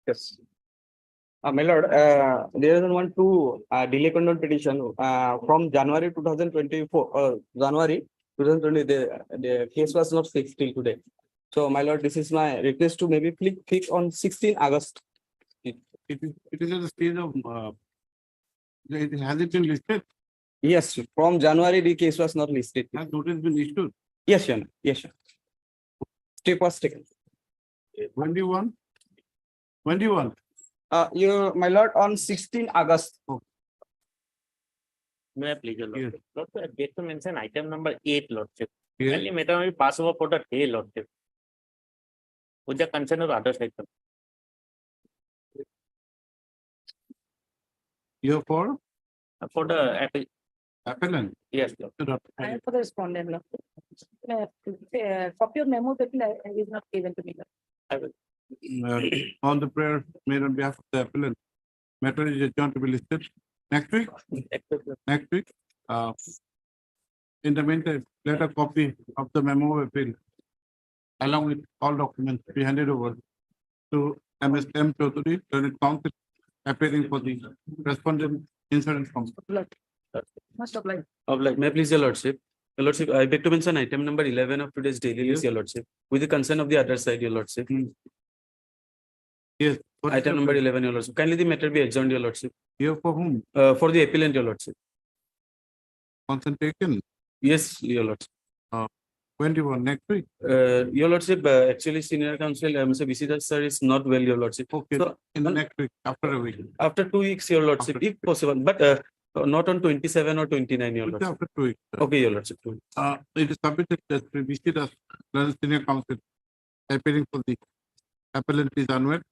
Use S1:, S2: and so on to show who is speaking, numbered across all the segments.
S1: Yes. My lord, there is one two delay control petition from January 2024. January 2020, the case was not fixed till today. So, my lord, this is my request to maybe click on 16 August.
S2: It is at the stage of, has it been listed?
S1: Yes, from January the case was not listed.
S2: Has notice been issued?
S1: Yes, Your Honor. Yes, Your Honor. Step was taken.
S2: When do you want? When do you want?
S1: My lord, on 16 August.
S3: May I please, your
S2: Yes.
S3: Lordship? Lordship, I get to mention item number 8, Lordship.
S2: Yes.
S3: Kindly matter may pass over for the day, Lordship. With the consent of others item.
S2: You're for
S3: For the,
S2: appellant.
S3: yes, Lord.
S4: I am for the respondent. Copy of memo that is not given to me.
S3: I will.
S2: On the prayer made on behalf of the appellant, matter is adjourned to be listed next week. Next week. In the meantime, let a copy of the memo of appeal along with all documents be handed over to MSM Chaudhary, Learned Counsel, appearing for the respondent insurance company.
S4: Must apply.
S1: May I please, Your Lordship? Your Lordship, I beg to mention item number 11 of today's daily list, Your Lordship, with the consent of the other side, Your Lordship.
S2: Yes. What is
S1: Item
S2: the-
S1: number 11, Your Lordship. Kindly the matter be adjourned, Your Lordship.
S2: Here for whom?
S1: For the appellant, Your Lordship.
S2: Concentration.
S1: Yes, Your Lordship.
S2: When do you want? Next week?
S1: Your Lordship, actually, senior counsel, Mr. VC sir is not well, Your Lordship.
S2: Okay,
S1: So,
S2: in the next week, after a week.
S1: after 2 weeks, Your Lordship,
S2: After
S1: if possible, but not on 27 or 29, Your Lordship.
S2: After 2 weeks.
S1: Okay, Your Lordship.
S2: It is submitted as VC does, Learned Senior Counsel, appearing for the appellant is Anwar.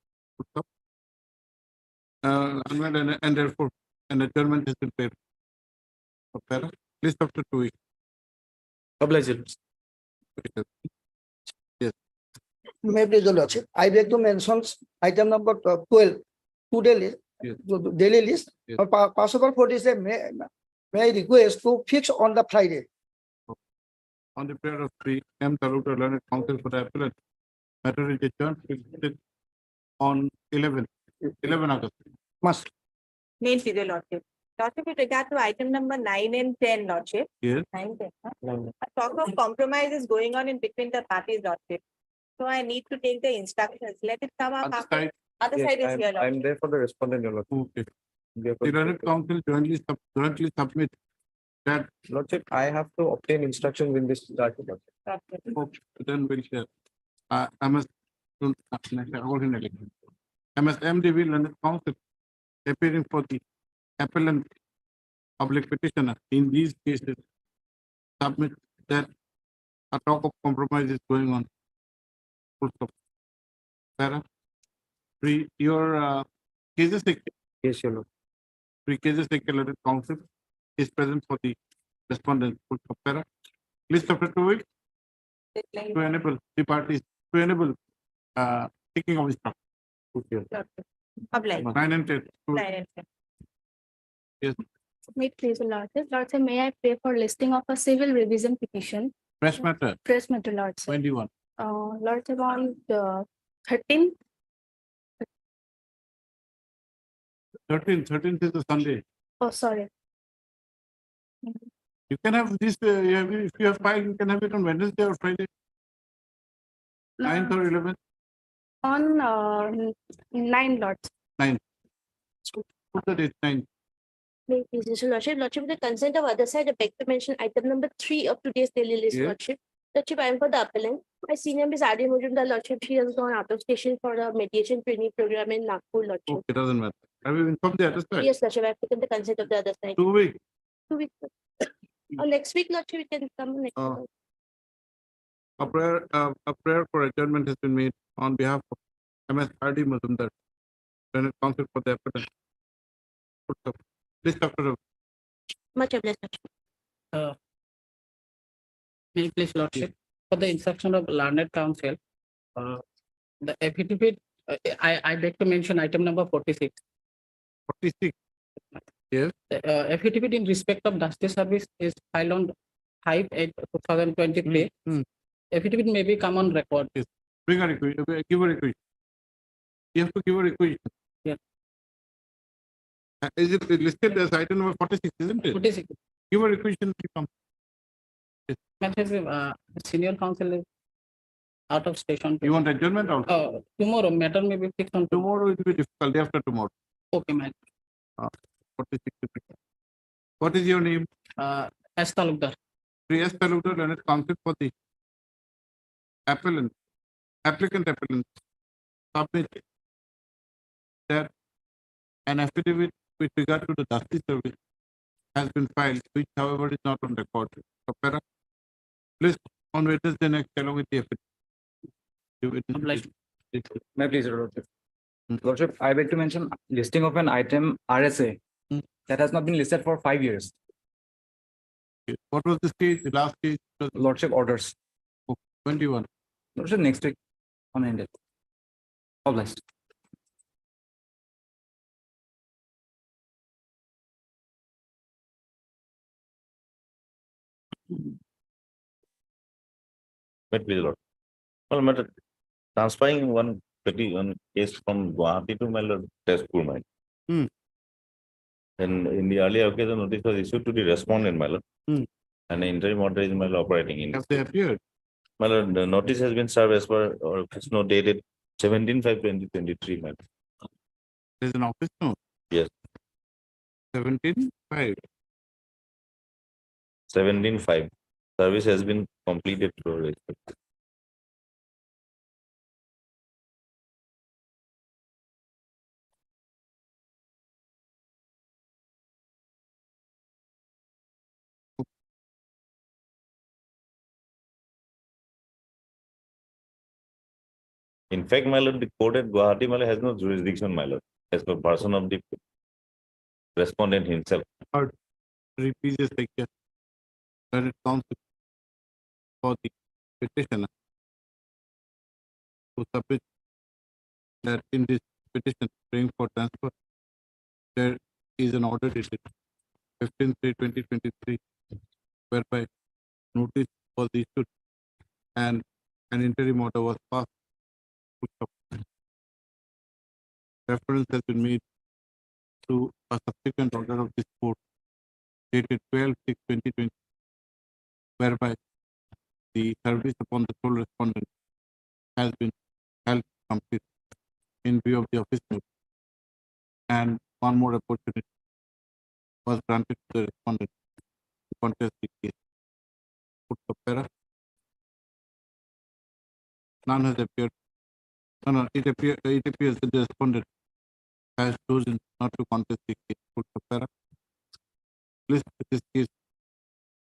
S2: Anwar and therefore an adjournment has been paid. Okay, please after 2 weeks.
S1: Oblige, Your Lordship.
S5: May I please, Your Lordship, I beg to mention item number 12, today list,
S2: Yes.
S5: daily list.
S2: Yes.
S5: Possible for this, may I request to fix on the Friday.
S2: On the prayer of the M. Taluta Learned Counsel for the appellant, matter is adjourned to be listed on 11 August.
S5: Must.
S4: Main serial Lordship. Lordship, with regard to item number 9 and 10, Lordship.
S2: Yes.
S4: 9, 10. A talk of compromise is going on in between the parties, Lordship. So I need to take the instructions. Let it come up.
S2: Other
S4: after-
S2: side,
S4: Other side is here, Lordship.
S1: there for the respondent, Your Lordship.
S2: okay. The Learned Counsel jointly submit that,
S1: Lordship, I have to obtain instructions in this document.
S4: Lordship.
S2: okay, then we'll share. MSMDB Learned Counsel appearing for the appellant public petitioner in these cases submit that a talk of compromise is going on. Full stop. Sarah, your cases,
S1: Yes, Your Lord.
S2: cases Learned Counsel is present for the respondent. Full stop. Sarah, please after 2 weeks to enable the parties to enable taking of instruction.
S4: Lordship. Apply.
S2: 9 and 10.
S4: 9 and 10.
S2: Yes,
S6: May it please, Lordship. Lordship, may I pray for listing of a civil revision petition,
S2: fresh matter.
S6: press matter, Lordship.
S2: 21.
S6: Lordship, on the 13th,
S2: 13th is the Sunday.
S6: oh, sorry.
S2: You can have this, if you have filed, you can have it on Wednesday or Friday, 9th or 11th.
S6: On 9, Lordship.
S2: Put the date 9.
S7: May it please, Your Lordship, with the consent of other side, I beg to mention item number 3 of today's daily list,
S2: Yes.
S7: Lordship. Lordship, I am for the appellant. My senior Miss Adi Mujumdar, Lordship, she has gone out of station for a mediation training program in Nagpur, Lordship.
S2: Okay, doesn't matter. Have you informed the other side?
S7: Yes, Lordship, I have taken the consent of the other side.
S2: 2 weeks.
S7: 2 weeks. Or next week, Lordship, we can come next
S2: Oh.
S7: week.
S2: A prayer for adjournment has been made on behalf of MS R.D. Mazumdar, Learned Counsel for the appellant. Put up. Please after
S7: Much obliged, Lordship.
S8: May it please, Lordship, for the instruction of learned counsel, the affidavit, I beg to mention item number 46.
S2: 46.
S8: The affidavit in respect of Dusty Service is filed on 5/8/2023.
S2: Hmm.
S8: Affidavit may be come on record.
S2: Bring a request, give a request. You have to give a requisition.
S8: Yeah.
S2: Is it listed as item number 46, isn't it?
S8: 46.
S2: Give a requisition to come.
S8: Senior counsel is out of station.
S2: You want adjournment also?
S8: Tomorrow, matter may be fixed on tomorrow.
S2: Tomorrow it will be difficult, day after tomorrow.
S8: Okay, ma'am.
S2: 46. What is your name?
S8: S. Talukdar.
S2: Priya Talukdar, Learned Counsel for the applicant submit that an affidavit with regard to the justice service has been filed, which however is not on record. Kapara, please on Wednesday next along with the affidavit.
S8: Obliged.
S1: May I please, Your Lordship?
S2: Hmm.
S1: Lordship, I beg to mention listing of an item RSA
S2: Hmm.
S1: that has not been listed for 5 years.
S2: What was the stage, the last stage? Was
S1: Lordship orders.
S2: 21.
S1: Lordship, next week on ended. Obliged.
S3: Wait, please, Lord. Well, matter transferring one case from Guwahati to my Lord Tezpur, my.
S2: Hmm.
S3: And in the earlier occasion, notice was issued to the respondent, my Lord.
S2: Hmm.
S3: And the interim order is my Lord operating in.
S2: Have they appeared?
S3: My Lord, the notice has been served as per or office note dated 17/5/2023, my Lord.
S2: There's an office note.
S3: Yes.
S2: 17/5.
S3: 17/5. Service has been completed through respect. In fact, my Lord, the court at Guwahati, my Lord, has no jurisdiction, my Lord, as per person of the respondent himself.
S2: Repeats like Learned Counsel for the petitioner to submit that in this petition praying for transfer, there is an order dated 15/3/2023 whereby notice was issued and an interim order was passed. Reference has been made to a subsequent order of this court dated 12/6/2020 whereby the service upon the sole respondent has been held complete in view of the office note, and one more opportunity was granted to the respondent to contest the case. Put the para. None has appeared. No, it appears that the respondent has chosen not to contest the case. Put the para. List this case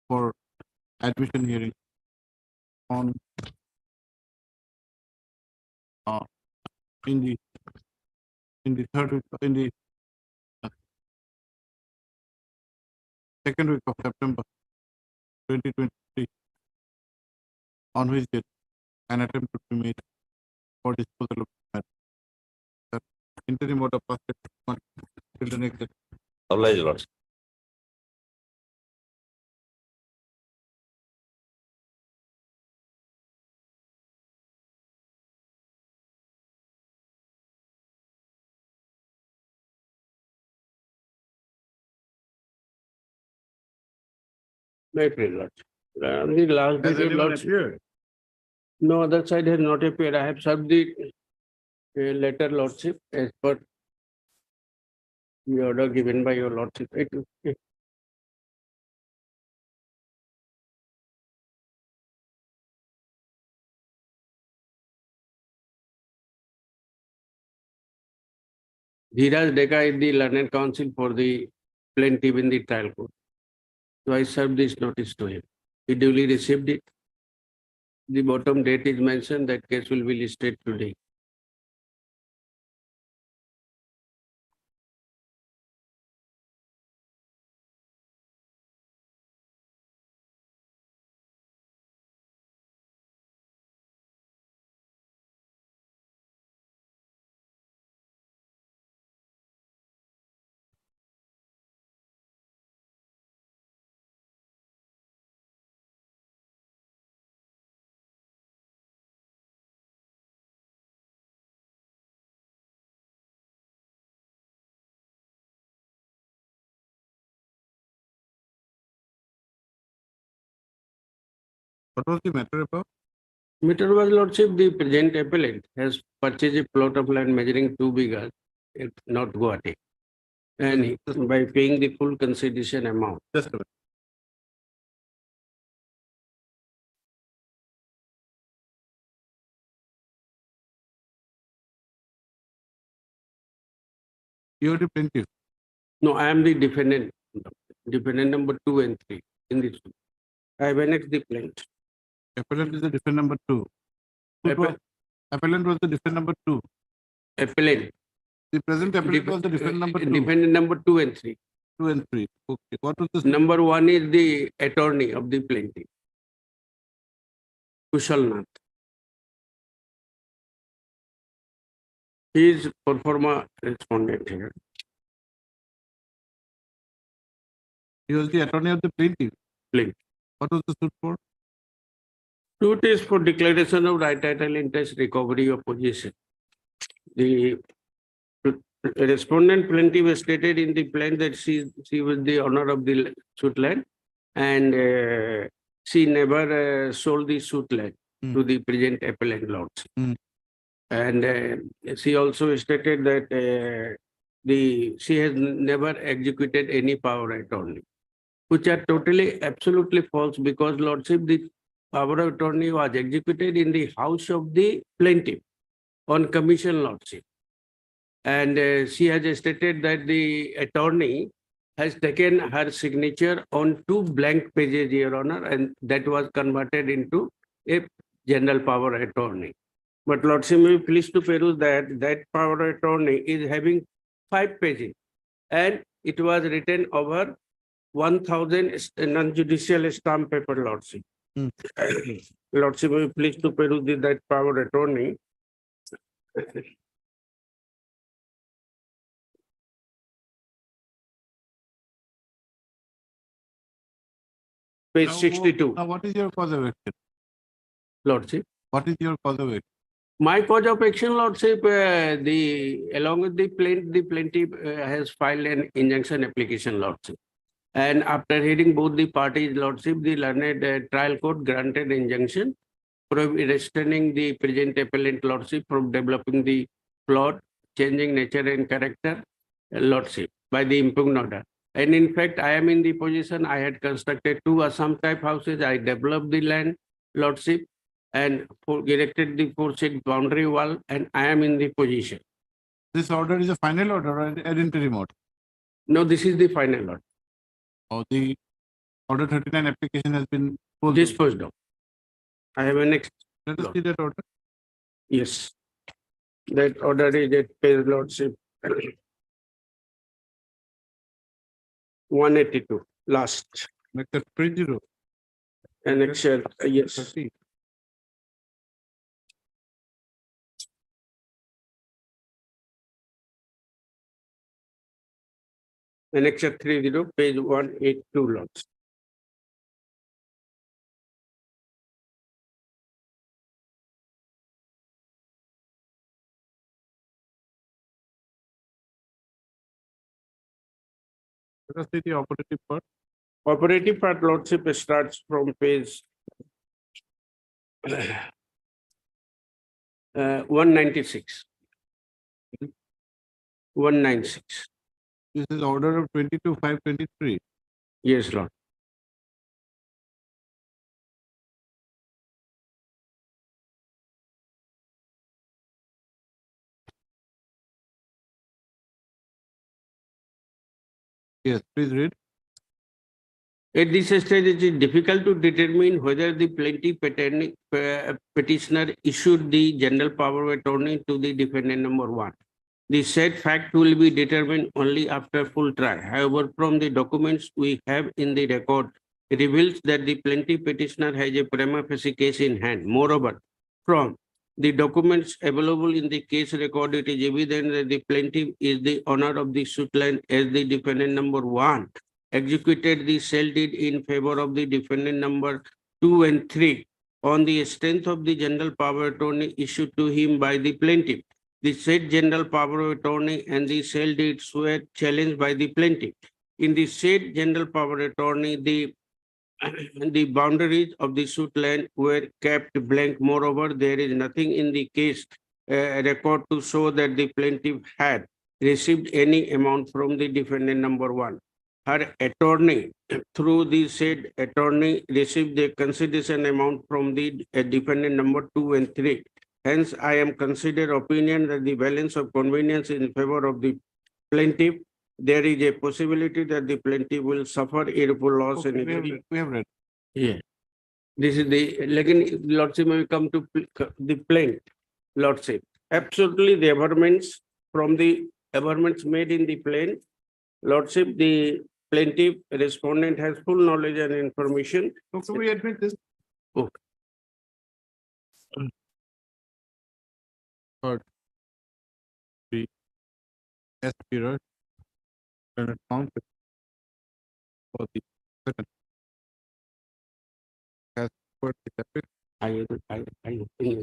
S2: for admission hearing on in the third week, in the second week of September 2023, on which date an attempt would be made for disposal of the matter. That interim order passed till the next day.
S3: Obliged, Lord.
S9: May I please, Lordship? The last
S2: Has
S9: visit,
S2: anyone
S9: Lordship,
S2: appeared?
S9: no other side has not appeared. I have served the letter, Lordship, as per the order given by your Lordship. Dheeraj Deka is the learned counsel for the plaintiff in the trial court. So I served this notice to him. He duly received it. The bottom date is mentioned, that case will be listed today.
S2: What was the matter about?
S9: Matter was lordship, the present appellant has purchased a plot of land measuring 2 bighas at North Guwahati. And by paying the full consideration amount.
S2: Just a minute. You are the plaintiff.
S9: No, I am the defendant, defendant number 2 and 3 in this. I have annexed the plaint.
S2: Appellant is the defendant number 2.
S9: Appellant.
S2: Appellant was the defendant number 2.
S9: Appellant.
S2: The present appellant was the defendant number 2.
S9: Defendant number 2 and 3.
S2: 2 and 3. Okay. What was the
S9: Number 1 is the attorney of the plaintiff. Kushal Nath. He is pro forma respondent here.
S2: He was the attorney of the plaintiff.
S9: Plaintiff.
S2: What was the suit for?
S9: Suit is for declaration of right title interest recovery of possession. The respondent plaintiff stated in the plaint that she was the owner of the suit land and she never sold the suit land to the present appellant lords. And she also stated that she has never executed any power of attorney, which are totally absolutely false because lordship, the power of attorney was executed in the house of the plaintiff on commission lordship. And she has stated that the attorney has taken her signature on 2 blank pages, Your Honor, and that was converted into a general power of attorney. But lordship may be pleased to peruse that power of attorney is having 5 pages and it was written over 1,000 non-judicial stamp paper, lordship. Lordship may be pleased to peruse that power of attorney. Page
S2: Now,
S9: 62,
S2: Now, what is your cause of action?
S9: lordship.
S2: What is your cause of action?
S9: My cause of action, lordship, along with the plaintiff has filed an injunction application, lordship. And after hearing both the parties, lordship, the learned trial court granted injunction restraining the present appellant lordship from developing the plot, changing nature and character, lordship, by the impugned order. And in fact, I am in the position, I had constructed 2 Assam type houses, I developed the land, lordship, and erected the 4-6 boundary wall, and I am in the position.
S2: This order is a final order or an interim order?
S9: No, this is the final order.
S2: Or the order 39 application has been pulled?
S9: Disposed of. I have annexed.
S2: Let us see that order.
S9: Yes. That order is at page, lordship. 182, last.
S2: Make that 30.
S9: Annexure, yes.
S2: 30.
S9: Annexure 30, page 182, lords.
S2: Let us see the operative part.
S9: Operative part, lordship, starts from page 196. 196.
S2: This is order of 22/5/23.
S9: Yes, Lord.
S2: Yes, please read.
S9: At this stage, it is difficult to determine whether the plaintiff petitioner issued the general power of attorney to the defendant number 1. The said fact will be determined only after full trial. However, from the documents we have in the record, it reveals that the plaintiff petitioner has a prima facie case in hand. Moreover, from the documents available in the case record, it is evident that the plaintiff is the owner of the suit land as the defendant number 1 executed the sale deed in favor of the defendant number 2 and 3 on the strength of the general power of attorney issued to him by the plaintiff. The said general power of attorney and the sale deeds were challenged by the plaintiff. In the said general power of attorney, the the boundaries of the suit land were kept blank. Moreover, there is nothing in the case record to show that the plaintiff had received any amount from the defendant number one. Her attorney, through the said attorney, received the consideration amount from the defendant number 2 and 3. Hence, I am considered opinion that the balance of convenience in favor of the plaintiff. There is a possibility that the plaintiff will suffer irreparable loss and injury.
S2: We have read.
S9: Yeah. This is the, like, Lordship, may we come to the plaint, Lordship. Absolutely, the averments from the averments made in the plaint, Lordship, the plaintiff respondent has full knowledge and information.
S2: So we admit this.
S9: Okay.
S2: Third, the S period and counsel for the second has put the epic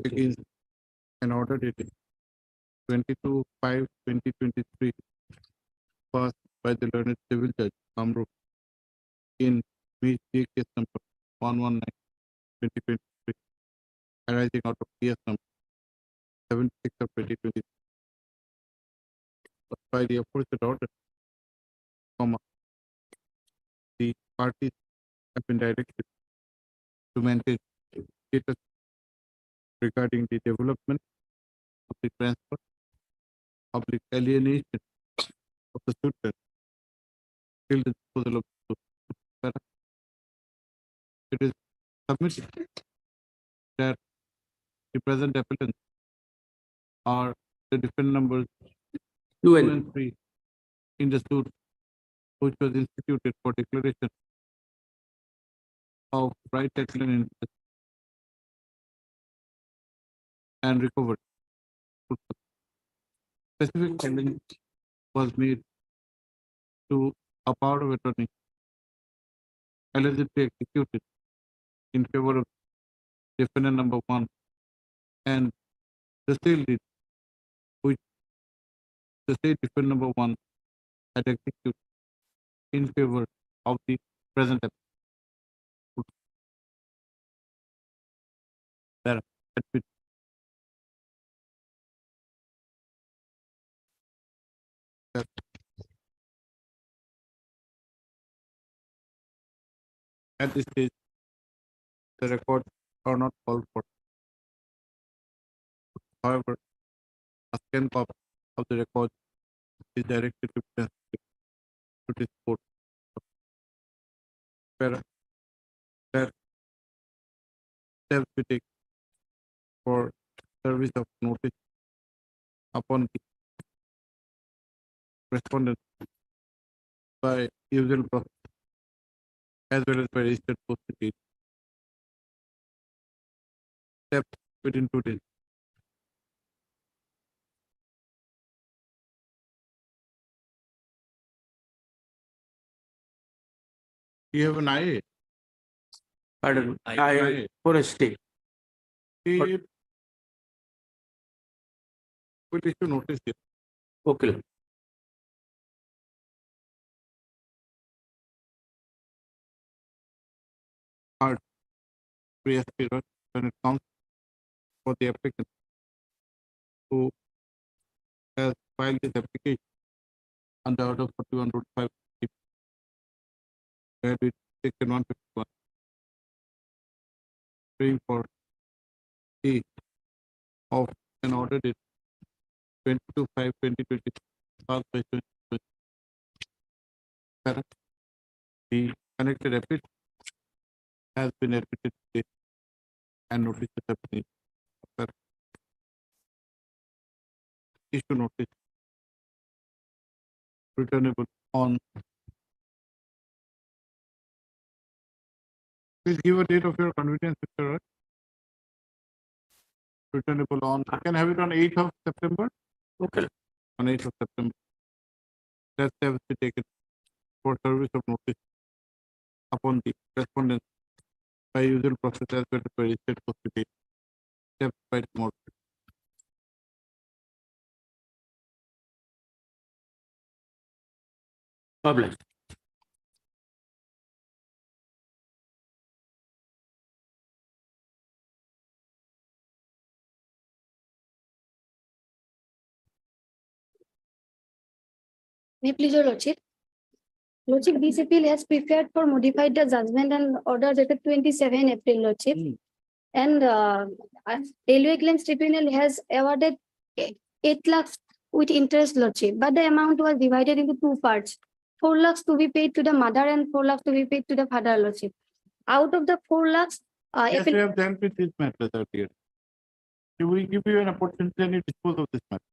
S2: against an order dated 22/5/2023 passed by the learned civil judge Kamrup in which the case number 119/2023 arising out of case number 76 of 2023 by the aforesaid order, the parties have been directed to maintain status regarding the development of the transfer, public alienation of the suitor till the disposal of the suit. It is submitted that the present appellants are the defendant numbers 2 and 3 in the suit which was instituted for declaration of right title and interest and recovered. Specific challenge was made to a power of attorney allegedly executed in favor of defendant number 1 and the sale deed which the state defendant number 1 had executed in favor of the present appellant. There, admit. At this stage, the records are not called for. However, a scan copy of the record is directed to this court. Where steps we take for service of notice upon the respondent by usual process as well as by registered post date. Steps within 2 days. You have an IA.
S9: Pardon, I for a stay.
S2: He will issue notice here.
S9: Okay. Lord.
S2: Hard free period when it comes for the applicant who has filed his application under order 41.5 where it section 151 praying for the of an order date 22/5/2020 passed by 2020. The connected application has been admitted today and notices have been issue notice returnable on. Please give a date of your convenience, Mr. Raj. Returnable on, I can have it on 8th of September.
S9: Okay.
S2: On 8th of September. That steps be taken for service of notice upon the respondent by usual process as well as by registered post date. Steps by tomorrow.
S9: Public.
S6: May I please your lordship? Lordship, this appeal has prepared for modified the judgment and order dated 27 April, lordship. And Railway Claims Tribunal has awarded 8 lakhs with interest, lordship, but the amount was divided into two parts. 4 lakhs to be paid to the mother and 4 lakhs to be paid to the father, lordship. Out of the 4 lakhs,
S2: Yes, we
S6: appeal-
S2: have dealt with this matter earlier. We will give you an opportunity and you dispose of this matter.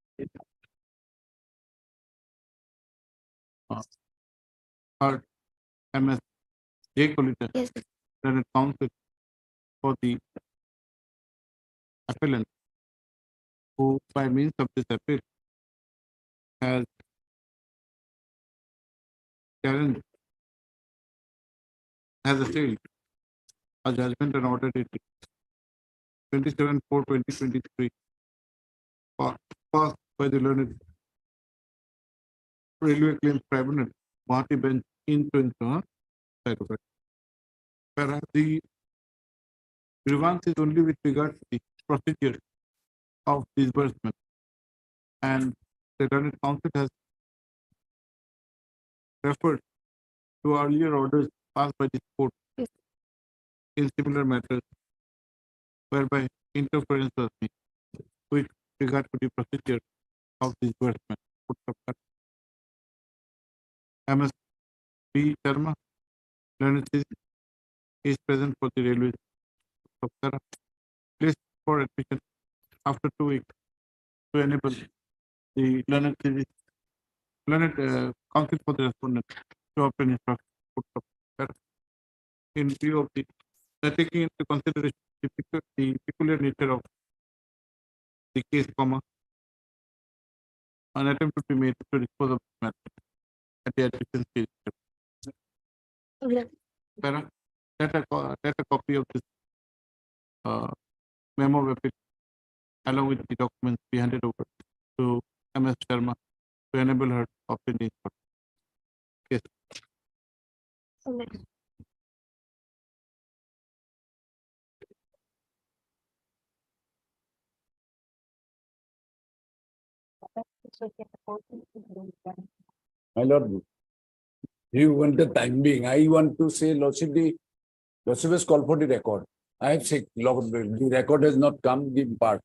S2: Heard MS J. Colita,
S6: yes,
S2: Learned Counsel for the appellant, who by means of this appeal has challenged, has assailed a judgment and order dated 27/4/2023 passed by the learned Railway Claims Tribunal, Guwahati bench in Cyberpunk. Whereas the grievance is only with regard to the procedure of disbursement, and the learned counsel has referred to earlier orders passed by this court
S6: Yes.
S2: in similar matters, whereby interference was made with regard to the procedure of disbursement. MS B. Sharma, learned citizen, is present for the railway. Placed for admission after 2 weeks to enable the learned citizen, counsel for the respondent to obtain instruction. In view of the taking into consideration the peculiar nature of the case, an attempt would be made to dispose of the matter at the admission stage.
S6: okay.
S2: Para, let a copy of this memo of appeal along with the documents be handed over to MS Sharma to enable her to obtain the instruction. Yes.
S6: Okay.
S10: My lord, you want the time being. I want to say, Lordship, the Lordship has called for the record. I have said, Lord, the record has not come, the part.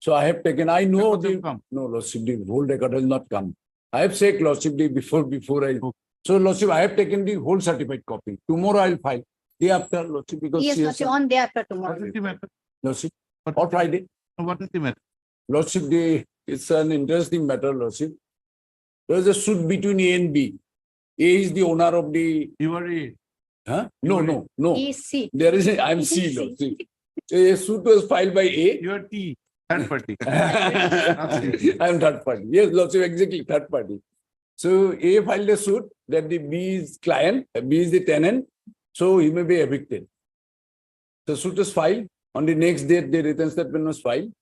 S10: So I have taken, I know
S2: Record has
S10: the,
S2: come.
S10: no, Lordship, the whole record has not come. I have said, Lordship, the before I, so Lordship, I have taken the whole certified copy. Tomorrow I'll file. Day after, Lordship, because
S4: Yes,
S10: she has,
S4: lordship, on day after
S2: What
S4: tomorrow.
S2: is the matter?
S10: Lordship,
S2: What-
S10: or Friday.
S2: What is the matter?
S10: Lordship, it's an interesting matter, Lordship. There is a suit between A and B. A is the owner of the,
S2: You are a
S10: huh? No, no, no.
S4: EC.
S10: There is I'm C, Lordship. A suit was filed by A.
S2: you are T, third party.
S10: I'm third party. Yes, Lordship, exactly, third party. So A filed a suit that the B is client, B is the tenant, so he may be evicted. So suit was filed. On the next date, the written statement was filed.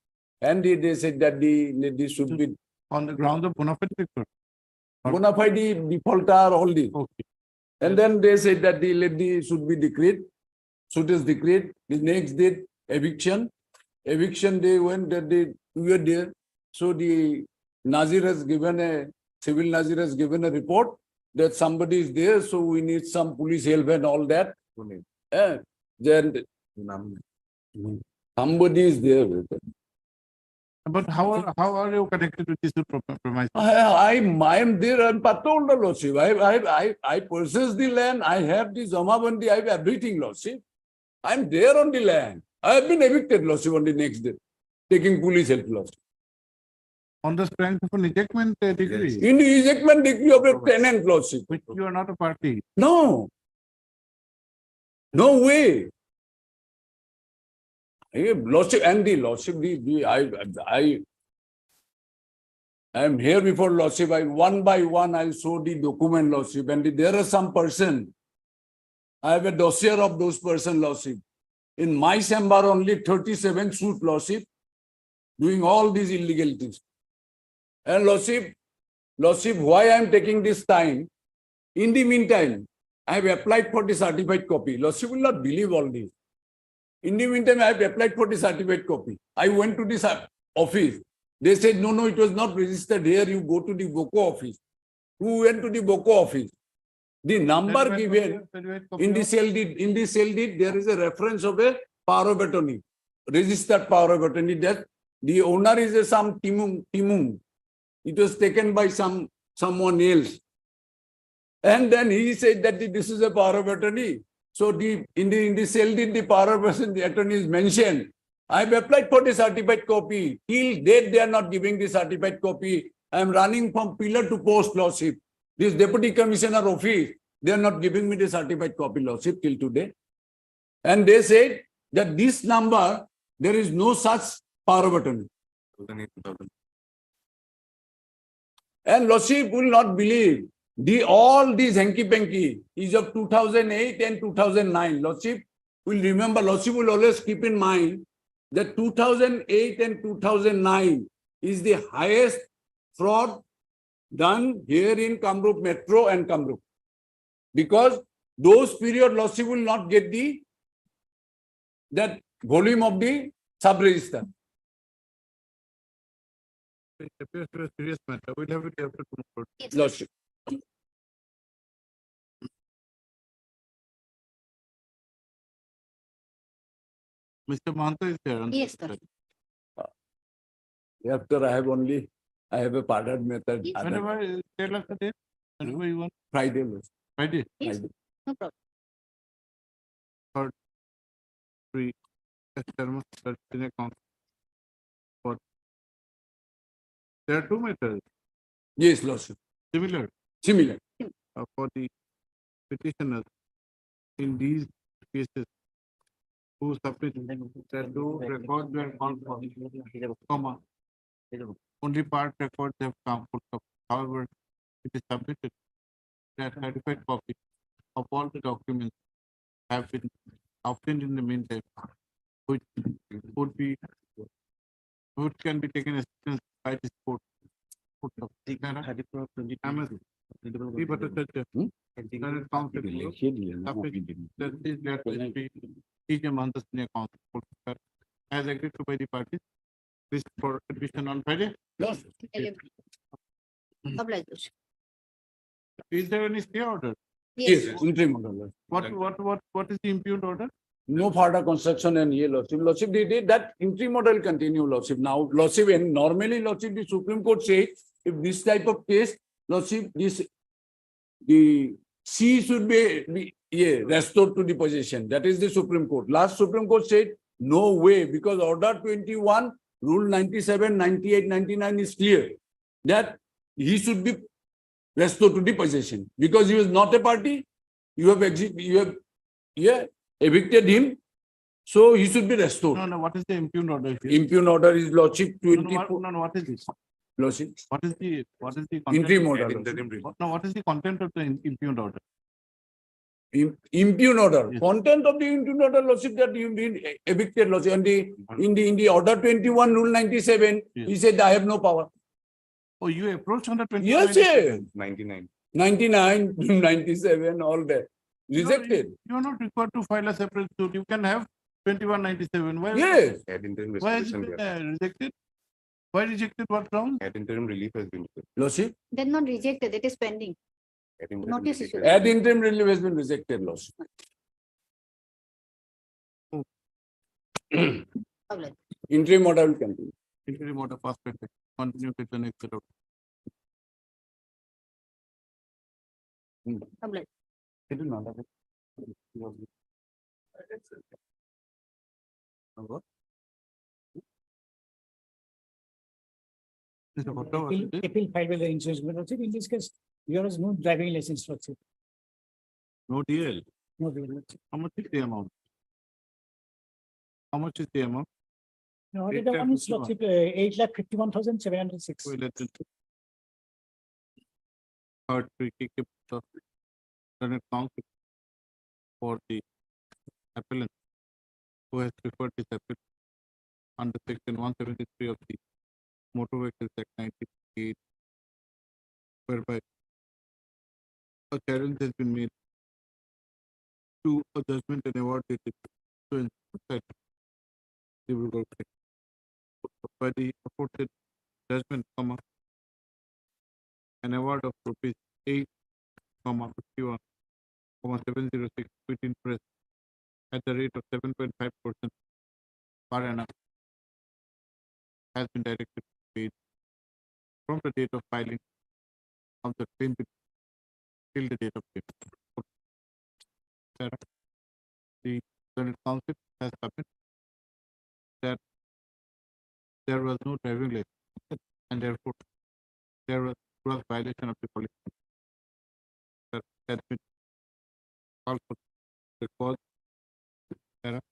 S10: And they said that the should be
S2: On the grounds of bona fide victor.
S10: bona fide defaulter, all this.
S2: Okay.
S10: And then they said that the lady should be decreed. Suit is decreed. The next date, eviction. Eviction day when that we were there. So the Nazir has given civil Nazir has given a report that somebody is there. So we need some police help and all that. Then somebody is there.
S2: But how are you connected with this premise?
S10: I am there and patrolled the Lordship. I purchased the land. I have the Zamabandi. I have everything, Lordship. I am there on the land. I have been evicted, Lordship, on the next day, taking police help, Lordship.
S2: On the strength of an ejectment decree,
S10: In the ejectment decree of a tenant, Lordship.
S2: which you are not a party.
S10: No. No way. Lordship and the Lordship, I am here before Lordship. One by one, I'll show the document, Lordship. And there are some person. I have a dossier of those person, Lordship. In my chamber, only 37 suit, Lordship, doing all these illegalities. And Lordship, why I am taking this time? In the meantime, I have applied for the certified copy. Lordship will not believe all this. In the meantime, I have applied for the certified copy. I went to this office. They said, no, it was not registered here. You go to the VOCO office. who went to the Boko office. The number given in the cell deed, there is a reference of a power of attorney, registered power of attorney that the owner is a some Timung. It was taken by someone else. And then he said that this is a power of attorney. So in the cell deed, the power of attorney is mentioned. I have applied for the certified copy. Till date, they are not giving the certified copy. I am running from pillar to post, Lordship. This Deputy Commissioner office, they are not giving me the certified copy, Lordship, till today. And they said that this number, there is no such power of attorney. And Lordship will not believe, all these hanky-panky is of 2008 and 2009. Lordship will remember, Lordship will always keep in mind that 2008 and 2009 is the highest fraud done here in Kamrup Metro and Kamrup. Because those period, Lordship will not get that volume of the sub-register.
S2: It appears to be a serious matter. We'll have it after tomorrow.
S10: Lordship.
S2: Mr. Mahanta is there. on the
S6: Yes, sir.
S2: side.
S10: After I have a pardon method.
S6: Yes.
S2: Whenever, tell us the date. Whenever you want.
S10: Friday. Lordship.
S2: Friday.
S6: Yes,
S10: Friday.
S6: no problem.
S2: Free. Terms in account. For there are two methods
S10: Yes, Lordship.
S2: similar
S10: Similar.
S2: for the petitioners in these cases who submit that do records were called for, comma. Only part records have come. Full stop. However, it is submitted that certified copy of all the documents have been obtained in the meantime, which can be taken as evidence by this court. Full stop. MS. See, but it's such a- Senate Council rules submit that this letter is be each month in account as agreed to by the parties. This for admission on Friday.
S6: Obliged.
S2: Is there any stay order?
S10: Yes, interim order. Lordship.
S2: What is the impugned order?
S10: No further construction and here, Lordship. Lordship, they did that interim order will continue, Lordship. Now, Lordship, and normally, Lordship, the Supreme Court says, if this type of case, Lordship, the C should be restored to the possession. That is the Supreme Court. Last Supreme Court said, no way, because Order 21, Rule 97, 98, 99 is clear that he should be restored to the possession. Because he was not a party, you have evicted him, so he should be restored.
S2: No, what is the impugned order?
S10: Impugned order is Lordship
S2: No,
S10: 24.
S2: what is this?
S10: Lordship.
S2: What is the content?
S10: Interim order.
S2: No, what is the content of the impugned order?
S10: Impugned order.
S2: Yes.
S10: Content of the impugned order, Lordship, that you've been evicted, Lordship. And in the Order 21, Rule 97, he
S2: Yes.
S10: said, I have no power.
S2: Oh, you approached under 20.
S10: Yes, yes.
S3: 99.
S10: 99, 97, all that. Rejected.
S2: You are not required to file a separate suit. You can have 2197. Why?
S10: Yes.
S2: Why is it rejected? Why rejected? What ground?
S3: Ad interim relief has been.
S10: Lordship.
S6: They're not rejected, it is pending. Notice issue.
S10: Ad interim relief has been rejected, Lordship.
S6: Obliged.
S10: Interim order will continue.
S2: Interim order fast effect. Continue with the next set of.
S6: Obliged.
S11: Appeal filed by the insurance company. Lordship, in this case, there was no driving license, Lordship.
S2: No deal.
S11: No driving license.
S2: How much is the amount? How much is the amount?
S11: No,
S2: Eight
S11: the
S2: lakh
S11: one is
S2: 51.
S11: Lordship, 8,51,706.
S2: Wait, let it. Third, we kick it the Senate Council for the appellant who has preferred this appeal under section 173 of the Motor Vehicles Act 1988, whereby a challenge has been made to a judgment and award dated to by the aforesaid judgment, comma, an award of rupees 8,51,706 with interest at the rate of 7.5% per annum has been directed to paid from the date of filing of the claim till the date of payment. That the Senate Council has submitted that there was no driving license and therefore there was gross violation of the policy that has been called for the cause that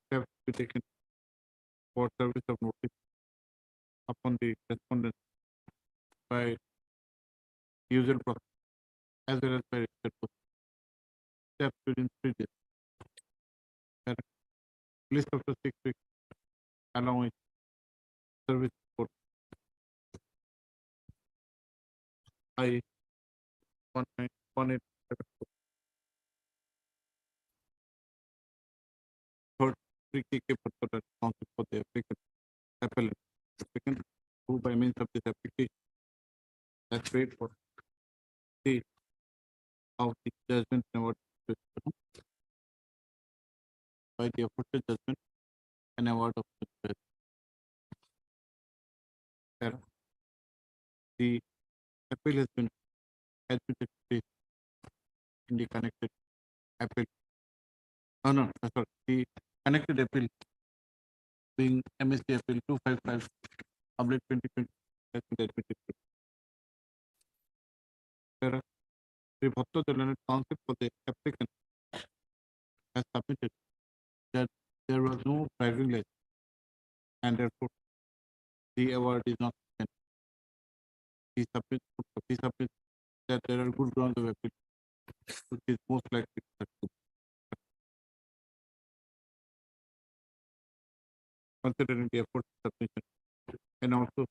S2: steps be taken for service of notice upon the respondent by usual process as well as by registered post. Steps within 3 days. That list of the 6 weeks allowing service for I 1918 third tricky for the council for the applicant who by means of this application has paid for the of the judgment and award by the aforesaid judgment and award of the judge. The appeal has been taken place in the connected appeal. Oh no, sorry. The connected appeal being MSC appeal 255 public 2020 has been admitted. Whereas the Bhatto Learned Council for the applicant has submitted that there was no driving license and therefore the award is not given. He submits that there are good grounds of appeal, which is most likely to considering the effort submission and also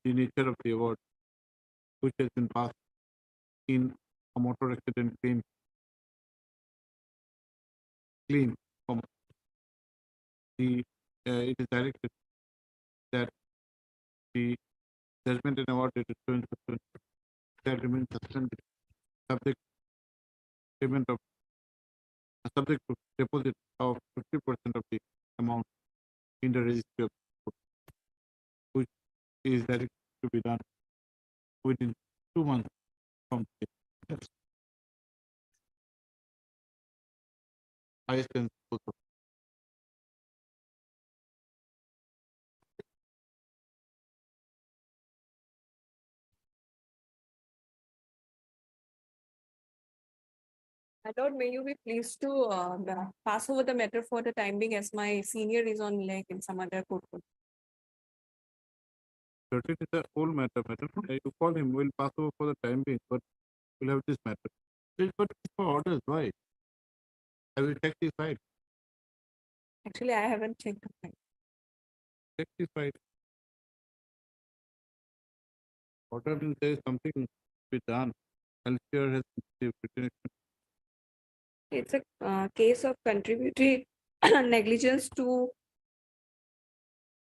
S2: the nature of the award, which has been passed in a motor accident claim from the it is directed that the judgment and award dated 7 that remains suspended subject payment of subject to deposit of 50% of the amount in the registry of court, which is directed to be done within 2 months from the highest and also.
S4: My lord, may you be pleased to pass over the matter for the time being as my senior is on leg in some other court.
S2: Certain is the whole matter, madam. You call him, we'll pass over for the time being, but we'll have this matter. But it's for orders, why? I will check the file.
S4: Actually, I haven't checked the file.
S2: Check the file. Order means there is something to be done. Healthcare has written.
S4: It's a case of contributory negligence to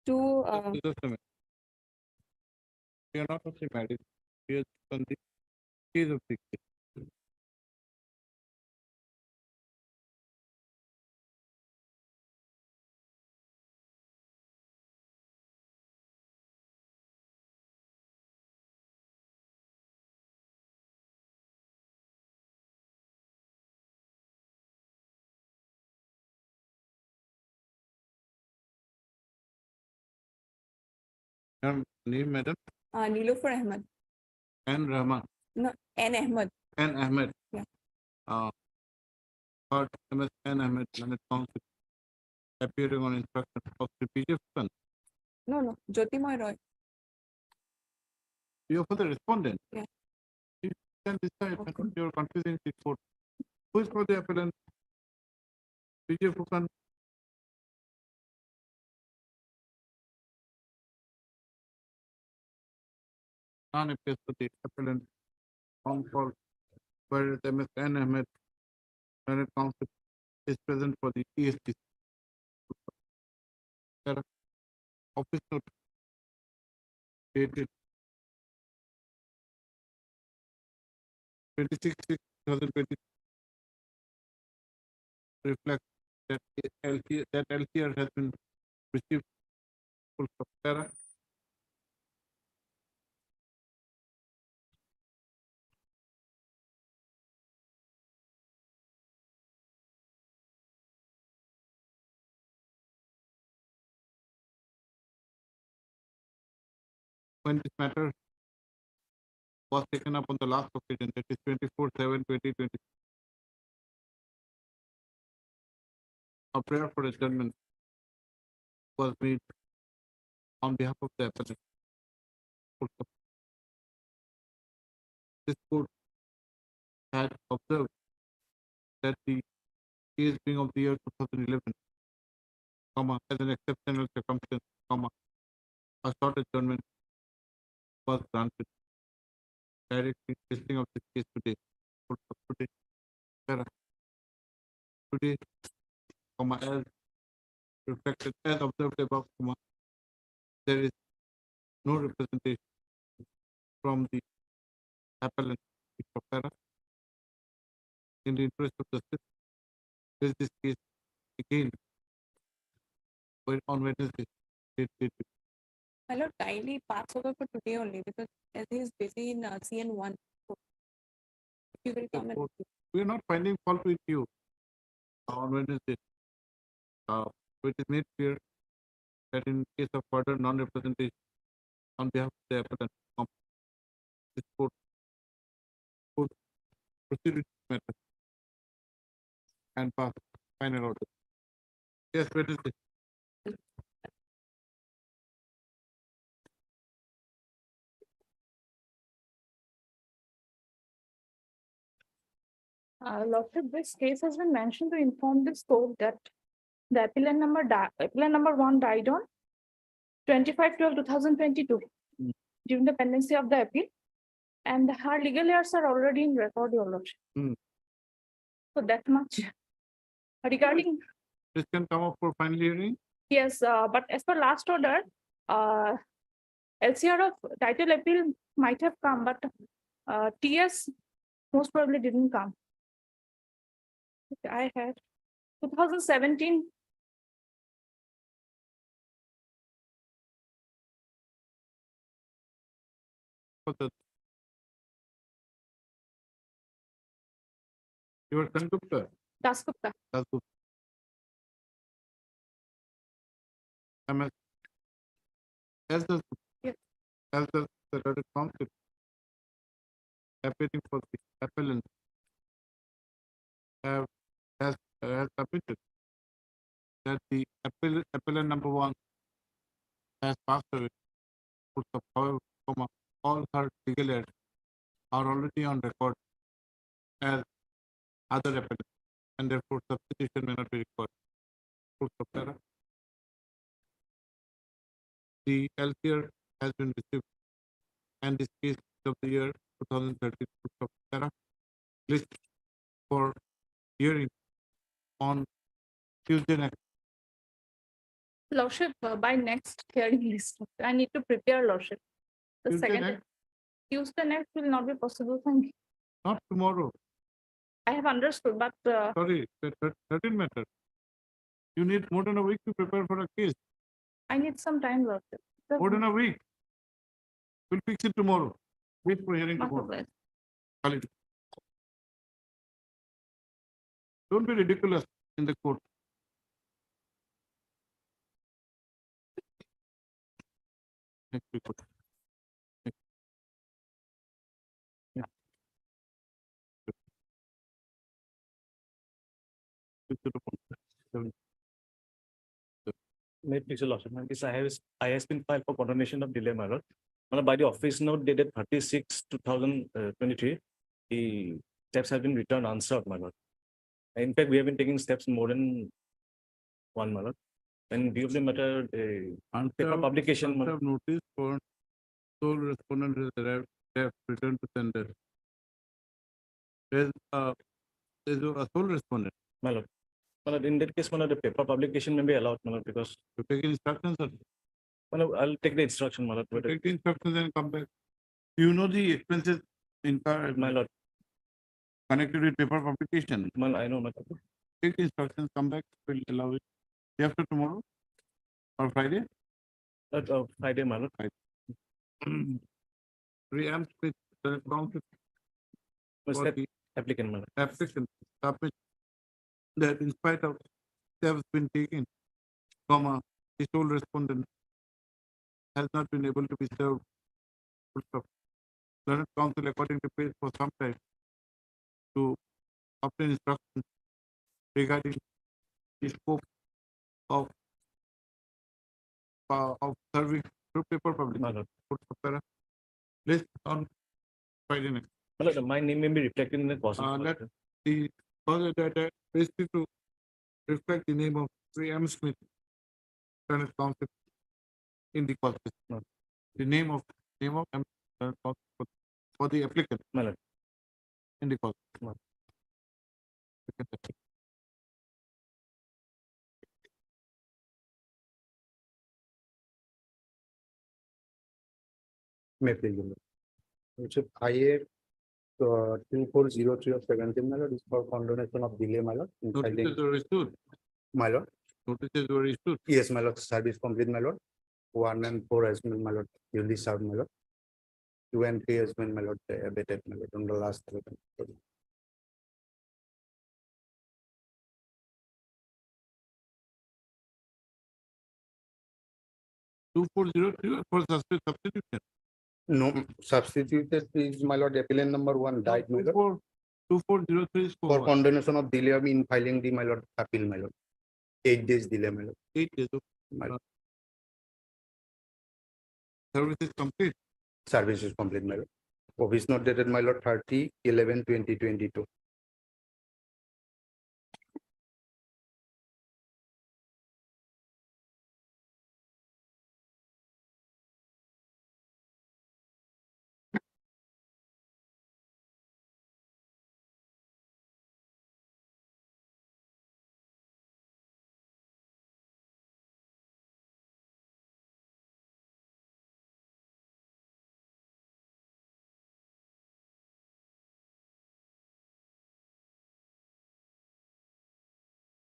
S2: Just a minute. We are not only married, we are on the case of the case. Your name, madam?
S4: Nilofer Ahmed.
S2: N. Rahman.
S4: No, N. Ahmed.
S2: N. Ahmed.
S4: Yeah.
S2: Third MS N. Ahmed, Learned Council, appearing on instruction of the PJ Fukan.
S4: No, Jyotirmoy Roy.
S2: You are for the respondent.
S4: Yeah.
S2: You can decide,
S4: Okay.
S2: madam, you are confusing the court. Who is for the appellant? PJ Fukan. Non-appears for the appellant on call, whereas MS N. Ahmed, Learned Council, is present for the EST. Office note dated 26/6/2020 reflects that LCR has been received full stop. When this matter was taken up on the last occasion, that is 24/7/2020. A prayer for adjournment was made on behalf of the appellant. This court had observed that the case being of the year 2011, as an exceptional circumstance, a short adjournment was granted. Directly listing of the case today. Today, as reflected, as observed above, there is no representation from the appellant. In the interest of justice, is this case again on Wednesday.
S4: My lord, kindly pass over for today only because as he is busy in CN1. You will come and.
S2: We are not finding fault with you on Wednesday. It is made clear that in case of further non-representation on behalf of the appellant, this court would proceed with this matter and pass final order. Yes, Wednesday.
S12: Lordship, this case has been mentioned to inform this court that the appellant number 1 died on 25/12/2022 during the pendency of the appeal, and her legal heirs are already in record, Your Lordship. So that much. Regarding,
S2: This can come up for final hearing.
S12: yes, but as per last order, LCR of title appeal might have come, but TS most probably didn't come. I had 2017.
S2: Your son Gupta.
S12: Dasgupta.
S2: As the
S12: Yes.
S2: as the Federal Council appealing for the appellant has submitted that the appellant number 1 has passed away. However, all her legal heirs are already on record as other appellants, and therefore substitution may not be required. The LCR has been received, and this case of the year 2013 list for hearing on Tuesday next.
S12: Lordship, by next hearing list, I need to prepare, Lordship. The
S2: Tuesday
S12: second,
S2: next?
S12: Tuesday next will not be possible. Thank you.
S2: Not tomorrow.
S12: I have understood, but
S2: Sorry, the 13 matter. You need more than a week to prepare for a case.
S12: I need some time, Lordship.
S2: More than a week. We'll fix it tomorrow. Wait for hearing tomorrow.
S12: Master,
S2: Call it. Don't be ridiculous in the court. Next week. Yeah.
S1: May please your lordship, this I has been filed for condemnation of delay, my lord. By the office note dated 36/2023, the steps have been returned unsought, my lord. In fact, we have been taking steps more than one, my lord. And due to the matter, paper publication, my lord.
S2: Notice for sole respondent has arrived, they have returned to sender. There's a sole respondent.
S1: My lord. My lord, in that case, my lord, the paper publication may be allowed, my lord, because
S2: To take instructions, or
S1: my lord, I'll take the instruction, my lord.
S2: take the instructions and come back. You know the expenses incurred.
S1: My lord,
S2: connected with paper publication.
S1: Well, I know, my
S2: Take instructions, come back, will allow it. Day after tomorrow or Friday?
S1: Friday, my lord.
S2: Preamp with the council
S1: What's
S2: for
S1: that?
S2: the
S1: Applicant, my lord.
S2: application submit that in spite of steps been taken, comma, the sole respondent has not been able to be served. Full stop. Learned counsel according to page for some time to obtain instructions regarding the scope of serving through paper
S1: My
S2: publication.
S1: lord.
S2: Full stop, para. List on Friday next.
S1: My lord, my name may be reflected in the cost.
S2: Let the further data basically to reflect the name of M. Smith, Learned counsel in the cost. The name of M. Learned counsel for the applicant.
S1: My lord.
S2: In the cost.
S13: May please. It's a IA 2403 of 17, my lord, is for condonation of delay, my lord. in filing.
S2: Notices were issued.
S13: My lord,
S2: Notices were issued.
S13: yes, my lord, service complete, my lord. 1 and 4 has been, my lord, duly served, my lord. 2 and 3 has been, my lord, abated, my lord, on the last.
S2: Two four zero three for substitution.
S13: No, substituted is, my lord, appellant number 1 died, my lord.
S2: 2403 is
S13: For
S2: for what?
S13: condonation of delay in filing the, my lord, appeal, my lord. 8 days delay, my lord.
S2: 8 days.
S13: My lord.
S2: Service is complete.
S13: Service is complete, my lord. Office note dated, my lord, 30/11/2022.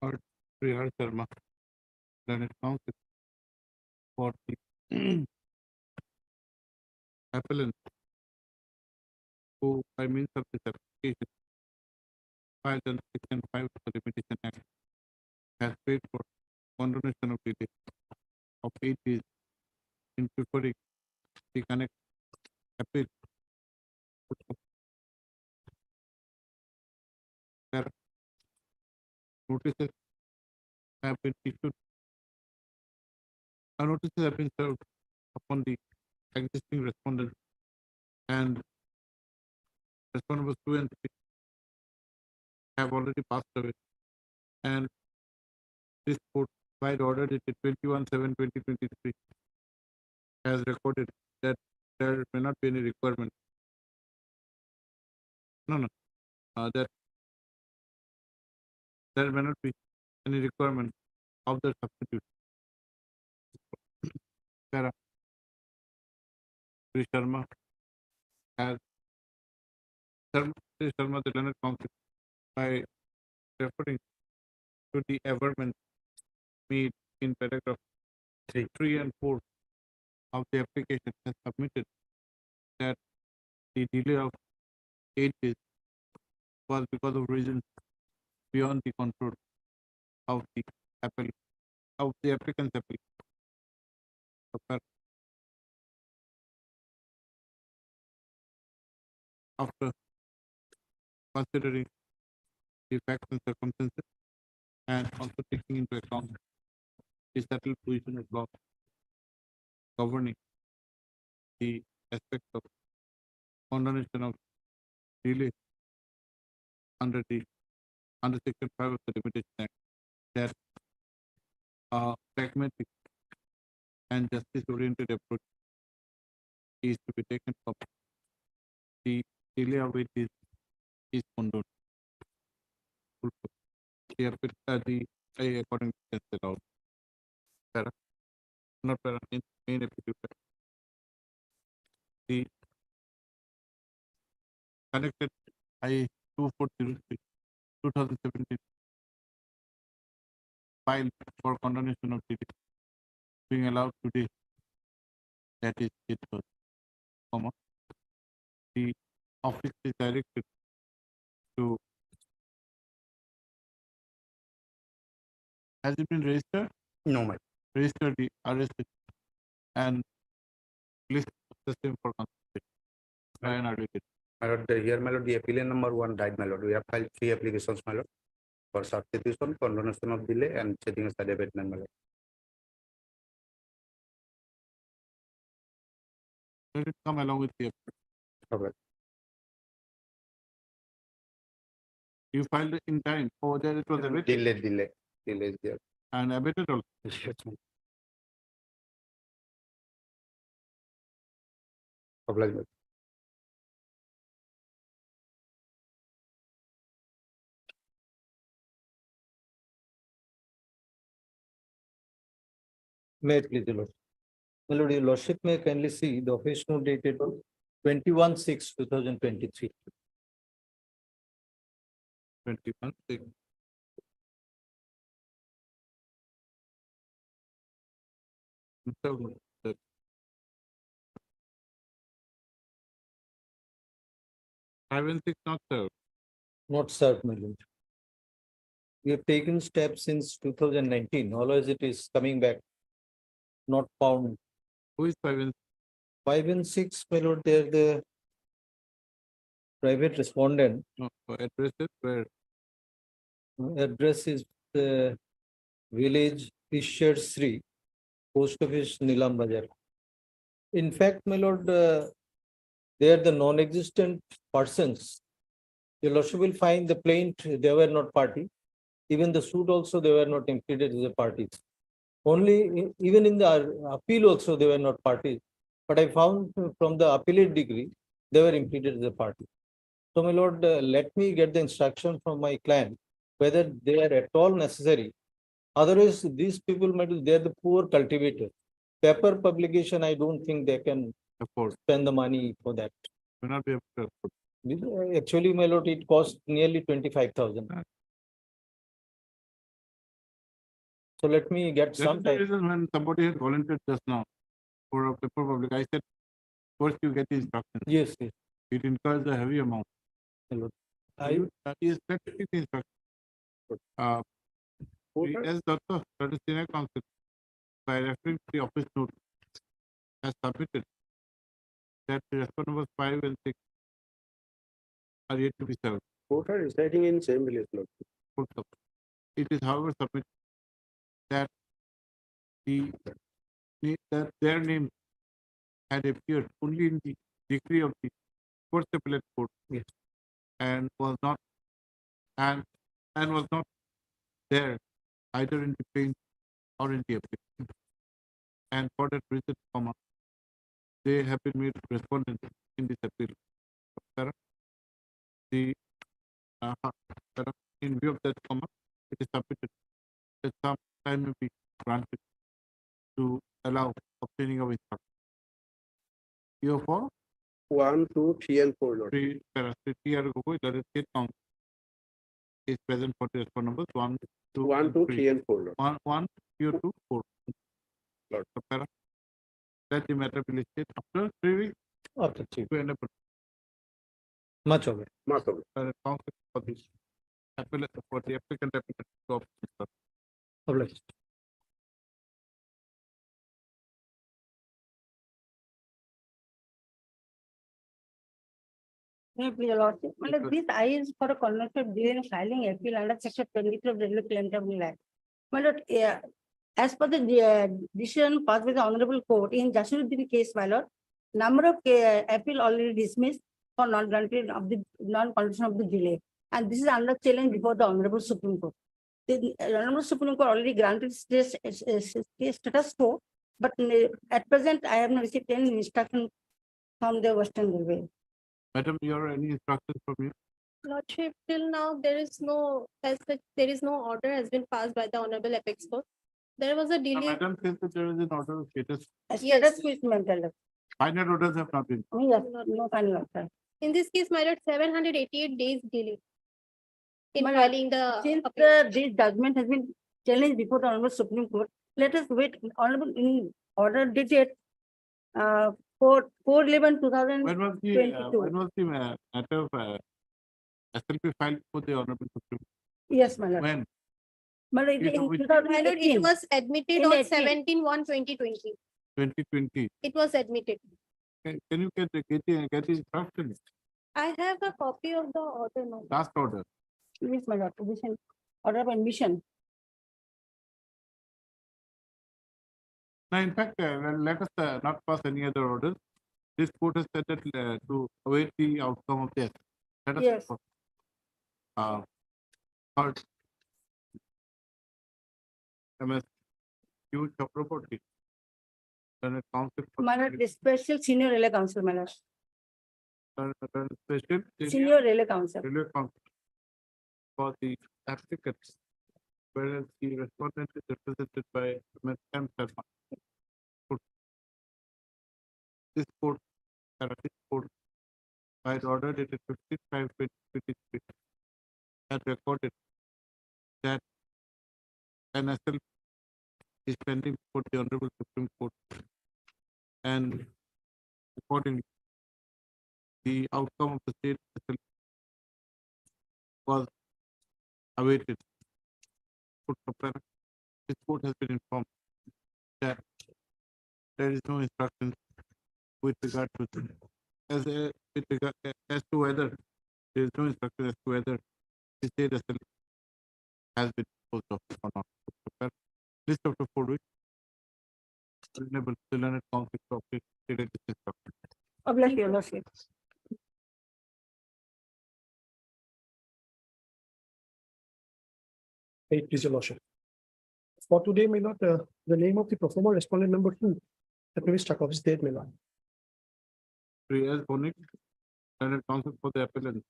S2: Or Prihar Sharma. Learned counsel for the appellant who by means of this application filed under section 5 of the Limitation Act has paid for condonation of delay of 8 days in preferring the connect appeal. Where notices have been issued. Notices have been served upon the existing respondent and respondables 2 and 3 have already passed away. And this court, by the order dated 21/7/2023, has recorded that there may not be any requirement. That there may not be any requirement of the substitute. Sarah Sri Sharma has Sri Sharma, the learned counsel, by referring to the averment made in paragraph 3 and 4 of the application, has submitted that the delay of 8 days was because of reasons beyond the control of the applicant's application. After considering the facts and circumstances and also taking into account the settled position of law governing the aspect of condonation of delay under section 5 of the Limitation Act, that pragmatic and justice-oriented approach is to be taken from the delay of it is condoned. According to the law. Not in main application. The connected I 2403, 2017. Filed for condemnation of delay being allowed today. That is it, comma. The office is directed to. Has it been registered?
S13: No, my
S2: Register the arrested and list the same for consideration. By an early date.
S13: my lord, here, my lord, the appellant number 1 died, my lord. We have filed 3 applications, my lord, for substitution, condonation of delay, and setting aside abatement, my lord.
S2: Let it come along with the.
S13: Okay.
S2: You filed it in time. Oh, there it was abated
S13: Delay is there.
S2: and abated also.
S13: Yes, my lord. Obliged, my lord.
S14: May it please the Lord. My Lord, your Lordship may kindly see the office note dated 21/6/2023.
S2: 21, 6. So, the- Five and six not served.
S14: Not served, my lord. We have taken steps since 2019, always it is coming back. Not found.
S2: Who is 5 and
S14: 5 and 6, my lord, they are the private respondent.
S2: no, addresses where
S14: Address is the village Fisher Sri, post office Nilam Bazar. In fact, my lord, they are the non-existent persons. Your Lordship will find the plaintiff, they were not party. Even the suit also, they were not implicated as a parties. Only, even in the appeal also, they were not parties. But I found from the appellate degree, they were implicated as a party. So my lord, let me get the instruction from my client, whether they are at all necessary. Otherwise, these people might, they are the poor cultivators. Paper publication, I don't think they can
S2: afford,
S14: spend the money for that.
S2: will not be able to afford.
S14: Actually, my lord, it cost nearly 25,000. So let me get
S2: That
S14: some
S2: is the
S14: time.
S2: reason when somebody had volunteered just now for a paper public, I said, first you get the instructions.
S14: Yes, yes.
S2: It incurs a heavy amount.
S14: I,
S2: Is that the instruction? As Dr. Senior Counsel, by referring to the office note, has submitted that the response numbers 5 and 6 are yet to be served.
S13: Both are residing in same village, Lord.
S2: It is however submitted that that their name had appeared only in the decree of the First Appellate Court.
S14: Yes.
S2: And was not and was not there either in the plain or in the appeal. And for that reason, they have been made respondents in this appeal. The in view of that, it is submitted that some time may be granted to allow obtaining of instruction. Here for
S13: 1, 2, 3, and 4, Lord.
S2: 3 the state council is present for the response numbers 1, 2,
S13: 1, 2, 3, and 4, Lord.
S2: 1, 2, 4.
S13: Lord.
S2: Let the matter be listed after 3 weeks
S14: after 3.
S2: to end up
S14: Much of it.
S13: Much of it.
S2: council for the appellate for the applicant to office.
S14: Obliged.
S15: Your Lordship, this I is for a conducted during filing appeal under section 23 of the Railway Claim Tribunal Act. My lord, as per the decision passed by the Honorable Court in Jashuddin case, my lord, number of appeal already dismissed for non-granted of the non-condition of the delay. And this is under challenge before the Honorable Supreme Court. The Honorable Supreme Court already granted status quo, but at present I have not received any instruction from the Western Railway.
S2: Madam, any instructions from you?
S16: Lordship, till now, there is no, as such, there is no order has been passed by the Honorable Apex Court. There was a delay.
S2: Madam says that there is an order of status.
S15: Status quo is mental.
S2: Final orders have not been.
S15: Yes, no final order.
S16: In this case, my lord, 788 days delay. in
S15: My lord,
S16: filing the
S15: Since
S16: appeal.
S15: this judgment has been challenged before the Honorable Supreme Court, let us wait. Honorable in order dated 4/11/2022.
S2: When was the matter of SLP filed for the Honorable Supreme?
S15: Yes, my lord.
S2: When?
S15: My lord,
S2: Date of
S15: in
S2: which?
S16: My lord, it
S15: 2018.
S16: was admitted
S15: In
S16: on
S15: 18.
S16: 17/1/2020.
S2: 2020.
S16: It was admitted.
S2: Can you get the instruction?
S16: I have a copy of the order now.
S2: Last order.
S15: Yes, my lord, admission, order of admission.
S2: Now, in fact, let us not pass any other orders. This court has said that to await the outcome of this. Let us.
S15: Yes.
S2: Third. MS. Q. Chakraborty. Then a counsel. for-
S15: My lord, the special senior relay counsel, my lord.
S2: then special.
S15: Senior relay counsel.
S2: Relay counsel. For the applicants. Whereas the respondent is represented by Ms. M. Sharma. This court, this court, by the order dated 55/2023, has recorded that an SL is pending for the Honorable Supreme Court. And accordingly, the outcome of the state SL was awaited. This court has been informed that there is no instruction with regard to as to whether there is no instruction as to whether the state SL has been disposed of or not. List of the four weeks. Reasonable, the learned conflict of stated this instruction.
S15: Bless your lordship.
S11: Hey, please, your lordship. For today, my lord, the name of the performer respondent number 2, that may be struck off is there, my lord.
S2: As Bonik, learned counsel for the appellant.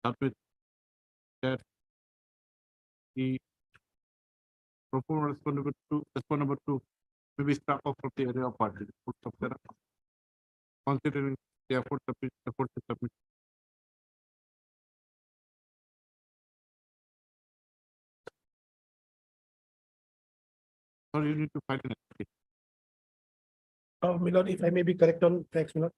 S2: Submit that the performer respondent number two may be struck off from the area of party. Considering the effort to submit. Or you need to file an application.
S11: My lord, if I may be correct on facts, my lord.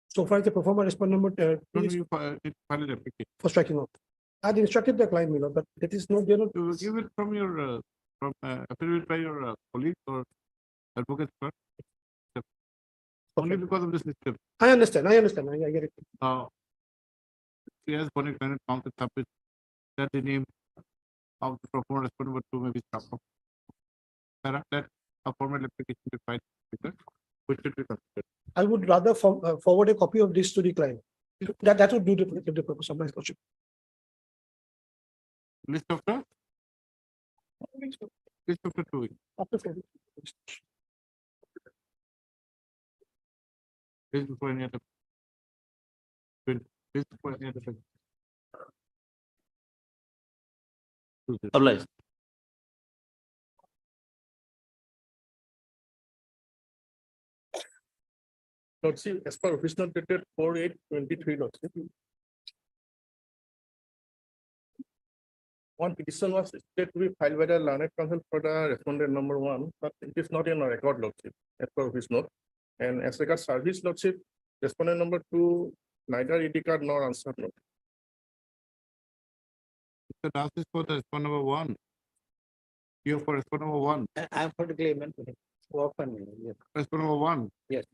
S11: So far, the performer respondent number
S2: No,
S11: two is
S2: you need to file an application.
S11: for striking off. I had instructed the client, my lord, but that is not, they're not.
S2: You will give it from your affidavit by your colleague or advocate first. Only because of this system.
S11: I understand, I get it.
S2: Yes, Bonik, learned counsel submit that the name of the performer respondent number 2 may be struck off. That a formal application be filed, which should be considered.
S11: I would rather forward a copy of this to the client. That would do the purpose of my lordship.
S2: List of the? List of the 2 weeks.
S11: After 4 weeks.
S2: This before any other. This before any other.
S3: Obliged.
S11: Lordship, as per office note dated 4/8/23, lordship. One petition was stated to be filed by the learned counsel for the respondent number 1, but it is not in a record, lordship, as per office note. And as regards service, lordship, respondent number 2, neither ID card nor answer note.
S2: The task is for the respondent number 1. You for respondent number 1.
S14: I'm for the claimant. Often, yes.
S2: Respondent number 1.
S14: Yes.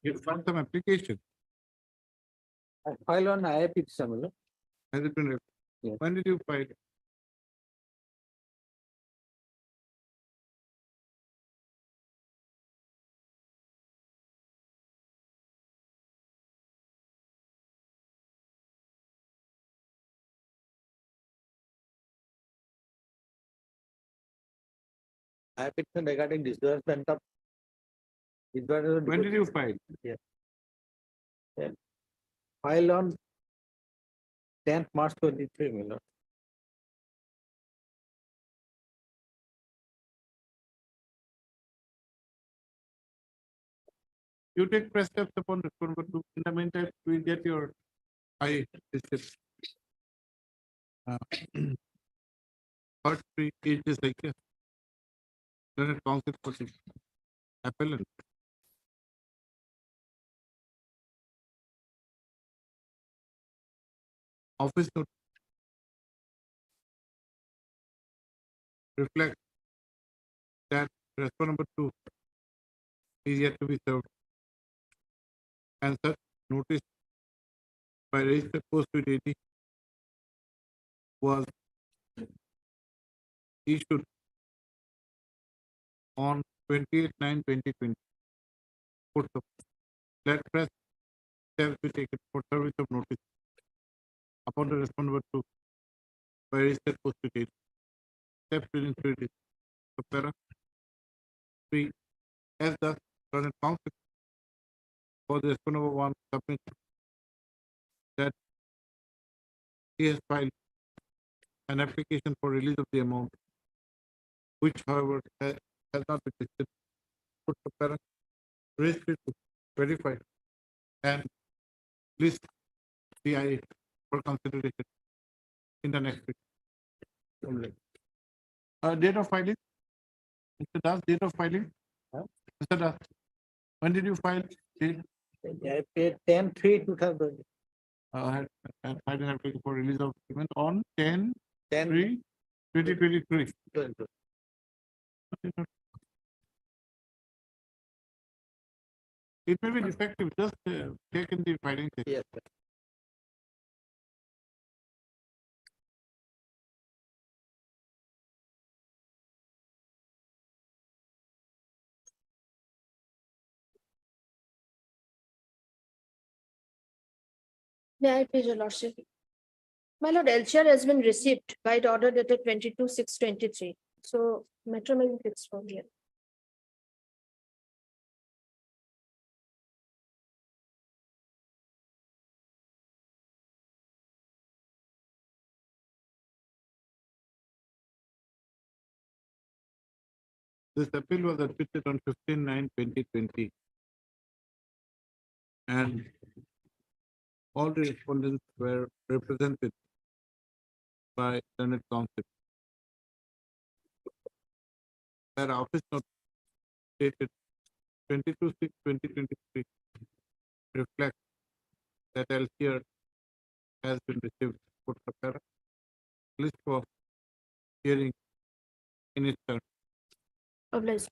S2: You filed some application.
S14: I file on IIP similar.
S2: Has it been?
S14: Yes.
S2: When did you file?
S14: I petition regarding disbursement of.
S2: When did you file?
S14: Yes. Yeah. File on 10th March 23, my lord.
S2: You take press steps upon respondent number 2. In the meantime, we get your I. Uh, Part three is just like a learned counsel for the appellant. Office note reflect that response number 2 is yet to be served. And such notice by registered post with AD was issued on 28/9/2020. Put the let press shall be taken for service of notice upon the response number 2 by registered post with AD. Steps within 3 days. So para 3 as the current counsel for the response number 1 submit that he has filed an application for release of the amount, which however has not been listed. Put the parent registered to verify and list CIA for consideration in the next week. Only. Date of filing. Mr. Das, date of filing. Mr. Das, when did you file? Date?
S14: 10/3/2020.
S2: Had filed an application for release of payment on 10/3/2023. It may be defective, just check in the filing section.
S14: Yes, sir.
S7: May I please, your lordship? My lord, LCR has been received by the order dated 22/6/23. So matter may be fixed from here.
S2: This appeal was admitted on 15/9/2020. And all the respondents were represented by Senate Council. Their office note dated 22/6/2023 reflects that LCR has been received for the list for hearing in its turn.
S7: Obliged.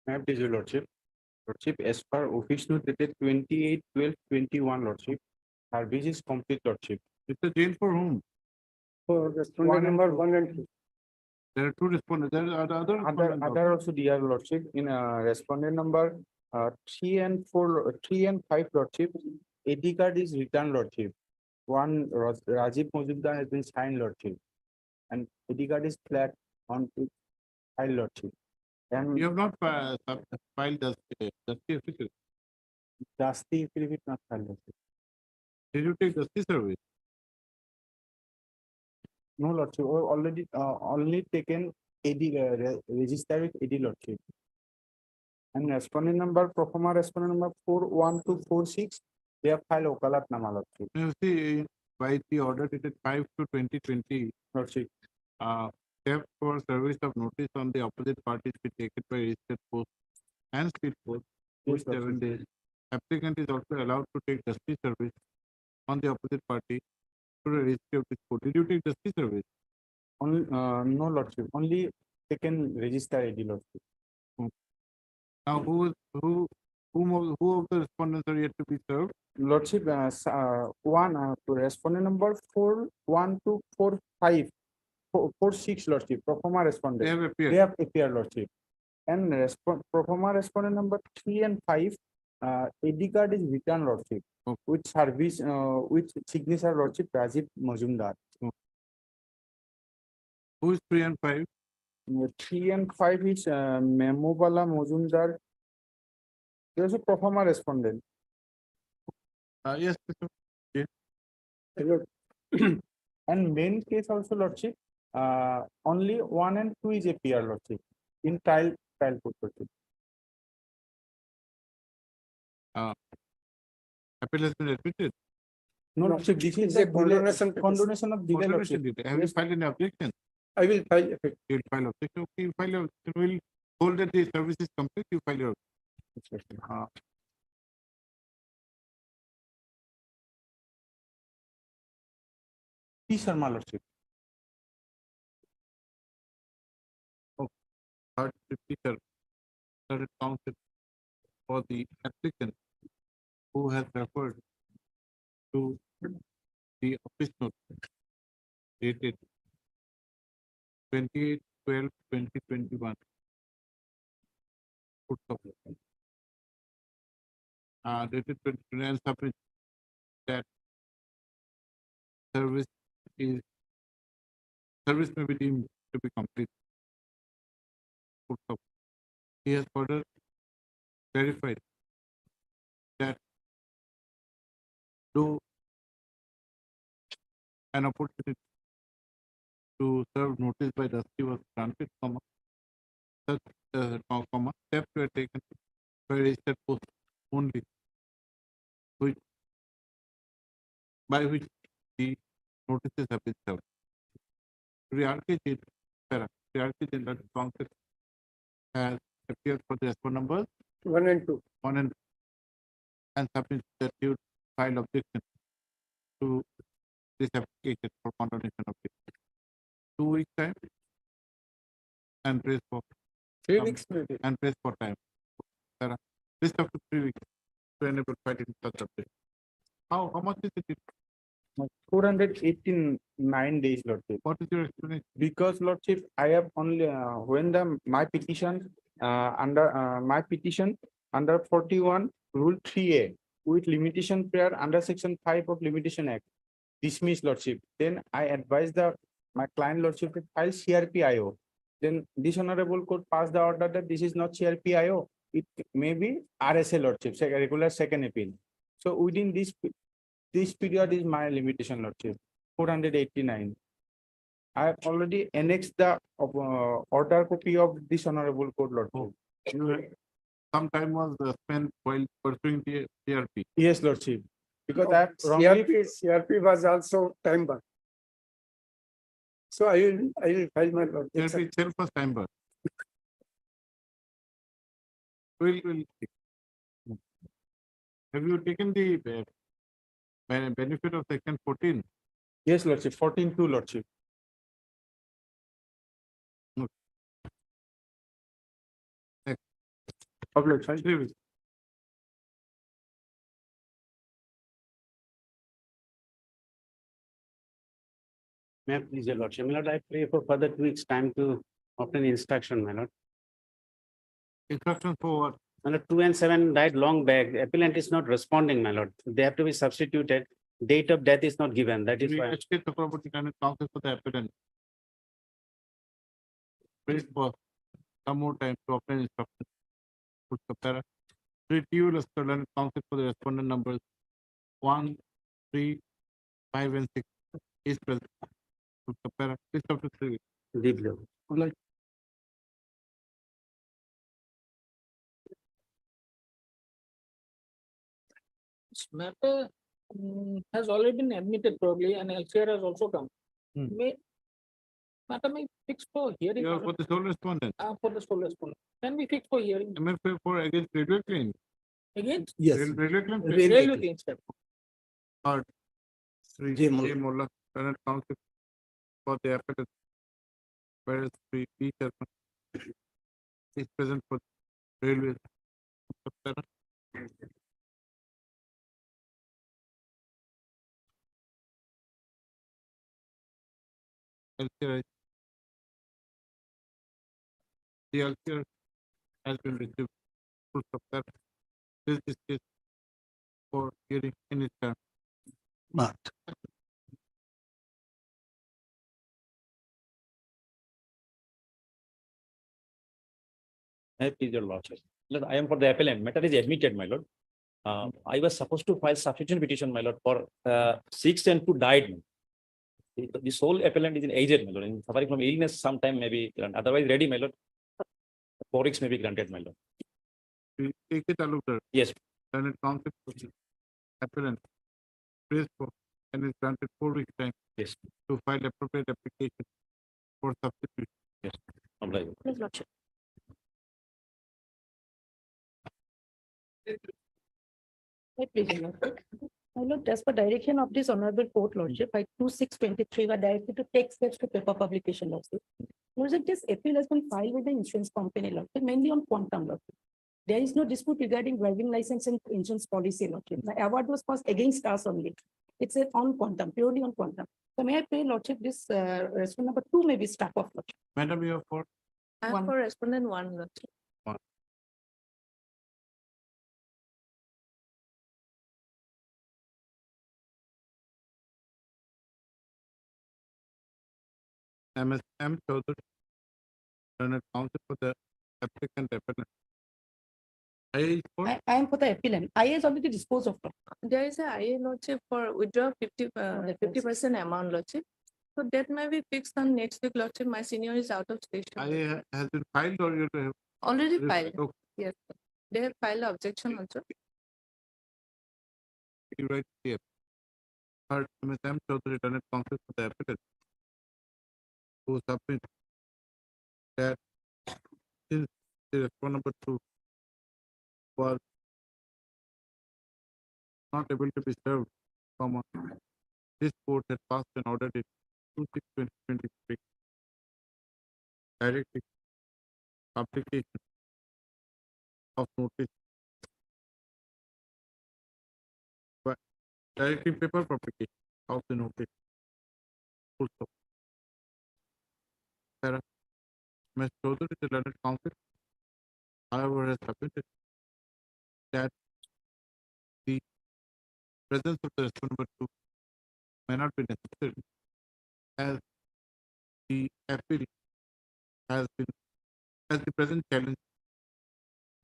S1: Ma'am, please, your lordship. Lordship, as per office note dated 28/12/21, lordship, service is complete, lordship.
S2: It's a jail for whom?
S5: For respondent number 1 and 2.
S2: There are two respondents. There are other.
S1: Other also, dear lordship, in respondent number 3 and 4, 3 and 5, lordship, AD card is returned, lordship. One Rajiv Majumdar has been signed, lordship, and AD card is flat on file, lordship. And
S2: You have not filed the official.
S1: Dusty affidavit not filed, lordship.
S2: Did you take the service?
S1: No, lordship, already only taken AD register with AD, lordship. And respondent number, pro forma respondent number 41246, they have filed Okalatnama, lordship.
S2: You see, by the order dated 5/2/2020,
S1: Lordship.
S2: step for service of notice on the opposite parties be taken by registered post and speed post with
S1: Yes,
S2: 7 days. Applicant is also allowed to take justice service on the opposite party to the registry of this court. Did you take justice service?
S1: Only, no, lordship, only taken register AD, lordship.
S2: Now, who of the respondents are yet to be served?
S1: Lordship, to respondent number 41245, 46, lordship, pro forma
S2: They
S1: respondent.
S2: have appeared.
S1: They have appeared, lordship. And pro forma respondent number 3 and 5, AD card is returned, lordship,
S2: Okay.
S1: with service, with signature, lordship, Rajiv Majumdar.
S2: Who is 3 and 5?
S1: 3 and 5 is Memobala Majumdar. There's a pro forma respondent.
S2: Yes, Mr.
S1: And main case also, lordship, only 1 and 2 is appear, lordship. In trial trial court, Lordship.
S2: Appeal has been admitted.
S1: No, Lordship, this is a condonation of delay, Lordship.
S2: Condonation did. Have you
S1: Yes.
S2: filed any objection?
S1: I will file effect.
S2: You will file objection. Okay, you file your, you will hold that the service is complete, you file your.
S1: P. Sharma, Lordship.
S2: Third petitioner, third counsel for the applicant who has referred to the office note dated 28/12/2021. Dated 29 submit that service may be deemed to be complete. He has further clarified that though an opportunity to serve notice by trustee was granted, such steps were taken by registered post only, by which the notices have been served. General Counsel has appeared for the response numbers
S1: 1 and 2.
S2: 1 and submit that you file objection to this application for condonation of it. 2 weeks time and praise for
S1: 3 weeks maybe.
S2: and praise for time. List up to 3 weeks to enable fighting such objection. How much is it?
S1: 489 days, Lordship.
S2: What is your explanation?
S1: Because, Lordship, I have only when my petition under 41 Rule 3A with limitation prayer under Section 5 of Limitation Act dismiss, Lordship. Then I advise my client, Lordship, to file CRPIO. Then this honorable court passed the order that this is not CRPIO. It may be RSA, Lordship, regular second appeal. So within this period is my limitation, Lordship, 489. I have already annexed the order copy of this honorable court, Lordship.
S2: Some time was spent while pursuing the CRP.
S1: Yes, Lordship. Because I have CRP was also time bar. So I will file my Lordship.
S2: CRP itself was time bar. Will have you taken the benefit of Section 14?
S1: Yes, Lordship, 14(2), Lordship.
S2: Public, 3 weeks.
S9: May I please, your lordship, my lord, I pray for further 2 weeks time to obtain instruction, my lord.
S2: Instruction for what?
S9: My lord, 2 and 7 died long back. The appellant is not responding, my lord. They have to be substituted. Date of death is not given. That is why.
S2: H.K. Chakraborty can counsel for the appellant. Wait for some more time to obtain instruction. Treat you as counsel for the respondent numbers 1, 3, 5, and 6 is present. Please up to 3 weeks.
S9: Deeply.
S8: This matter has already been admitted probably and LCR has also come. Matter may fix for hearing.
S2: You are for the sole respondent.
S8: For the sole respondent. Can we fix for hearing?
S2: MFA for against railway claim.
S8: Against?
S5: Yes.
S2: Railway claim.
S8: Railway claims.
S2: Third, Sri
S5: J.
S2: J. Molla, Senate Counsel for the appellant. Whereas Sri P. Sharma is present for railway. LCR. The LCR has been received. This is case for hearing in its term.
S5: But
S17: Please, your lordship. Lord, I am for the appellant. Matter is admitted, my lord. I was supposed to file substitution petition, my lord, for 6 and 2 died. The sole appellant is in aged, my lord, and suffering from illness sometime maybe, otherwise ready, my lord. 4x may be granted, my lord.
S2: A.K. Talukdar,
S17: Yes,
S2: learned counsel for the appellant, praised for and is granted 4 weeks time
S17: yes,
S2: to file appropriate application for substitution.
S17: yes. Obliged.
S7: Please, Lordship. May please, your Lordship. My lord, as per direction of this honorable court, Lordship, by 2623 were directed to take steps to paper publication, Lordship. Lordship, this appeal has been filed with the insurance company, Lordship, mainly on quantum, Lordship. There is no dispute regarding driving license and insurance policy, Lordship. The award was passed against us only. It's on quantum, purely on quantum. So may I pray, Lordship, this respondent number 2 may be struck off, Lordship.
S2: Madam, you have for
S4: I
S7: One.
S4: have for respondent 1, Lordship.
S2: M. Chaudhary, learned counsel for the applicant appellant. I is for
S7: I am for the appellant. I has already disposed of.
S4: There is a IA Lordship for withdraw 50% amount, Lordship. So that may be fixed on next week, Lordship. My senior is out of station.
S2: I has been filed or you have?
S4: Already filed.
S2: Okay,
S4: Yes, sir. They have filed objection also.
S2: you write here. Third, Ms. M. Chaudhary, learned counsel for the appellant, who submit that since the respondent number 2 was not able to be served, this court had passed an order in 2/6/2023 directing application of notice but directing paper publication of the notice. Full stop. Para Ms. Chaudhary, the learned counsel, however, has submitted that the presence of the respondent number 2 may not be necessary as the appeal has been, as the present challenge,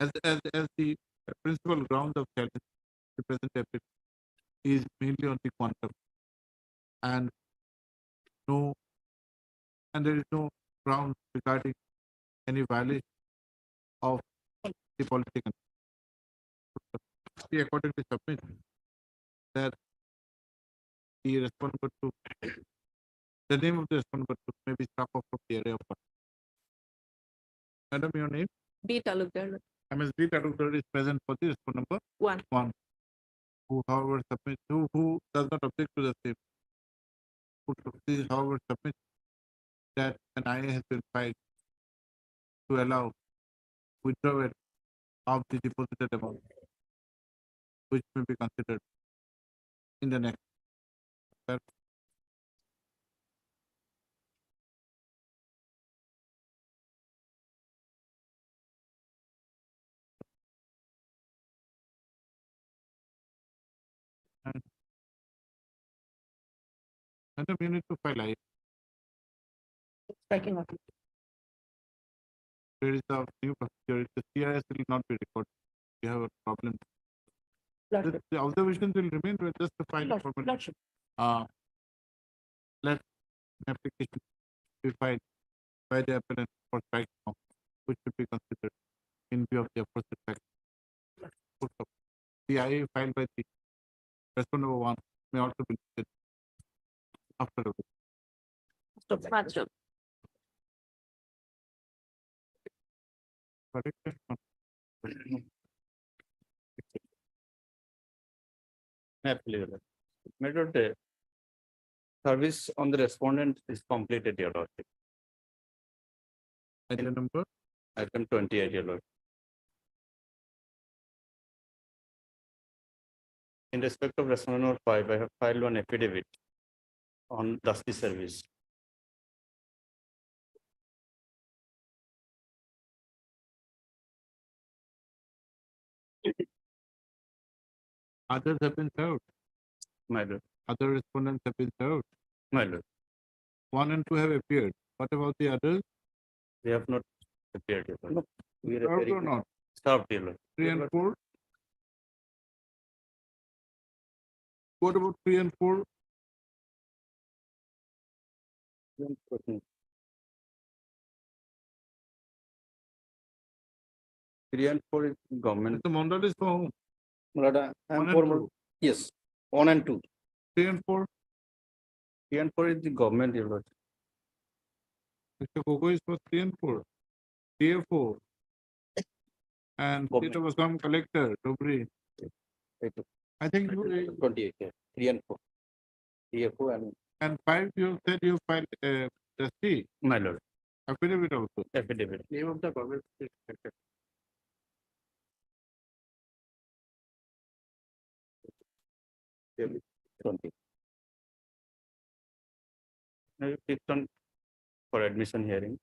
S2: as the principal ground of challenge, the present appeal is mainly on the quantum and there is no ground regarding any violation of the political. We accordingly submit that the respondent to the name of the respondent may be struck off from the area of court. Madam, your name?
S4: B Talukdar.
S2: MSB Talukdar is present for the respondent number
S4: 1.
S2: who however submit who does not object to the same. Who however submit that an IA has been filed to allow withdrawal of the deposited amount, which may be considered in the next. Madam, you need to file IA.
S7: Striking off.
S2: There is a new procedure. The CIS will not be recorded. We have a problem.
S7: Lordship.
S2: The observations will remain with just the file
S7: Lordship.
S2: format.
S7: Lordship.
S2: Let an application be filed by the appellant for strike now, which should be considered in view of the aforesaid fact. The IA filed by the respondent number 1 may also be listed after the
S7: Stop.
S2: correct.
S17: Absolutely. My lord, service on the respondent is completed, your lordship.
S2: Item number
S17: Item 28, your lord. In respect of respondent number 5, I have filed one affidavit on dusty service.
S2: others have been served.
S17: My lord,
S2: Other respondents have been served.
S17: my lord,
S2: 1 and 2 have appeared. What about the others?
S17: they have not appeared, your lord. We are
S2: Served
S17: very
S2: or not?
S17: served, your lord.
S2: 3 and 4? What about 3 and 4?
S14: 3 and 4 is government.
S2: The Mondal is for whom?
S14: My lord, I am
S2: One and
S14: for,
S2: two.
S14: yes, 1 and 2.
S2: 3 and 4.
S14: 3 and 4 is the government, your lordship.
S2: Mr. Gogoi is for 3 and 4. 3 and 4. And
S14: Government.
S2: it was some collector, Dobri. I think you,
S14: 28, yeah, 3 and 4. 3 and 4
S2: and 5, you said you filed trustee,
S14: my lord,
S2: affidavit also.
S14: affidavit.
S2: Name of the government.
S14: 20. Now you click on for admission hearing.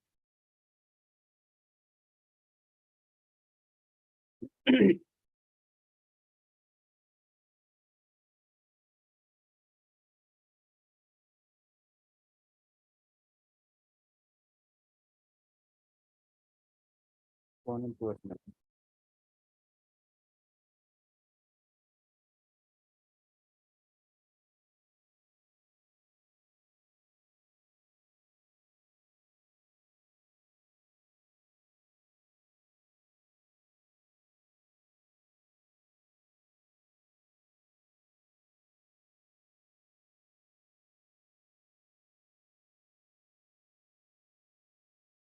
S14: One and 2 admission.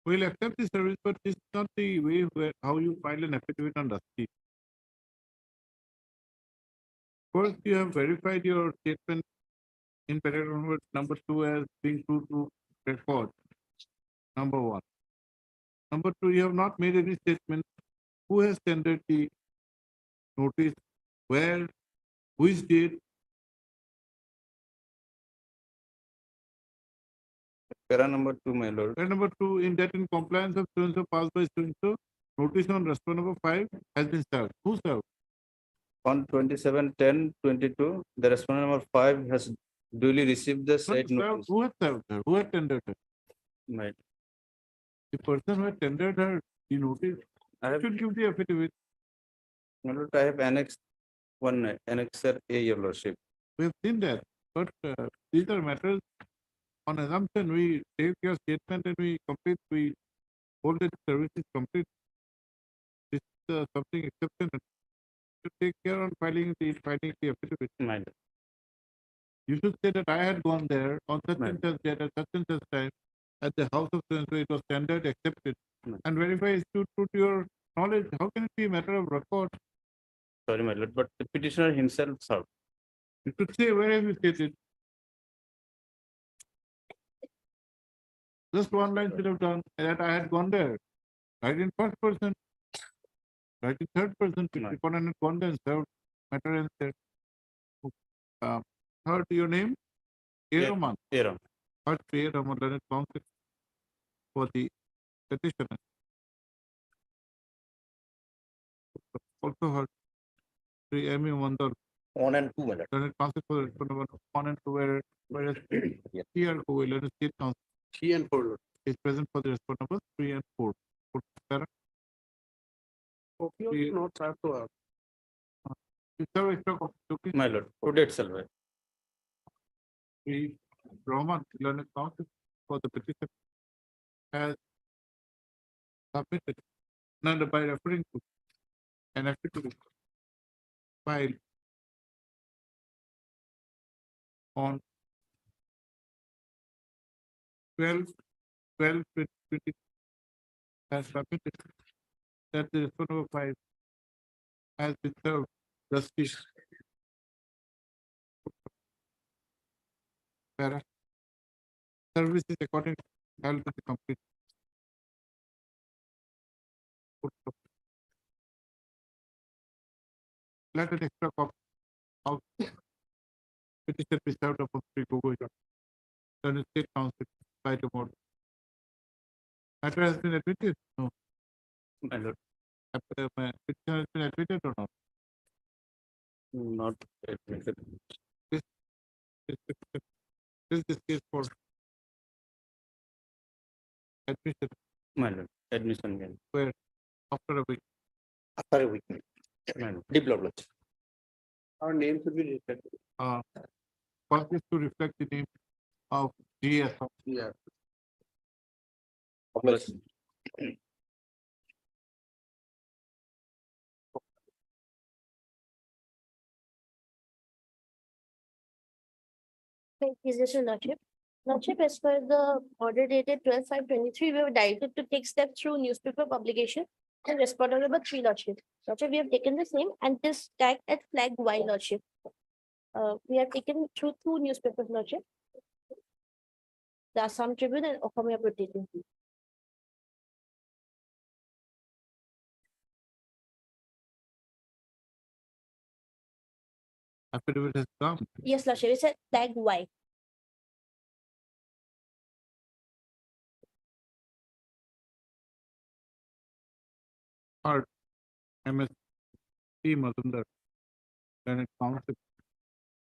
S2: We'll accept the service, but this is not the way where, how you file an affidavit on trustee. First, you have verified your statement in paragraph number 2 as being true to record. Number 1. Number 2, you have not made any statement. Who has tendered the notice? Where? Which date?
S14: Para number 2, my lord.
S2: And number 2, in that in compliance of so-and-so passed by so-and-so, notice on respondent number 5 has been served. Who served?
S14: On 27/10/22, the respondent number 5 has duly received the
S2: Not
S14: said
S2: served.
S14: notice.
S2: Who has served her? Who had tendered her?
S14: My,
S2: The person who had tendered her the notice
S14: I have,
S2: should give the affidavit.
S14: my lord, I have annexed one annexer A, your lordship.
S2: We have seen that, but these are matters on assumption. We take your statement and we complete, we hold that service is complete. This is something exceptional. To take care on filing the affidavit.
S14: My lord.
S2: You should say that I had gone there on such
S14: Right.
S2: and such date at such and such time at the house of so and so, it was tendered, accepted,
S14: Right.
S2: and verify is to your knowledge. How can it be a matter of record?
S14: Sorry, my lord, but the petitioner himself served.
S2: You should say, where have you stated? Just one line should have done that I had gone there. Write in first person. Write in third person.
S14: Right.
S2: Respondent had gone there and served matter and said. Third, your name? A.
S14: Yeah.
S2: Rahman.
S14: Era.
S2: Third, A. Rahman, learned counsel for the petitioner. Also heard. Sri M. Mandal,
S17: 1 and 2, my lord.
S2: learned counsel for the respondent 1 and 2, whereas T.R. Goel, learned state counsel,
S14: 3 and 4, lord.
S2: is present for the respondent numbers 3 and 4.
S14: Okay, not served to her.
S2: You serve extra copy.
S14: My lord, today itself. Right?
S2: Sri Rahman, learned counsel for the petition, has submitted, not by referring to an affidavit filed on 12/12/2020 has submitted that the respondent number 5 has been served justice. Para. Service is according to held to the complete. Let an extra copy of petition be served upon Sri Gogoi. Then state council by tomorrow. Matter has been admitted? No.
S14: My lord,
S2: Petition has been admitted or not?
S14: not admitted.
S2: Is this case for admission
S14: My lord, admission again.
S2: where after a week?
S17: After a week,
S14: My lord.
S17: deep lord.
S14: Our name should be reflected.
S2: First is to reflect the name of GS.
S14: Yeah.
S17: Obligation.
S16: Yes, your Lordship. Lordship, as per the order dated 12/5/23, we were directed to take steps through newspaper publication and responded number 3, Lordship. Lordship, we have taken the same and this tag at flag Y, Lordship. We have taken through 2 newspapers, Lordship. The Assam Tribune and Okamia Protecting.
S2: Affidavit has come.
S16: Yes, Lordship, it's at tag Y.
S2: Part MS P. Mazumdar, Learned Counsel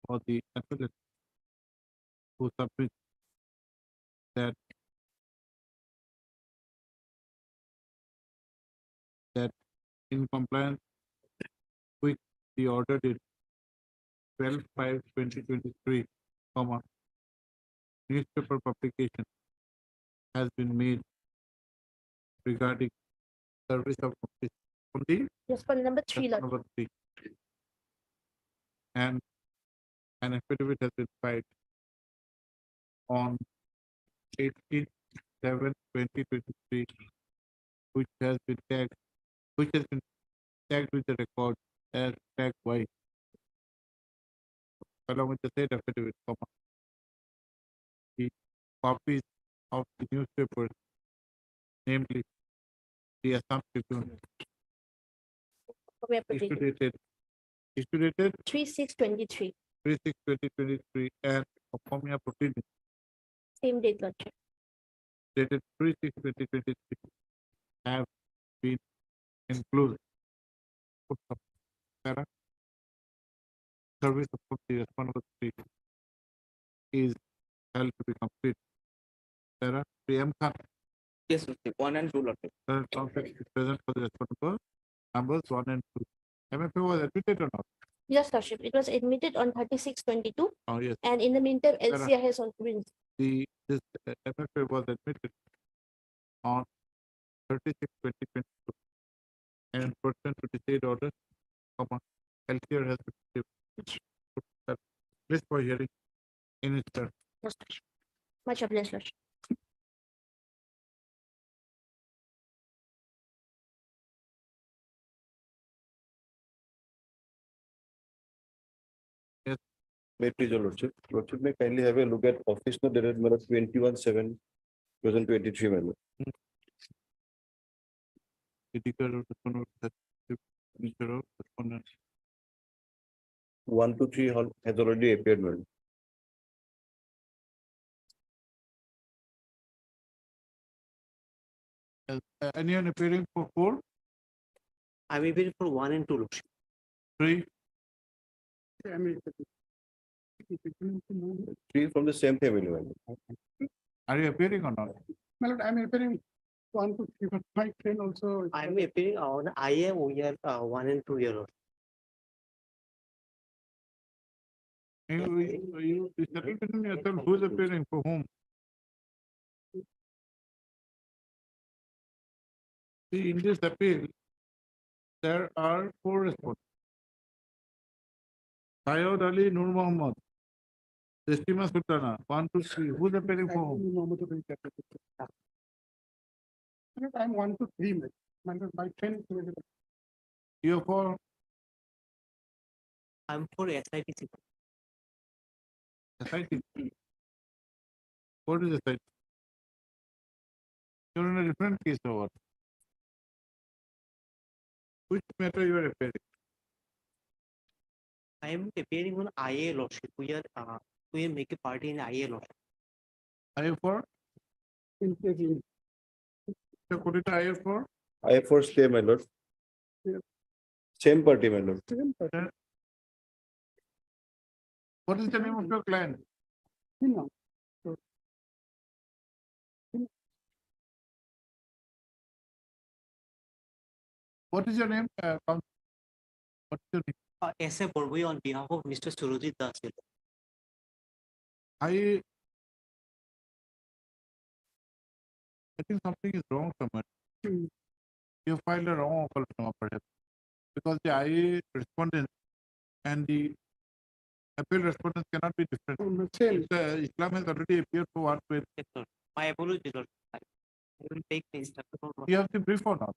S2: for the appellate, who submit that in compliance with the order dated 12/5/2023, newspaper publication has been made regarding service of notice from the
S16: Yes, for number 3, Lordship.
S2: number 3. And an affidavit has been filed on 18/7/2023, which has been tagged with the record as tag Y, along with the said affidavit, the copies of the newspapers, namely the Assam Tribune,
S16: Okamia Protecting.
S2: issued dated
S16: 3/6/23,
S2: 3/6/2023, and Okamia Protecting
S16: same date, Lordship.
S2: dated 3/6/2023 have been included. Sarah, service of the responsible three is held to be complete. Sarah, PM Khan,
S1: Yes, Lordship. 1 and 2, Lordship.
S2: conflict is present for the responsible numbers 1 and 2. MFA was admitted or not?
S16: Yes, Lordship, it was admitted on 36/22
S2: Oh, yes.
S16: and in the meantime,
S2: Sarah.
S16: LCI has also been.
S2: This MFA was admitted on 36/2022. And pursuant to the said order, LCR has been placed for hearing in its turn.
S16: Yes, Lordship. Much obliged, Lordship.
S13: May it please your Lordship. Lordship may kindly have a look at office note dated 21/7/2023, my lord.
S2: Critical of the signature of respondent.
S13: 1 to 3 has already appeared, my lord.
S2: Anyone appearing for 4,
S8: I'm appearing for 1 and 2, Lordship.
S2: 3?
S13: 3 from the same family, my lord.
S2: Are you appearing or not?
S8: My lord, I'm appearing 1, 2, 3, but my friend also. I'm appearing on IM, we are 1 and 2 year old.
S2: You settle between yourself, who's appearing for whom? See, in this appeal, there are 4 respondents. Syed Ali Nur Muhammad, Destima Sultana, 1, 2, 3. Who's appearing for whom?
S8: I'm 1 to 3, my friend.
S2: You're for
S8: I'm for SITC.
S2: SIT. What is SIT? You're in a different case or what? Which matter you are appearing?
S8: I am appearing on IA, Lordship. We make a party in IA, Lordship.
S2: Are you for? So put it I for?
S13: I for stay, my lord. Same party, my lord.
S2: What is the name of your client? What is your name? What's your name?
S8: S.A. Borboi on behalf of Mr. Surojit Das.
S2: I think something is wrong somewhere. You filed a wrong offer perhaps. Because the IA respondent and the Appeal respondents cannot be different. Islam has already appeared for what with.
S8: Yes, Lord. My apologies, Lord. I will take the instruction from.
S2: You have the brief or not?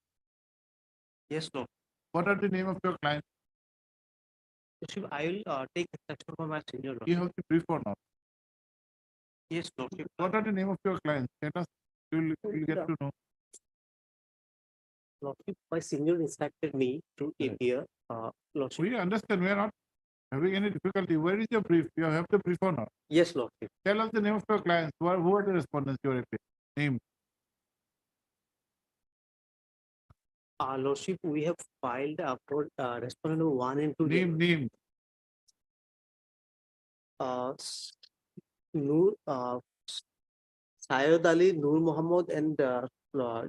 S8: Yes, Lord.
S2: What are the name of your clients?
S8: Lordship, I will take instruction from my senior Lord.
S2: You have the brief or not?
S8: Yes, Lordship.
S2: What are the name of your clients? Let us, you will get to know.
S8: Lordship, my senior instructed me to appear, Lordship.
S2: We understand, we are not having any difficulty. Where is your brief? You have the brief or not?
S8: Yes, Lordship.
S2: Tell us the name of your clients. Who are the respondents you are appearing? Name.
S8: Lordship, we have filed for respondent number 1 and 2.
S2: Name.
S8: Noor, Syed Ali, Noor Muhammad, and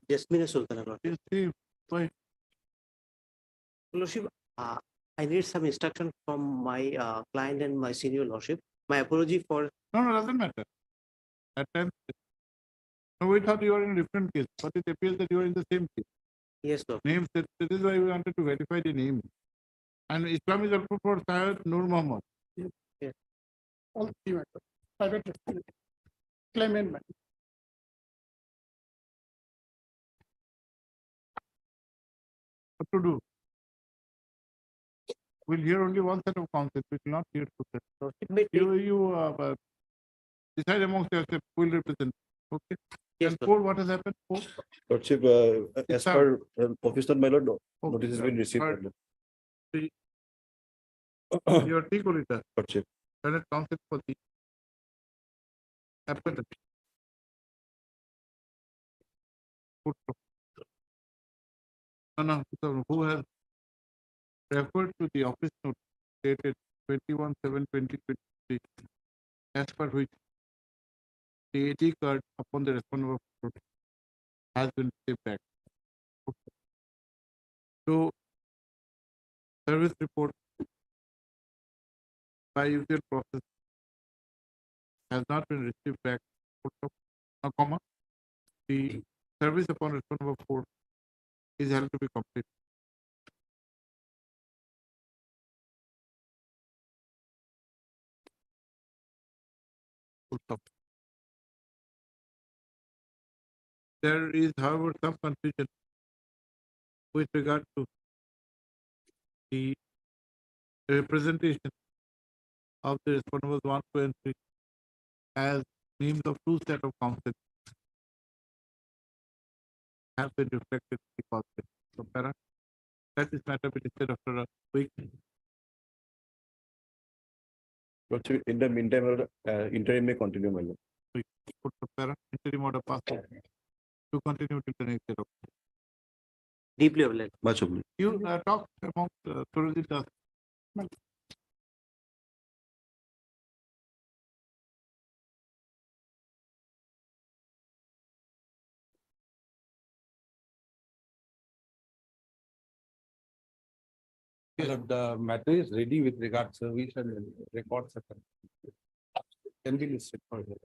S8: Jasmine Sultana. Lordship.
S2: Name. Why?
S8: Lordship, I need some instruction from my client and my senior Lordship. My apology for.
S2: No, doesn't matter. At times, no, we thought you were in a different case, but it appears that you are in the same case.
S8: Yes, Lord.
S2: Names, that is why we wanted to verify the name. And Islam is also for Syed Noor Muhammad.
S8: Yes.
S7: All three matters. Private claimant.
S2: What to do? We'll hear only one set of counsel. We will not hear two sets.
S8: Lordship may take.
S2: You decide amongst yourself who will represent. Okay.
S8: Yes,
S2: And
S8: Lord.
S2: four, what has happened? Four?
S13: Lordship,
S2: as per,
S13: officer, my lord,
S2: Okay,
S13: notice has been received.
S2: third. Your tea corridor.
S13: Lordship.
S2: Senate counsel for the appellate. No, who has referred to the office note dated 21/7/2023, as per which the AT card upon the respondent of has been received back. Okay. So, service report by usual process has not been received back. Comma, the service upon respondent of 4 is held to be complete. Full stop. There is, however, some confusion with regard to the representation of the respondents 1, 2, and 3 as names of two set of counsel have been reflected in the counsel. So, let this matter be decided after a week.
S13: Lordship, in the meantime, interim may continue, my lord.
S2: Put the interim order passed to continue till the next day.
S8: Deeply obliged.
S13: Much obliged.
S2: You talk among Surajit Das.
S13: The matter is ready with regard service and records can be listed for here.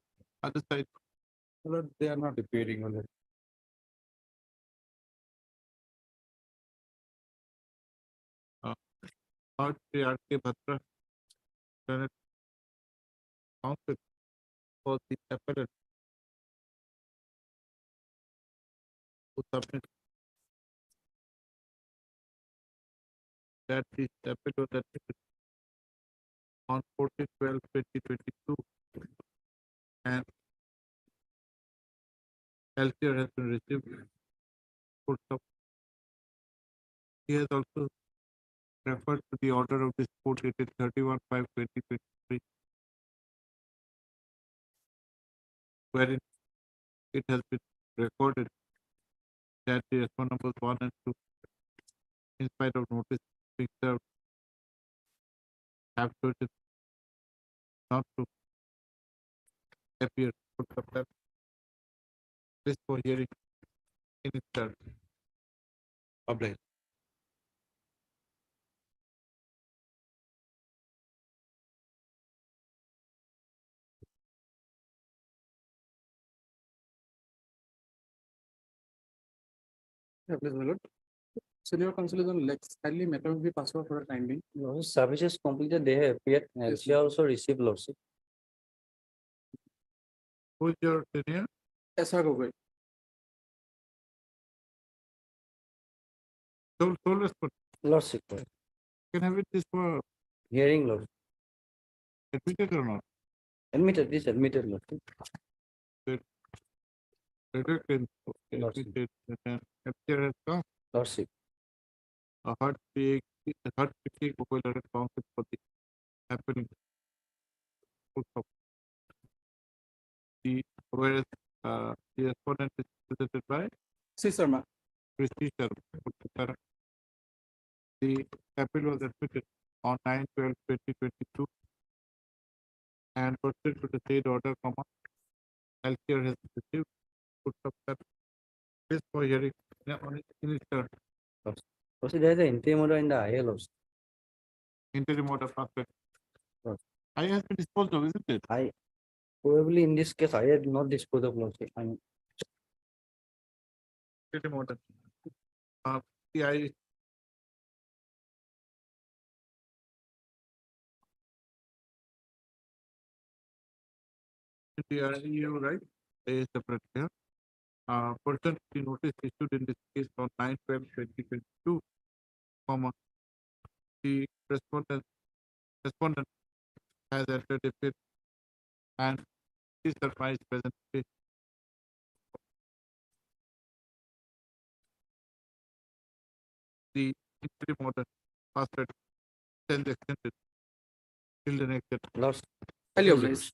S2: Other side.
S13: Lord, they are not appearing on it.
S2: Lord Shri R.K. Bhatra, Senate counsel for the appellate who submit that the appellate was admitted on 14/12/2022 and LCR has been received. Full stop. He has also referred to the order of this court dated 31/5/2023, wherein it has been recorded that the respondent numbers 1 and 2, in spite of notice being served, have chosen not to appear for this for hearing in its turn.
S13: Obliged.
S2: Please, my lord. Senior counsel is on Lex, kindly matter will be passed over for a time being.
S14: Services completed, they have appeared, and
S2: Yes,
S14: she also received lordship.
S2: Who is your senior? SR Gogoi. Sole respect,
S14: Lordship,
S2: can have it this for
S14: hearing lordship,
S2: admitted or not?
S14: admitted, this admitted lordship.
S2: Later claim,
S14: Lordship.
S2: admitted, and then FCR has come,
S14: Lordship,
S2: a hard take, Gogoi letter counsel for the happening. The, whereas, the respondent is presented by
S1: See, sir, ma'am.
S2: Christy Sharma. The appeal was admitted on 9/12/2022 and pursuant to the said order, healthcare has received good substance place for hearing in its turn.
S14: also there is an interim order in the IL also.
S2: Interim order passed. I has been disposed of, isn't it?
S14: I, probably in this case, I had not disposed of lordship. I mean,
S2: Interim order. The I. You're right, a separate here. Pursuant to the notice issued in this case on 9/12/2022, the respondent has entered a fit and is surprised presently. The interim order passed at 10 extended till the next.
S14: lordship.
S2: Highly obliged.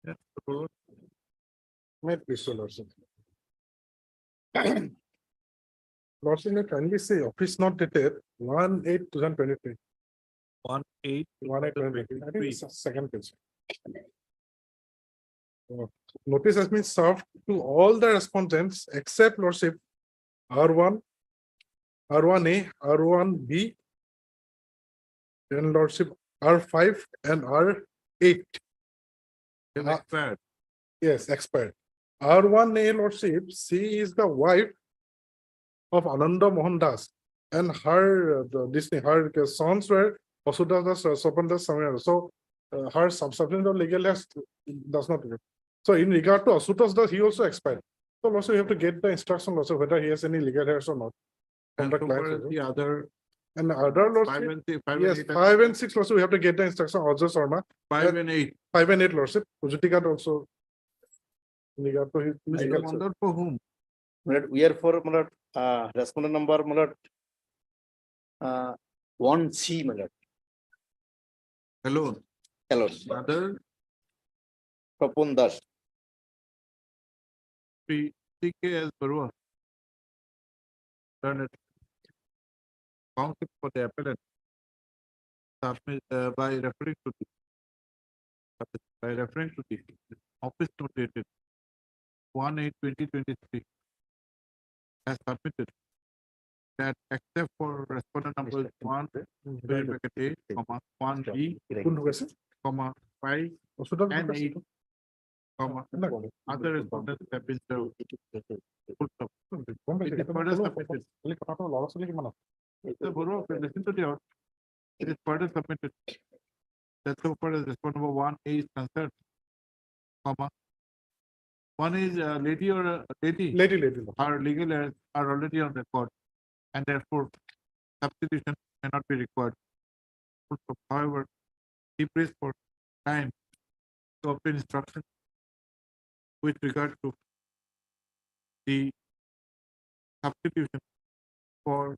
S2: Yes, suppose.
S11: May it please, your lordship. Lordship, may kindly say office not dated 1/8/2023.
S2: 1/8.
S11: 1/8/2023. I think it's the second page. Notice has been served to all the respondents except lordship R1, R1A, R1B, then lordship R5 and R8.
S2: Have expired.
S11: Yes, expired. R1A lordship, she is the wife of Ananda Mohan Das, and her her sons were Asuda Das, Sopan Das, Samir. So her substantive legal has does not. So in regard to Asutosh Das, he also expired. So also you have to get the instruction also whether he has any legal hairs or not. From
S2: And
S11: the
S2: so
S11: client
S2: far as
S11: also.
S2: the other
S11: And other lordship,
S2: 5 and 6, 5
S11: yes,
S2: and 8.
S11: 5 and 6 also we have to get the instruction. Also Sharma.
S2: 5 and 8.
S11: 5 and 8 lordship. Ujutika also. In regard to his
S2: Mr.
S11: legal.
S2: Mandar for whom?
S13: We are for respondent number 1C.
S2: Hello.
S13: Hello.
S2: Other
S13: Papun Das.
S2: CK as Barua. Turn it. Counsel for the appellant. Submit by referring to the office notated 1/8/2023 has submitted that except for respondent numbers 1, 1B, 5 and 8, other respondents have been served. Full stop. It is further submitted. Listen to the out. It is further submitted that so far as respondent number 1A is concerned, one is lady or lady.
S11: Lady.
S2: Our legal heirs are already on record, and therefore substitution cannot be required. However, he prays for time to obtain instruction with regard to the substitution for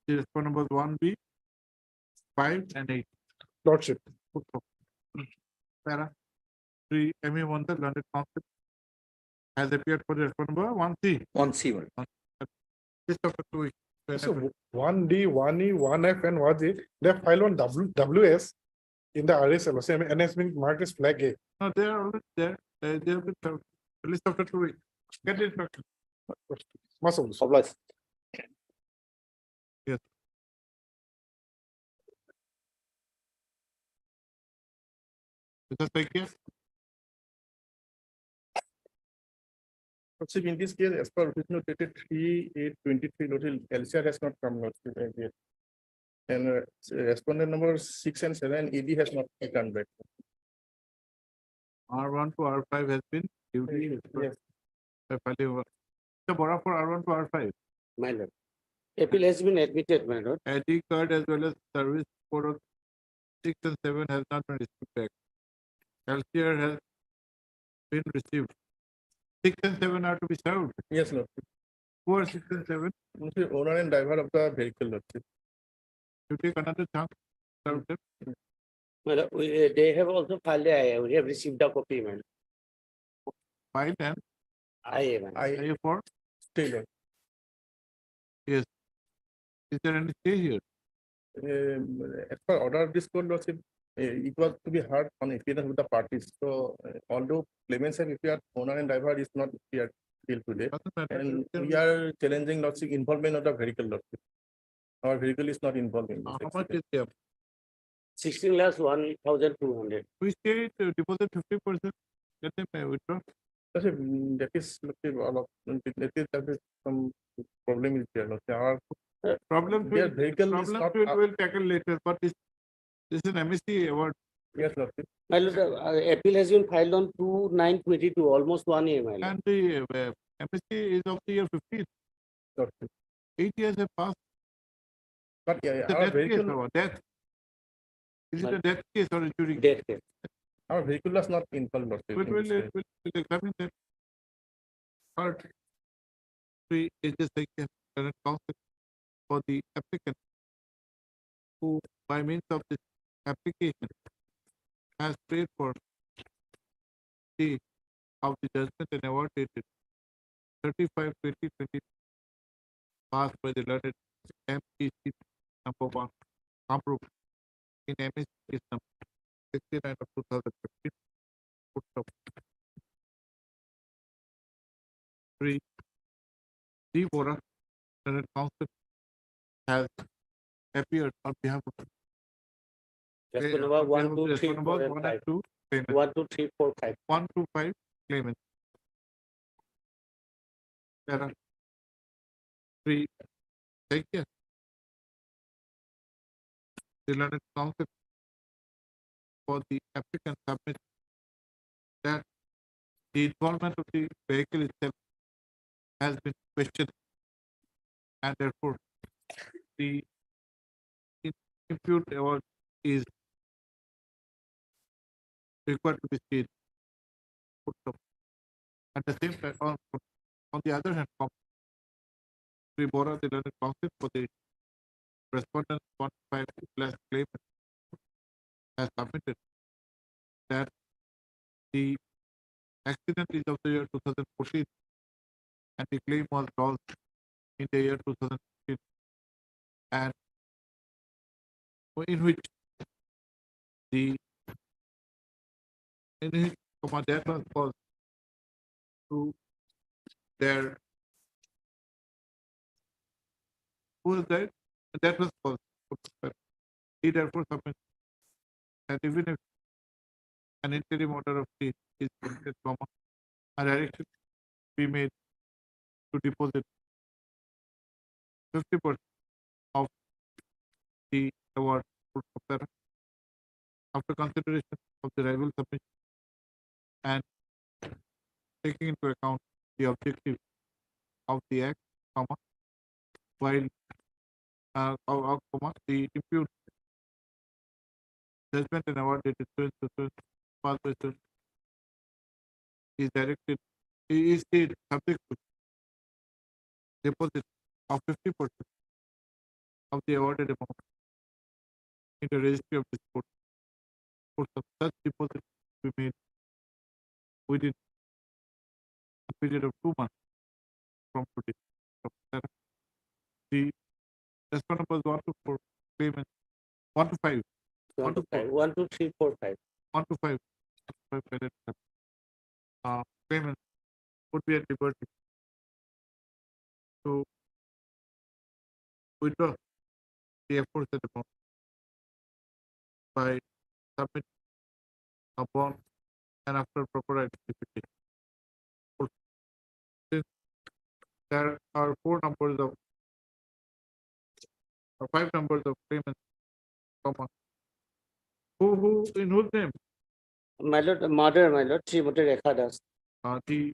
S2: the respondent numbers 1B, 5 and 8.
S11: Lordship.
S2: Para 3 ME 1 the learned counsel has appeared for the respondent number 1C.
S13: 1C.
S2: List of the two.
S11: So 1D, 1E, 1F and 1G, they have filed on WS in the RSL and has been marked as flag A.
S2: No, they are already there. They have been served. The list of the two. Get the instruction.
S11: Must also.
S13: Obliged.
S2: Yes. Is that like yes?
S11: Lordship, in this case, as per office note dated 3/8/23, Lordship, LCR has not come, Lordship, as yet. And respondent number 6 and 7, ED has not returned back.
S2: R1 to R5 has been duly.
S11: Yes.
S2: The Bora for R1 to R5.
S9: My lord. Appeal has been admitted, my lord.
S2: ID card as well as service code of 6 and 7 has not been received back. LCR has been received. 6 and 7 are to be served.
S11: Yes, Lord.
S2: Who are 6 and 7?
S11: Lordship, owner and driver of the vehicle, Lordship.
S2: You take another chunk. Serve them.
S9: My lord, they have also filed we have received a copy, man.
S2: File and
S11: I
S2: for
S11: stay, Lord.
S2: yes. Is there any stay here?
S11: As per order of this court, Lordship, it was to be heard on appearance with the parties. So although claimants have appeared, owner and driver is not appeared till today.
S2: Doesn't matter.
S11: And we are challenging Lordship involvement of the vehicle, Lordship. Our vehicle is not involved in this
S2: How much
S11: accident.
S2: is there?
S9: 16 lakhs 1,200.
S2: We say to deposit 50%. Let them withdraw.
S11: Lordship, that is Lordship, that is some problem is there, Lordship. Our
S2: Problem
S11: their
S2: will,
S11: vehicle is not.
S2: we'll tackle later, but this is an MSc award.
S11: Yes, Lordship.
S9: My lord, appeal has been filed on 2/9/22, almost 1 year, my lord.
S2: And the MSc is of the year 15.
S11: Lordship.
S2: 8 years have passed.
S11: But
S2: It's a
S11: our
S2: death case
S11: vehicle,
S2: or death. Is it
S9: Well,
S2: a death case or a jury?
S9: Death case.
S11: our vehicle was not involved, Lordship.
S2: We'll,
S11: in
S2: we'll,
S11: this case.
S2: we'll examine that. Part 3 is the second counsel for the applicant who, by means of this application, has prayed for the of the judgment and award dated 35/2020 passed by the learned MPC number 1 approved in MS case number 69 of 2015. Put up 3. D. Bora, Senate Council, has appeared on behalf of
S9: Respondent number 1, 2, 3, 4,
S2: 1
S9: and
S2: and
S9: 5.
S2: 2 claimants.
S9: 1, 2, 3, 4, 5.
S2: 1 to 5 claimants. There are 3. Thank you. The learned counsel for the applicant submit that the involvement of the vehicle itself has been questioned, and therefore the impute award is required to be stayed. At the same time, on the other hand, we borrow the learned counsel for the respondent 1.5 plus claim has submitted that the accident is of the year 2014 and the claim was lost in the year 2015, and in which the that was caused through their who is that was caused. He therefore submits that even if an interim order of state is granted, a direction be made to deposit 50% of the award after consideration of the rival submission and taking into account the objective of the act, while the impute judgment and award dated is directed is stayed subject to deposit of 50% of the awarded amount in the registry of this court. For such deposit to be made within a period of 2 months from today. The respondent was 1 to 4 claimants 1 to 5.
S9: 1 to 5. 1, 2, 3, 4, 5.
S2: 1 to 5. Claimants would be at liberty to withdraw the aforesaid amount by submitting a bond and after proper identification. Since there are 4 numbers of or 5 numbers of claimants, comma. In whose name?
S5: My lord, mother, my lord, Srimati Rekha Das,
S2: The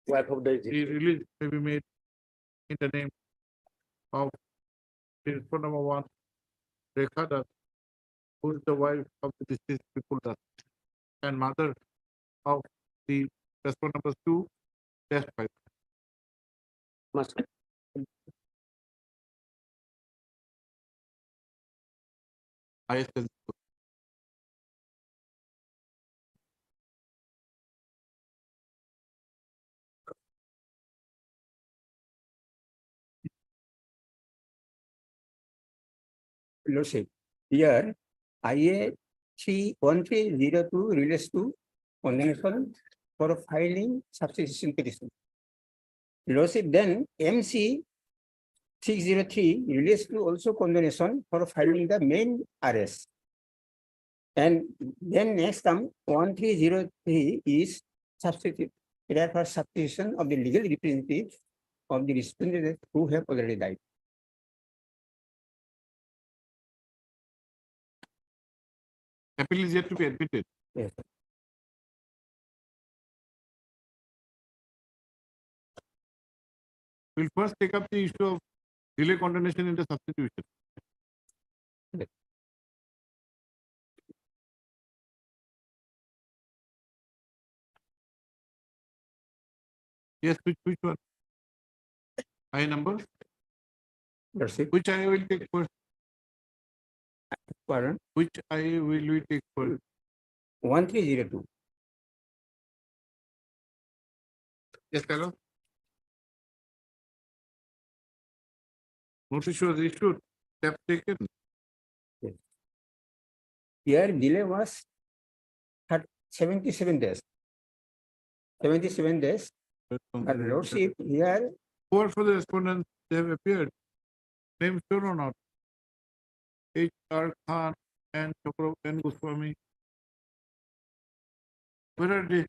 S5: wife of the
S2: release may be made in the name of the respondent number 1, Rekha Das, who is the wife of the deceased Vipul Das, and mother of the respondent number 2, dash 5.
S5: must
S2: ISL.
S5: Lordship. Here, IA 1302 relates to condemnation for filing substitution petition. Lordship, then MC 603 relates to also condemnation for filing the main arrest. And then next term 1303 is substitute, for substitution of the legal representative of the respondent who have already died.
S2: Appeal is yet to be admitted.
S5: Yes.
S2: We'll first take up the issue of delay condemnation in the substitution. Yes, which one? I number?
S5: Lordship.
S2: Which I will take first?
S5: Pardon?
S2: Which I will we take first?
S5: 1302.
S2: Yes, hello. Notice was issued, step taken.
S5: Here delay was 77 days. 77 days. And Lordship, here
S2: Who are for the respondents, they have appeared. Names shown or not? H.R. Khan and Chakrav N. Goswami. Where are they?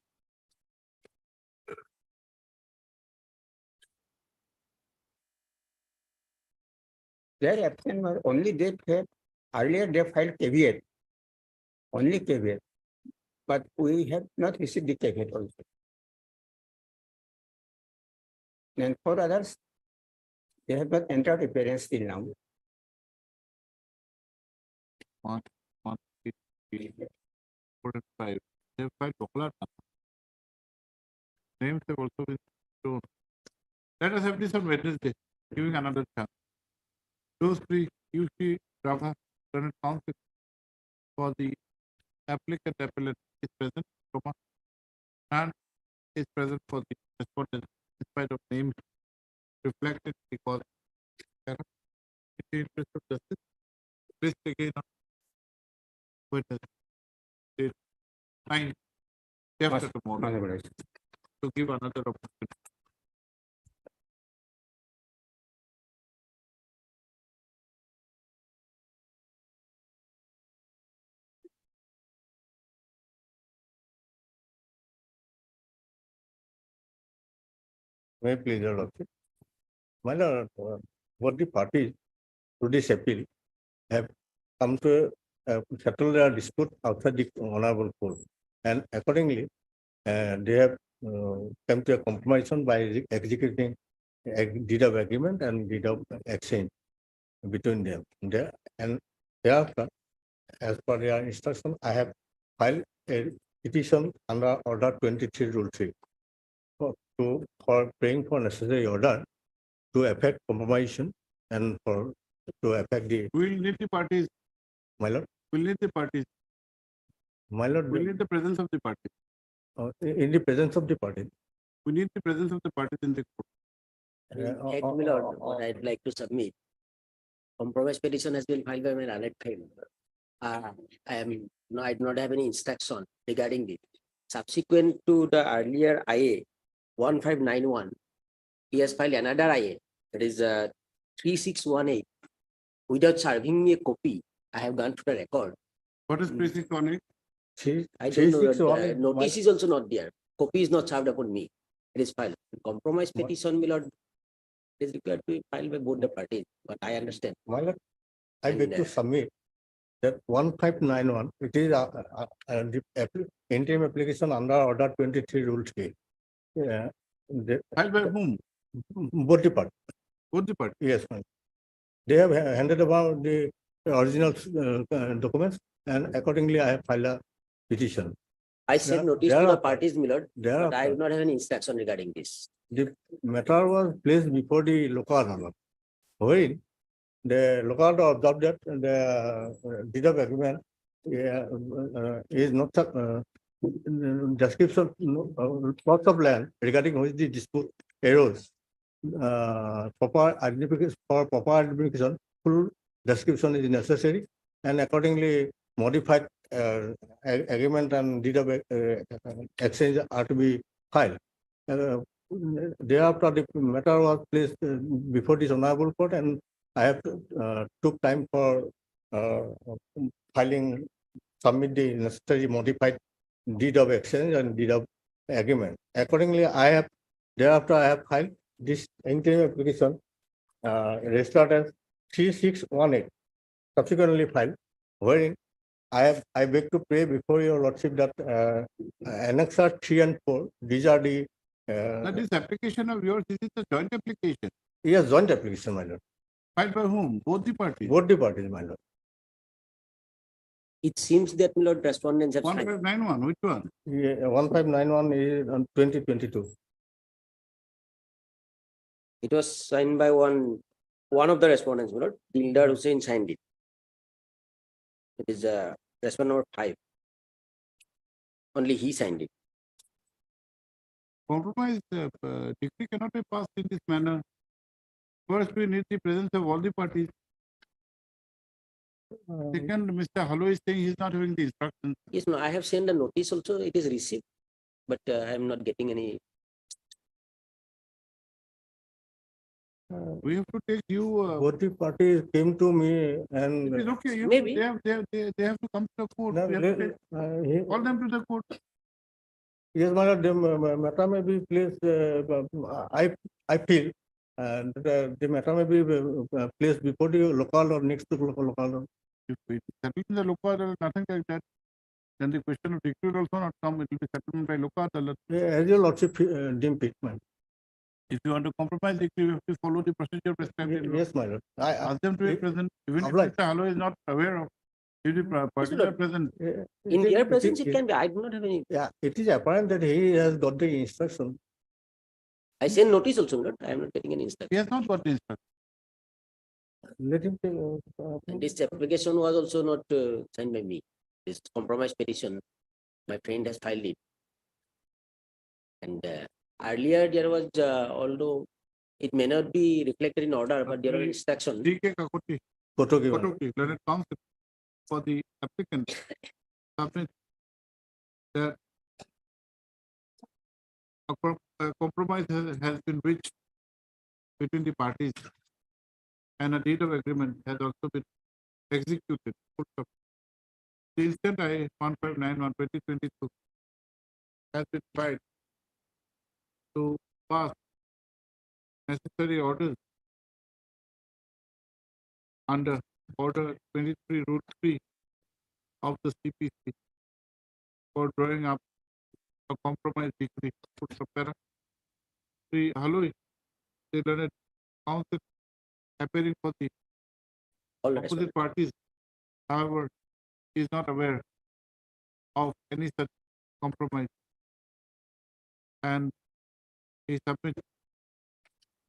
S5: their absence was only they have earlier they filed caveat. Only caveat. But we have not received the caveat also. And for others, they have not entered appearance till now.
S2: One, 3, 4, and 5. They have filed Bokla. Names have also been shown. Let us have this on Wednesday, giving another chance. Those 3, UC Rava, Learned Counsel for the applicant appellant is present, and is present for the respondent in spite of names reflected because in the interest of justice. Please again Wednesday, 9 after tomorrow to give another opportunity.
S18: May please, Your Lordship. My lord, what the parties to this appeal have come to settle their dispute outside the honorable court, and accordingly, they have come to a compromise by executing a deed of agreement and deed of exchange between them. And thereafter, as per their instruction, I have filed a petition under Order 23 Rule 3 for praying for necessary order to effect compromise and to effect the.
S2: We'll need the parties.
S18: My lord.
S2: We'll need the parties.
S18: My lord.
S2: We'll need the presence of the parties.
S18: In the presence of the party.
S2: We need the presence of the parties in the court.
S19: My lord, what I'd like to submit. Compromise petition has been filed by my learned friend. I do not have any instruction regarding it. Subsequent to the earlier IA 1591, he has filed another IA, that is 3618. Without serving me a copy, I have gone to the record.
S2: What is 3618?
S19: I don't know. Notice is also not there. Copy is not served upon me. It is filed. Compromise petition, my lord. It is required to be filed by both the parties, but I understand.
S18: My lord, I beg
S19: And,
S18: to submit that 1591, it is the interim application under order 23 rule 3. Yeah.
S2: Filed by whom?
S18: Both the parties.
S2: Both the parties.
S18: Yes, ma'am. They have handed about the original documents, and accordingly I have filed a petition.
S19: I sent
S18: Yeah,
S19: notice
S18: there
S19: to the
S18: are-
S19: parties, my lord, but I
S18: Thereafter,
S19: do not have any instruction regarding this.
S18: the matter was placed before the local order, wherein the local order observed that the deed of agreement is not description plots of land regarding which the dispute arose. Proper identification for proper identification, full description is necessary, and accordingly modified agreement and deed of exchange are to be filed. Thereafter, the matter was placed before this honorable court, and I have took time for filing, submit the necessary modified deed of exchange and deed of agreement. Accordingly, thereafter I have filed this interim application registered as 3618, subsequently filed, wherein I beg to pray before your lordship that annexure 3 and 4, these are the
S2: Now, this application of yours, this is a joint application.
S18: yes, joint application, my lord.
S2: Filed by whom? Both the parties.
S18: Both the parties, my lord.
S19: It seems that, my lord, respondents have signed.
S2: 1591, which one?
S18: Yeah, 1591 is on 2022.
S19: It was signed by one of the respondents, my lord, Dildar Hussain signed it. It is respondent number 5. Only he signed it.
S2: Compromise decree cannot be passed in this manner. First, we need the presence of all the parties. Second, Mr. Halo is saying he's not having the instructions.
S19: Yes, no, I have sent a notice also, it is received, but I am not getting any.
S2: We have to take you.
S18: Both the parties came to me and.
S2: It is okay. You,
S19: Maybe.
S2: They have to come to the court.
S18: No,
S2: We have to take, call them to the court.
S18: Yes, my lord, the matter may be placed, I feel, and the matter may be placed before the local or next to local order.
S2: If it is settled in the local order, nothing like that, then the question of decree will also not come. It will be settlement by local order.
S18: As your lordship deem fit, ma'am.
S2: If you want to compromise decree, you have to follow the procedure prescribed in law.
S18: Yes, my lord.
S2: Ask them to be
S18: it-
S2: present, even if
S18: obliged.
S2: Mr. Halo is not aware of. If the parties are present,
S19: In their presence, it can be, I do not have any.
S18: Yeah, it is apparent that he has got the instruction.
S19: I sent notice also, my lord, I am not getting any instruction.
S2: he has not got the instruction.
S18: Let him take.
S19: And this application was also not signed by me. This compromise petition, my friend has filed it. And earlier there was, although it may not be reflected in order, but there was instruction.
S2: D.K. Kakoti,
S18: Kotoki.
S2: Kotoki, learned counsel for the applicant submit that a compromise has been reached between the parties and a deed of agreement has also been executed. Full stop. The instant I 1591/2022 has been tried to pass necessary orders under Order 23 Rule 3 of the CPC for drawing up a compromise decree. Put the para. Sri Haloi, the learned counsel appearing for the
S19: All
S2: opposite parties, however, is not aware of any such compromise. And he submits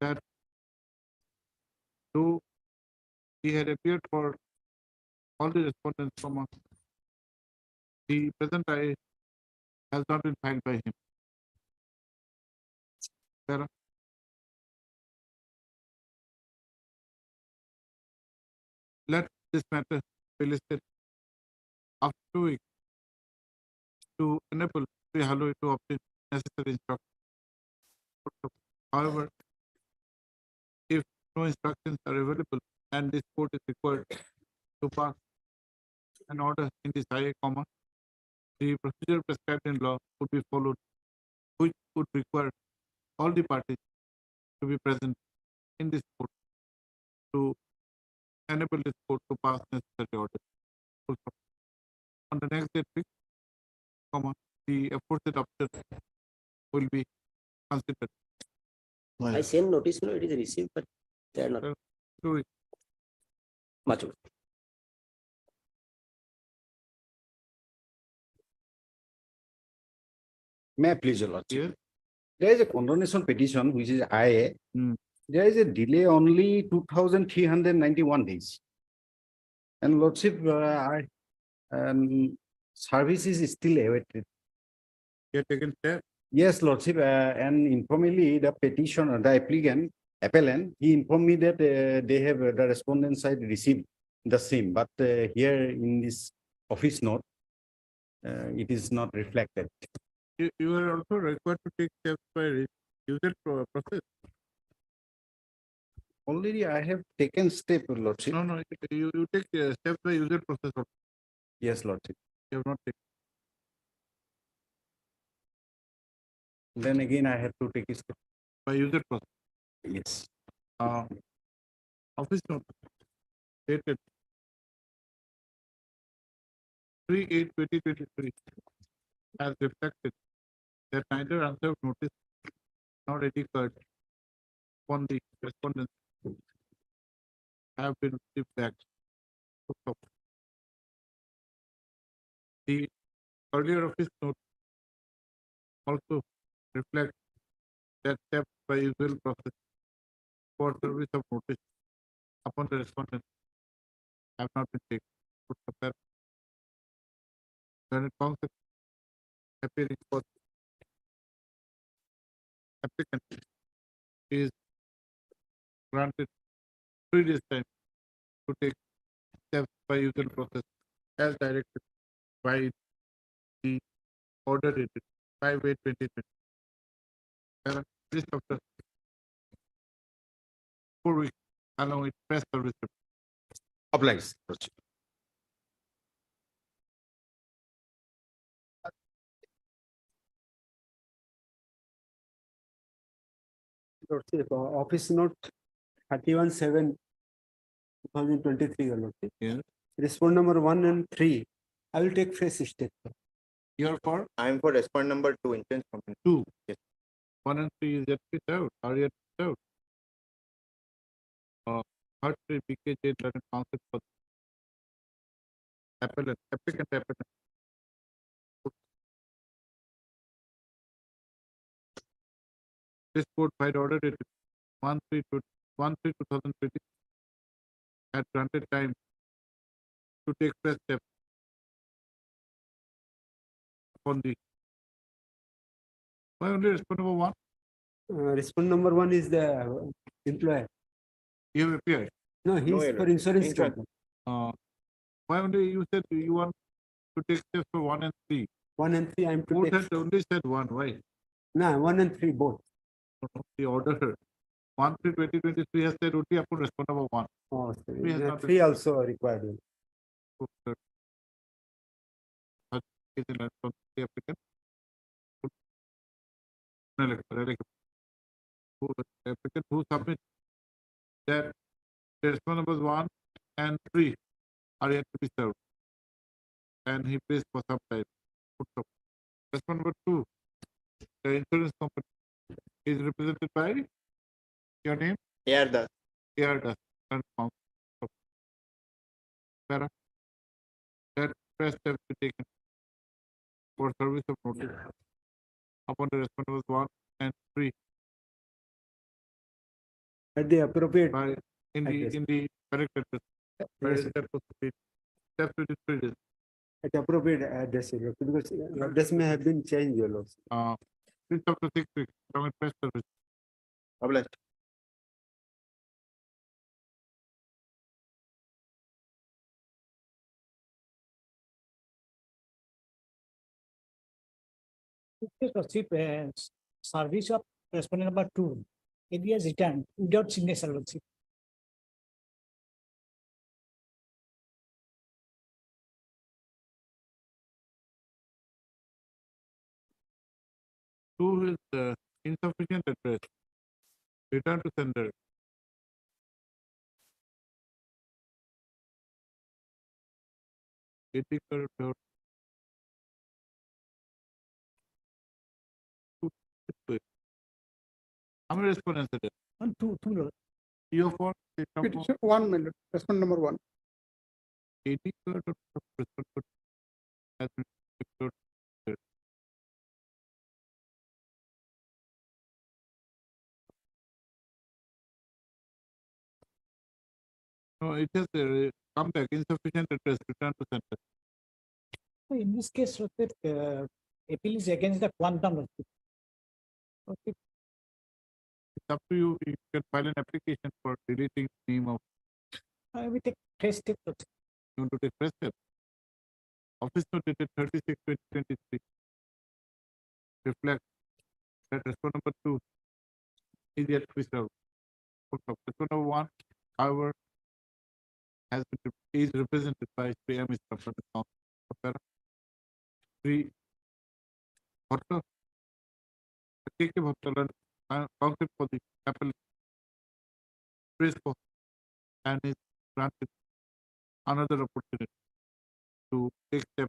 S2: that though he had appeared for all the respondents from us, the present I has not been filed by him. Sarah? Let this matter be listed after 2 weeks to enable Sri Haloi to obtain necessary instructions. However, if no instructions are available and this court is required to pass an order in this IA, the procedure prescribed in law would be followed, which would require all the parties to be present in this court to enable this court to pass necessary order. Full stop. On the next date, fixed, comma, the aforesaid option will be considered.
S19: I sent notice, no, it is received, but they are not.
S2: 2 weeks.
S19: Much. Obliged.
S13: May I please, your lordship?
S2: Yes.
S13: There is a condonation petition which is IA. There is a delay only 2,391 days. And lordship, service is still awaited.
S2: You have taken step.
S13: Yes, lordship, and informally, the petitioner, the appellant, he informed me that they have the respondent side received the same, but here in this office note, it is not reflected.
S2: You are also required to take steps by user process.
S13: Already I have taken step, lordship.
S2: No, you take steps by user process. Also.
S13: Yes, lordship.
S2: You have not taken.
S13: Then again, I have to take a step.
S2: By user process.
S13: Yes.
S2: Office note dated 3/8/2023 as reflected that neither answer of notice nor any card upon the respondent have been received back. The earlier office note also reflects that steps by usual process for service of notice upon the respondent have not been taken. Put compare. When it comes to appearing for applicant is granted 3 days time to take steps by usual process as directed by the order dated 5/8/2020. List after 4 weeks along with press service.
S13: Obliged. Lordship, office note 31/7/2023, lordship.
S2: Yes.
S13: Respond number 1 and 3. I will take fresh step.
S2: You are for
S18: I am for respond number 2, insurance company.
S2: 2.
S18: Yes.
S2: 1 and 3 is yet to be served, are yet to be served. Third 3 BKJ learning concept for applicant. This court find order dated 1/3/2020 had granted time to take first step upon the. Why only respond number 1?
S13: Respond number 1 is the employer.
S2: You have appeared.
S13: No, he is for insurance company.
S2: Why only you said you want to take steps for 1 and 3?
S13: 1 and 3 I am to
S2: Court
S13: take.
S2: had only said 1. Why?
S13: No, 1 and 3 both.
S2: The order 1/3/2023 has said only upon respond number 1.
S13: Oh,
S2: Three has not
S13: 3 also required.
S2: Is in response to the applicant. Applicant who submit that the response numbers 1 and 3 are yet to be served. And he plays for some time. Response number 2, the insurance company is represented by your name?
S18: AR Das.
S2: AR Das. Para. That first step to be taken for service of notice upon the response numbers 1 and 3
S13: At the appropriate.
S2: in the correct address. Steps within 3 days.
S13: At appropriate address, because address may have been changed, your lordship.
S2: Since after 6 weeks from a press service.
S18: Obliged.
S8: Lordship, service of respondent number 2, it is returned without signature, lordship.
S2: Two is insufficient address. Return to sender. ethical or how many respondents are there?
S20: Two.
S2: You have
S20: Petition one, my lord, respondent number one.
S2: ethical or respondent has been declared. No, it has come back insufficient address, return to center.
S8: In this case, appeal is against the quantum.
S2: Okay. It's up to you. You can file an application for deleting the name of.
S8: We take fresh step.
S2: You want to take first step. Office note dated 36/2023 reflect that respondent number 2 is yet to be served. Respondent number 1, however, is represented by Sri M. Mr. 3. Bhatta. K. Bhatta counsel for the appellate and is granted another opportunity to take step.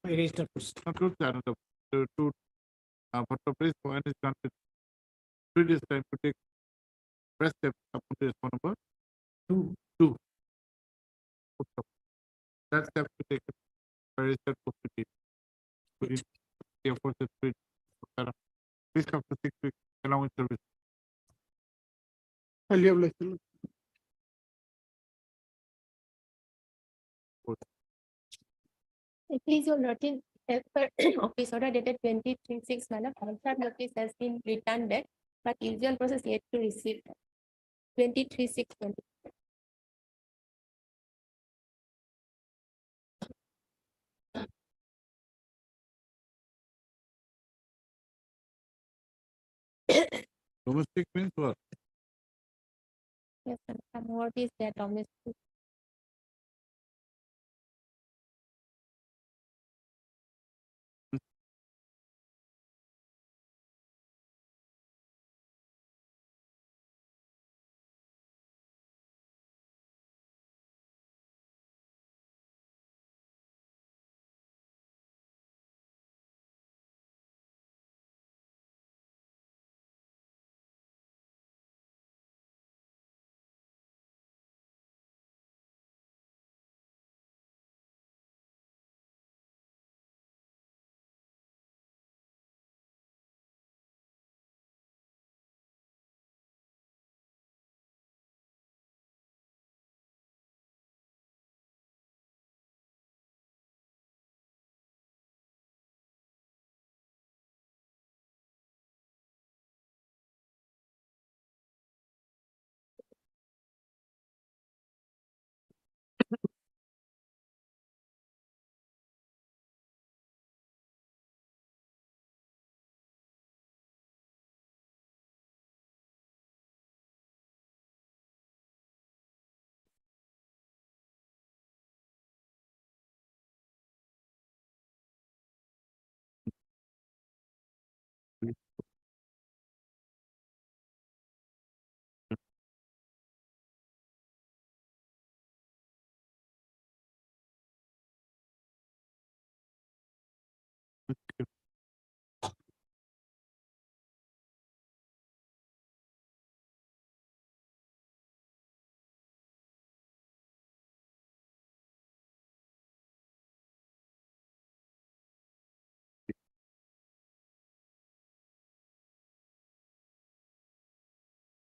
S2: Not to another to Bhatta praise for and is granted 3 days time to take first step upon the respondent number 2. That step to take by registered post therefore please come to 6 weeks along with service.
S20: Highly obliged, my lord.
S16: Please, your notice, as per office order dated 23/6, madam, answer notice has been returned back, but usual process yet to receive 23/6/20.
S2: Domestic means what?
S16: Yes, sir. And what is that domestic?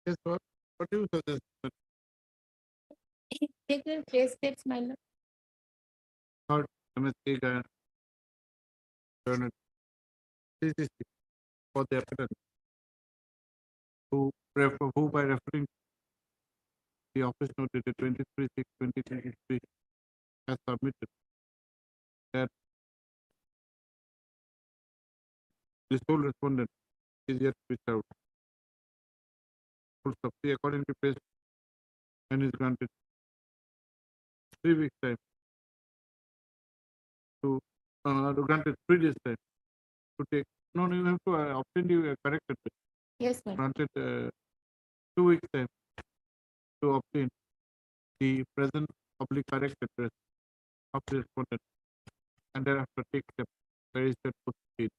S2: Yes, what do you suggest?
S16: Take the fresh steps, my lord.
S2: Third, domestic and CCC for the appellant who by referring the office note dated 23/6/2023 has submitted that the sole respondent is yet to be served. Full stop. According to page and is granted 3 weeks time to granted 3 days time to take. No, you have to obtain the corrected.
S16: Yes, ma'am.
S2: Granted 2 weeks time to obtain the present public correct address of the respondent. and thereafter take the registered proceed.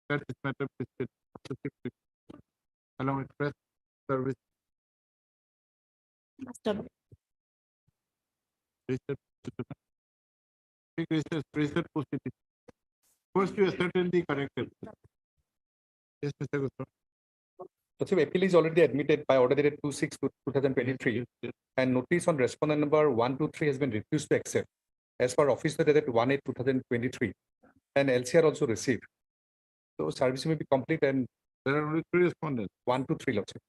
S2: That is matter listed after 6 weeks, along with press service registered. Take registered proceeding. First, you ascertain the corrected. Yes, Mr. Gupta.
S21: So appeal is already admitted by order dated 2/6/2023, and notice on respondent number 123 has been refused to accept as per officer dated 1/8/2023, and LCR also received. So service may be complete, and
S2: there are only 3 respondents.
S21: 1 to 3 Lordship.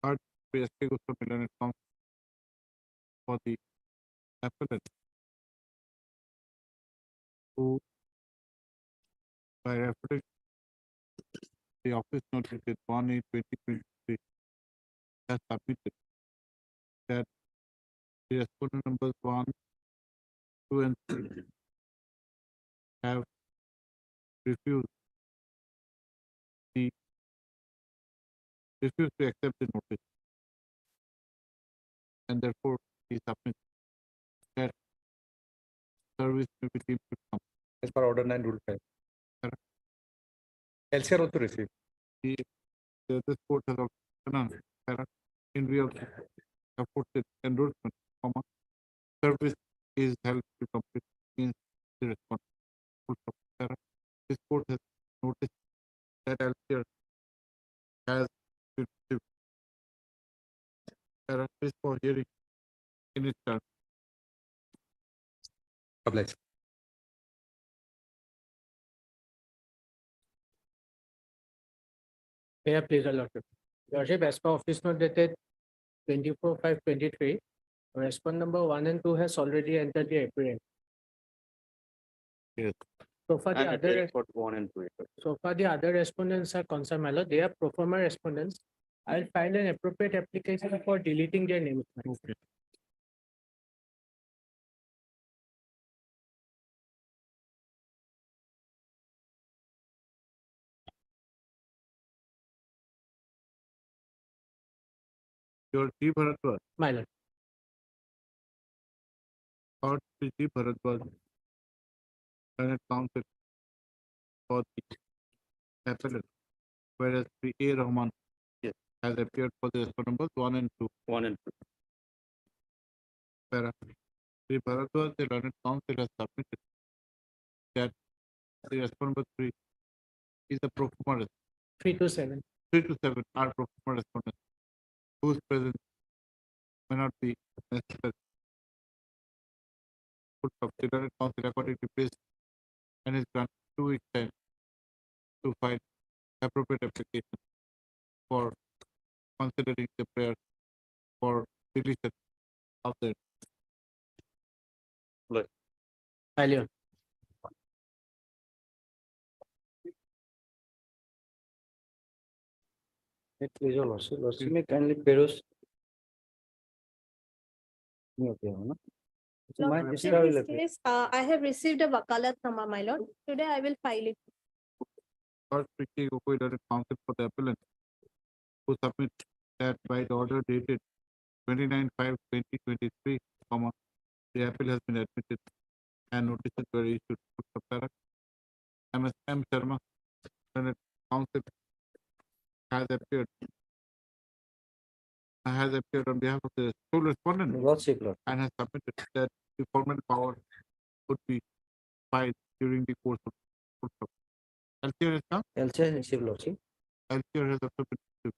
S2: Third, PSK Gupta Milan comes for the appellate who by referring the office note dated 1/8/2023 has submitted that the respondent numbers 1, 2, and 3 have refused to accept the notice, and therefore he submits that service may be deemed to come
S21: As per order 9 rule 5. LCR also received.
S2: This court has also pronounced that in view of the aforesaid endorsement, service is held to complete against the respondent. This court has noticed that LCR has been received for hearing in its turn.
S21: Obliged.
S8: Yeah, please, Lordship. Lordship, as per office note dated 24/5/23, respondent number 1 and 2 has already entered the appearance.
S2: Yes.
S8: So far, the other,
S3: For 1 and 2.
S8: so far the other respondents are concerned, my lord. They are pro forma respondents. I'll file an appropriate application for deleting their names. my lord.
S2: Okay. Your T. Bharadwaj
S8: My lord.
S2: or T. Bharadwaj, Senate Council for the appellate, whereas P. A. Rahman has appeared for the respondent numbers 1 and 2.
S3: 1 and 2.
S2: Para. Sri Bharadwaj, the learned council has submitted that the respondent number 3 is a pro forma
S8: 3 to 7.
S2: 3 to 7 are pro forma respondents whose presence may not be necessary. The learned council accordingly placed and is granted 2 weeks time to file appropriate application for considering the prayer for deletion of the
S8: Earlier.
S14: Please, your lordship, lordship may kindly peruse. Okay, no? So my
S4: Lordship,
S14: extra
S4: in
S14: will
S4: this
S14: appear.
S4: case, I have received a wakalat from my lord. Today I will file it.
S2: First, P.K. Gokoi learned counsel for the appellant who submit that by the order dated 29/5/2023, the appeal has been admitted and notices were issued to Sapara. M.S.M. Sharma, learned counsel, has appeared on behalf of the sole respondent
S14: Lordship, Lord.
S2: and has submitted that the formal power would be filed during the course of LCR has come.
S14: LCR receive, lordship.
S2: LCR has also been received.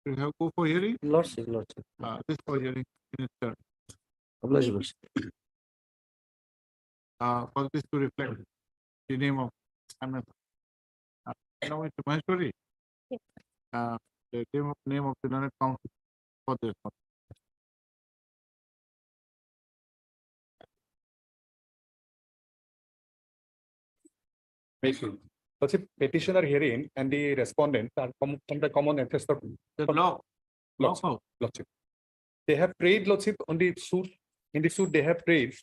S2: We have go for hearing.
S14: Lordship, lordship.
S2: This for hearing in its turn.
S14: Obliged, lordship.
S2: For this to reflect the name of MS. Now it's Maheshwari. The name of the learned counsel for this one.
S21: Lordship, petitioner hearing and the respondent are from the common ancestor.
S2: The law.
S21: Lordship. They have prayed, Lordship, on the suit. In the suit, they have prayed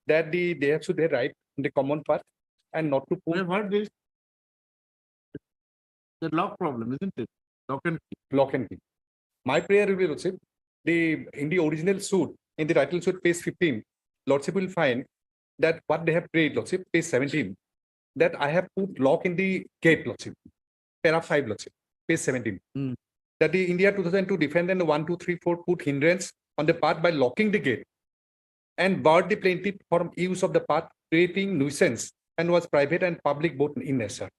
S21: that they have should they right in the common part and not to
S2: We
S21: put
S2: have heard this. The lock problem, isn't it? Lock and key.
S21: lock and key. My prayer will be, Lordship, in the original suit, in the title suit, page 15, Lordship will find that what they have prayed, Lordship, page 17, that I have put lock in the gate, Lordship. Para 5, Lordship, page 17. That the India 2002 defendant 1, 2, 3, 4 put hindrance on the path by locking the gate and barred the plaintiff from use of the path, creating nuisance and was private and public both in nature.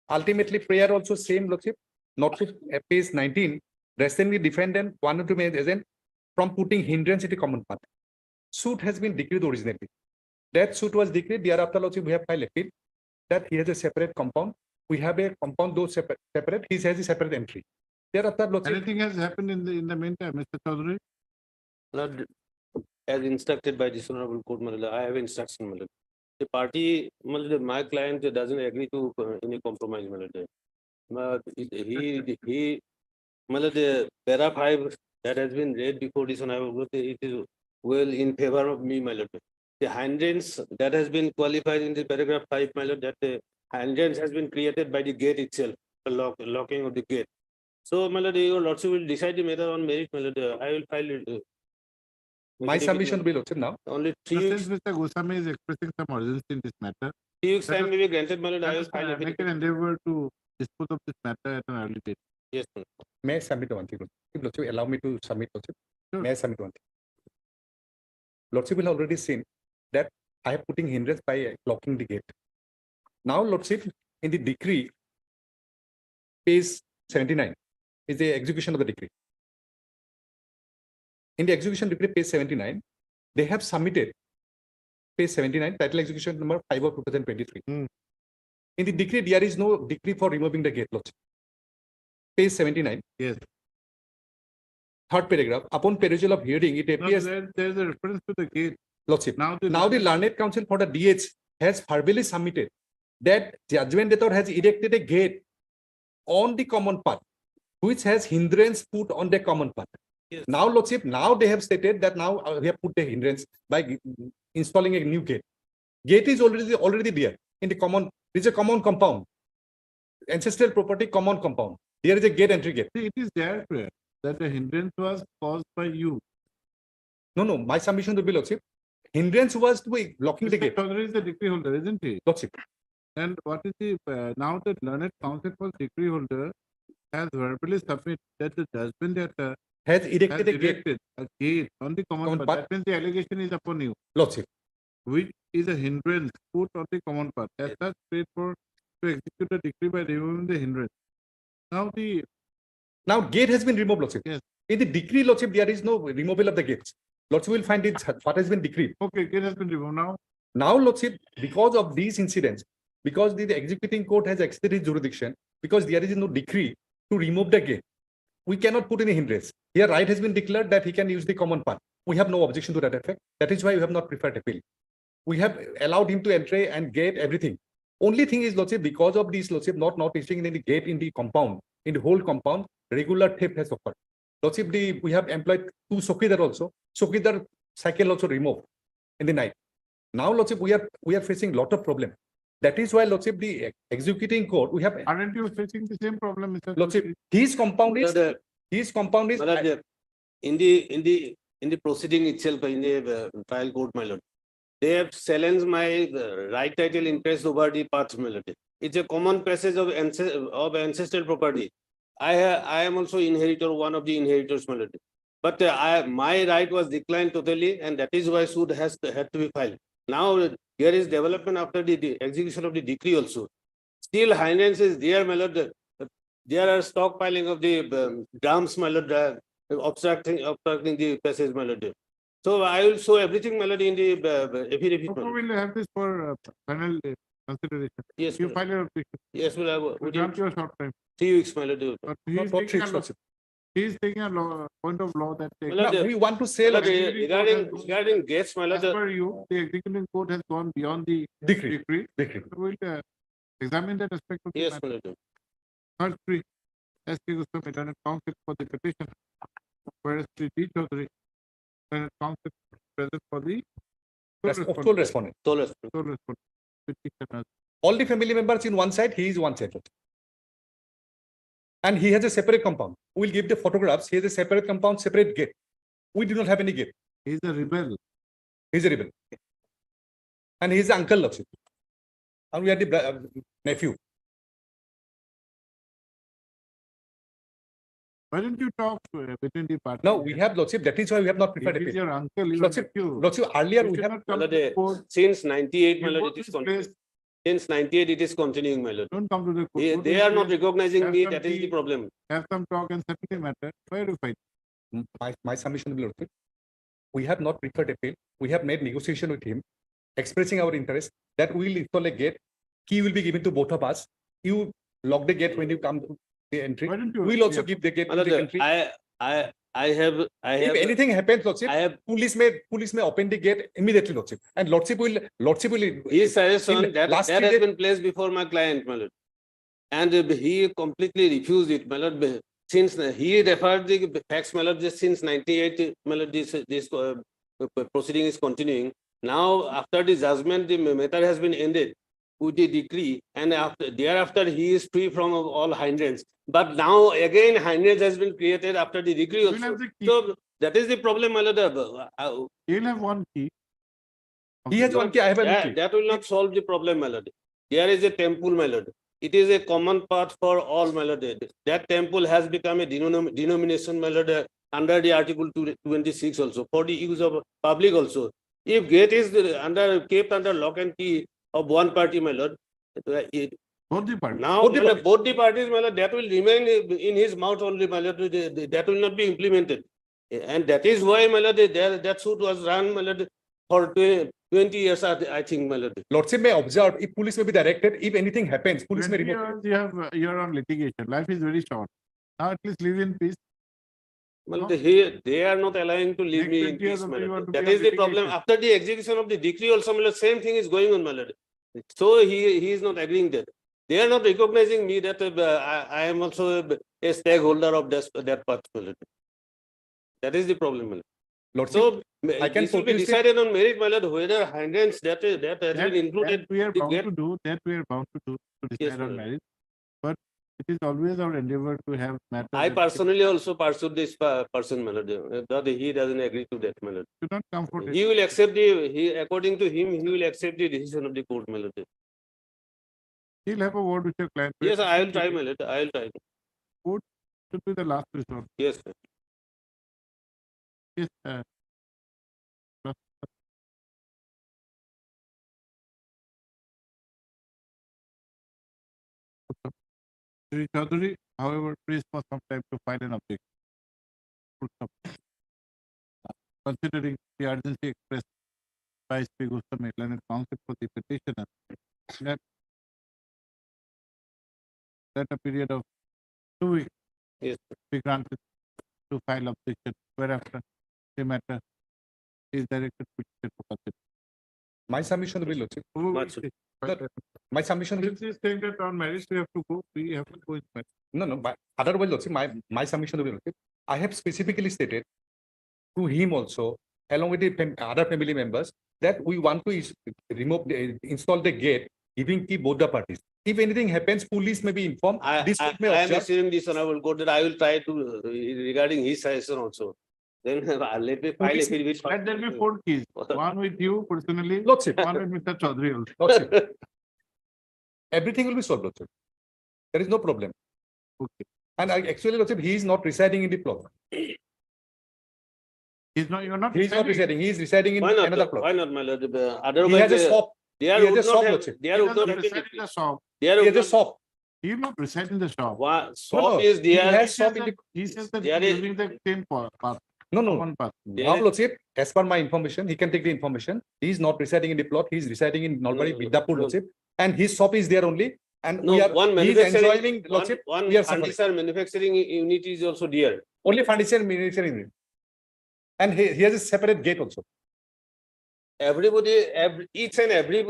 S21: Ultimately, prayer also same, Lordship, not to page 19, restraining the defendant 1 or 2 agent from putting hindrance in the common path. Suit has been decreed originally. That suit was decreed, thereafter, Lordship, we have filed appeal that he has a separate compound. We have a compound, those separate, he has a separate entry. Thereafter, Lordship,
S2: Anything has happened in the meantime, Mr. Chaudhary?
S9: Lord, as instructed by this honorable court, my lord, I have instruction, my lord. The party, my lord, my client doesn't agree to any compromise, my lord. But he, my lord, the para 5 that has been read before this honorable court, it is well in favor of me, my lord. The hindrance that has been qualified in the paragraph 5, my lord, that the hindrance has been created by the gate itself, the locking of the gate. So, my lord, your lordship will decide the matter on merit, my lord. I will file it.
S21: my submission will be, Lordship, now.
S9: Only
S2: So
S9: 3 weeks,
S2: since Mr. Goswami is expressing some urgency in this matter,
S9: 3 weeks
S2: let
S9: time
S2: us-
S9: may be granted, my lord. I
S2: let
S9: will
S2: us,
S9: file
S2: make
S9: affidavit.
S2: an endeavor to dispose of this matter at an early date.
S9: Yes, my lord.
S21: May I submit one thing, Lordship? If Lordship allow me to submit, Lordship,
S2: Sure.
S21: may I submit one thing? Lordship will already seen that I am putting hindrance by locking the gate. Now, Lordship, in the decree, page 79, is the execution of the decree. In the execution decree, page 79, they have submitted, page 79, title execution number 5 of 2023. In the decree, there is no decree for removing the gate, Lordship. Page 79.
S2: Yes.
S21: Third paragraph, upon perusal of hearing, it
S2: No,
S21: appears,
S2: there is a reference to the gate.
S21: Lordship,
S2: Now
S21: now the Learned Counsel for the DH has verbally submitted that judgment debtor has erected a gate on the common path, which has hindrance put on the common path.
S9: Yes.
S21: Now, Lordship, now they have stated that now we have put the hindrance by installing a new gate. Gate is already there in the common, it is a common compound. Ancestral property, common compound. There is a gate, entry gate.
S2: See, it is there clear that the hindrance was caused by you.
S21: No, my submission to be, Lordship, hindrance was to be blocking the
S2: Mr.
S21: gate.
S2: Chaudhary is the decree holder, isn't he?
S21: Lordship,
S2: And what is the, now that Learned Counsel for decree holder has verbally submitted that the judgment that
S21: has
S2: has
S21: erected a gate,
S2: erected a gate on the common
S21: Common
S2: path.
S21: path.
S2: That means the allegation is upon you,
S21: Lordship.
S2: which is a hindrance put on the common path. As such, paid for to execute the decree by removing the hindrance. Now the
S21: Now gate has been removed, Lordship.
S2: Yes.
S21: In the decree, Lordship, there is no removal of the gates. Lordship will find it what has been decreed.
S2: okay, gate has been removed now.
S21: Now, Lordship, because of these incidents, because the executing court has extended its jurisdiction, because there is no decree to remove the gate, we cannot put any hindrance. Here, right has been declared that he can use the common path. We have no objection to that effect. That is why we have not preferred appeal. We have allowed him to enter and gate everything. Only thing is, Lordship, because of these, Lordship, not issuing any gate in the compound, in the whole compound, regular theft has occurred. Lordship, we have employed 2 Sokidar also. Sokidar cycle also removed in the night. Now, Lordship, we are facing lot of problem. That is why, Lordship, the executing court, we have,
S2: Aren't you facing the same problem, Mr.
S21: Lordship,
S2: Chaudhary?
S21: his compound is,
S9: Brother,
S21: his compound is,
S9: my lord, in the proceeding itself, in the trial court, my lord, they have challenged my right title interest over the path, my lord. It's a common passage of ancestral property. I am also inheritor, one of the inheritors, my lord. But my right was declined totally, and that is why suit had to be filed. Now there is development after the execution of the decree also. Still hindrance is there, my lord. There are stockpiling of the drums, my lord, obstructing the passage, my lord. So I will show everything, my lord, in the affidavit. my
S2: How
S9: lord.
S2: will you have this for final consideration?
S9: Yes,
S2: You
S9: my lord.
S2: file your application.
S9: Yes, well, I
S2: We
S9: would
S2: grant you a short time.
S9: 3 weeks, my lord.
S2: But he
S21: not
S2: is
S21: for
S2: taking
S21: three
S2: a law,
S21: Lordship.
S2: he is taking a law, point of law that takes.
S9: My lord,
S21: No, we want to say,
S9: my lord,
S21: Lordship,
S9: regarding guests, my
S2: As
S9: lord,
S2: per you, the executing court has gone beyond the
S21: decree,
S2: decree.
S21: decree.
S2: We will examine that aspect of the
S9: yes,
S2: matter.
S9: my lord.
S2: Third three, S.K. Goswami, Learned Counsel for the petition, whereas Sri D. Chaudhary, Learned Counsel present for the
S21: Sole respondent.
S9: So let's.
S2: sole respondent. Petitioner.
S21: All the family members in one side, he is one side. And he has a separate compound. We'll give the photographs. He has a separate compound, separate gate. We do not have any gate.
S2: He's a rebel.
S21: He's a rebel. And he's the uncle, Lordship. And we are the nephew.
S2: Why don't you talk between the parties?
S21: No, we have, Lordship, that is why we have not preferred
S2: If he's
S21: appeal.
S2: your uncle, you
S21: Lordship, earlier we have.
S9: Since 98, my
S2: In
S9: lord,
S2: both
S9: it is
S2: these
S9: continuing.
S2: places,
S9: Since 98, it is continuing, my lord.
S2: don't come to the court.
S9: They
S2: Go to
S9: they
S2: the
S9: are not
S2: place,
S9: recognizing
S2: have
S9: me,
S2: some
S9: that is the
S2: tea,
S9: problem.
S2: Have some talk and settle the matter. Why do you fight?
S21: My submission, Lordship. We have not preferred appeal. We have made negotiation with him, expressing our interest that we will install a gate. Key will be given to both of us. You lock the gate when you come to the entry.
S2: Why don't you?
S21: We'll also give the gate
S9: My
S21: to the
S9: lord,
S21: entry.
S9: I
S21: If
S9: have,
S21: anything happens, Lordship,
S9: I have,
S21: police may open the gate immediately, Lordship. And Lordship will.
S9: his suggestion that
S21: last
S9: that
S21: 3
S9: has
S21: days-
S9: been placed before my client, my lord. And he completely refused it, my lord. Since he referred the facts, my lord, just since 98, my lord, this proceeding is continuing. Now, after the judgment, the matter has been ended with the decree, and thereafter he is free from all hindrance. But now again hindrance has been created after the decree
S2: We'll
S9: also.
S2: have the key.
S9: So that is the problem, my lord.
S2: He'll have one key.
S21: He has one key, I have a key.
S9: That will not solve the problem, my lord. There is a temple, my lord. It is a common path for all, my lord. That temple has become a denomination, my lord, under the Article 26 also, for the use of public also. If gate is kept under lock and key of one party, my lord,
S2: Both the parties.
S9: now, my lord, both the parties, my lord, that will remain in his mouth only, my lord. That will not be implemented. And that is why, my lord, that suit was run, my lord, for 20 years, I think, my lord.
S21: Lordship may observe, if police may be directed, if anything happens, police may
S2: 20
S21: remove.
S2: years you're on litigation. Life is very short. Now at least live in peace.
S9: Well, they are not allowing to leave
S2: Next
S9: me in
S2: 20 years
S9: peace,
S2: also
S9: my
S2: you
S9: lord.
S2: want to
S9: That
S2: be on
S9: is the problem.
S2: litigation.
S9: After the execution of the decree also, my lord, same thing is going on, my lord. So he is not agreeing that. They are not recognizing me that I am also a stakeholder of that path, my lord. That is the problem, my lord.
S21: Lordship,
S9: So
S21: I can
S9: this will be
S21: produce it.
S9: decided on merit, my lord, whether hindrance that has been included.
S2: That we are
S9: the
S2: bound
S9: gate-
S2: to do, that we are bound to do, to
S9: Yes,
S2: decide
S9: my
S2: on
S9: lord.
S2: marriage. But it is always our endeavor to have matters.
S9: I
S2: that
S9: personally also pursued this person, my lord. That he doesn't agree to that, my lord.
S2: should not come for
S9: He will accept according to him, he will accept the decision of the court, my lord.
S2: He'll have a word with your client.
S9: Yes, I will try, my lord. I will try.
S2: Court should be the last resort.
S9: Yes, sir.
S2: Yes, Shri Chaudhary, however, please for some time to file an objection. Full stop. Considering the urgency expressed by Sri Goswami and counsel for the petitioner, that a period of 2 weeks
S9: Yes,
S2: be granted to file objection, whereafter the matter is directed to petitioner for consideration.
S21: My submission will, Lordship.
S9: Much.
S21: My submission will.
S2: Since he's saying that on marriage we have to go, we have to go in marriage.
S21: No, but otherwise, Lordship, my submission will be, Lordship. I have specifically stated to him also, along with the other family members, that we want to install the gate, giving key both the parties. If anything happens, police may be informed.
S9: I
S21: District may
S9: am
S21: observe.
S9: assuring this honorable court that I will try to regarding his suggestion also. Then let me file a affidavit.
S2: Let there be 4 keys, one with you personally,
S21: Lordship.
S2: one with Mr. Chaudhary also.
S21: Lordship. Everything will be solved, Lordship. There is no problem.
S2: Okay.
S21: And actually, Lordship, he is not residing in the plot.
S2: He's not, you're not.
S21: He is not residing. He is residing in
S9: Why not?
S21: another plot.
S9: Why not, my lord?
S21: He
S9: Otherwise,
S21: has a shop.
S9: there
S21: He has
S9: would
S21: a
S9: not
S21: shop,
S9: have,
S21: Lordship.
S9: there
S2: He
S9: would not
S2: doesn't
S9: have
S2: reside
S9: been.
S2: in the shop.
S9: There
S21: He
S9: would
S21: has a
S9: not.
S21: shop.
S2: He will not reside in the shop.
S9: Shop is
S21: He
S9: there.
S21: has shop in the.
S2: He says that
S9: There
S2: he's
S9: is-
S2: using the same path,
S21: No, no.
S2: common path.
S21: Now, Lordship, as per my information, he can take the information. He is not residing in the plot. He is residing in Nalbari, Vidyapur,
S9: no.
S21: Lordship. And his shop is there only. And
S9: No,
S21: we are,
S9: one
S21: he is
S9: manufacturing,
S21: enjoying, Lordship.
S9: one
S21: we are suffering.
S9: furniture manufacturing unit is also there.
S21: Only furniture manufacturing. And he has a separate gate also.
S9: Everybody, each and every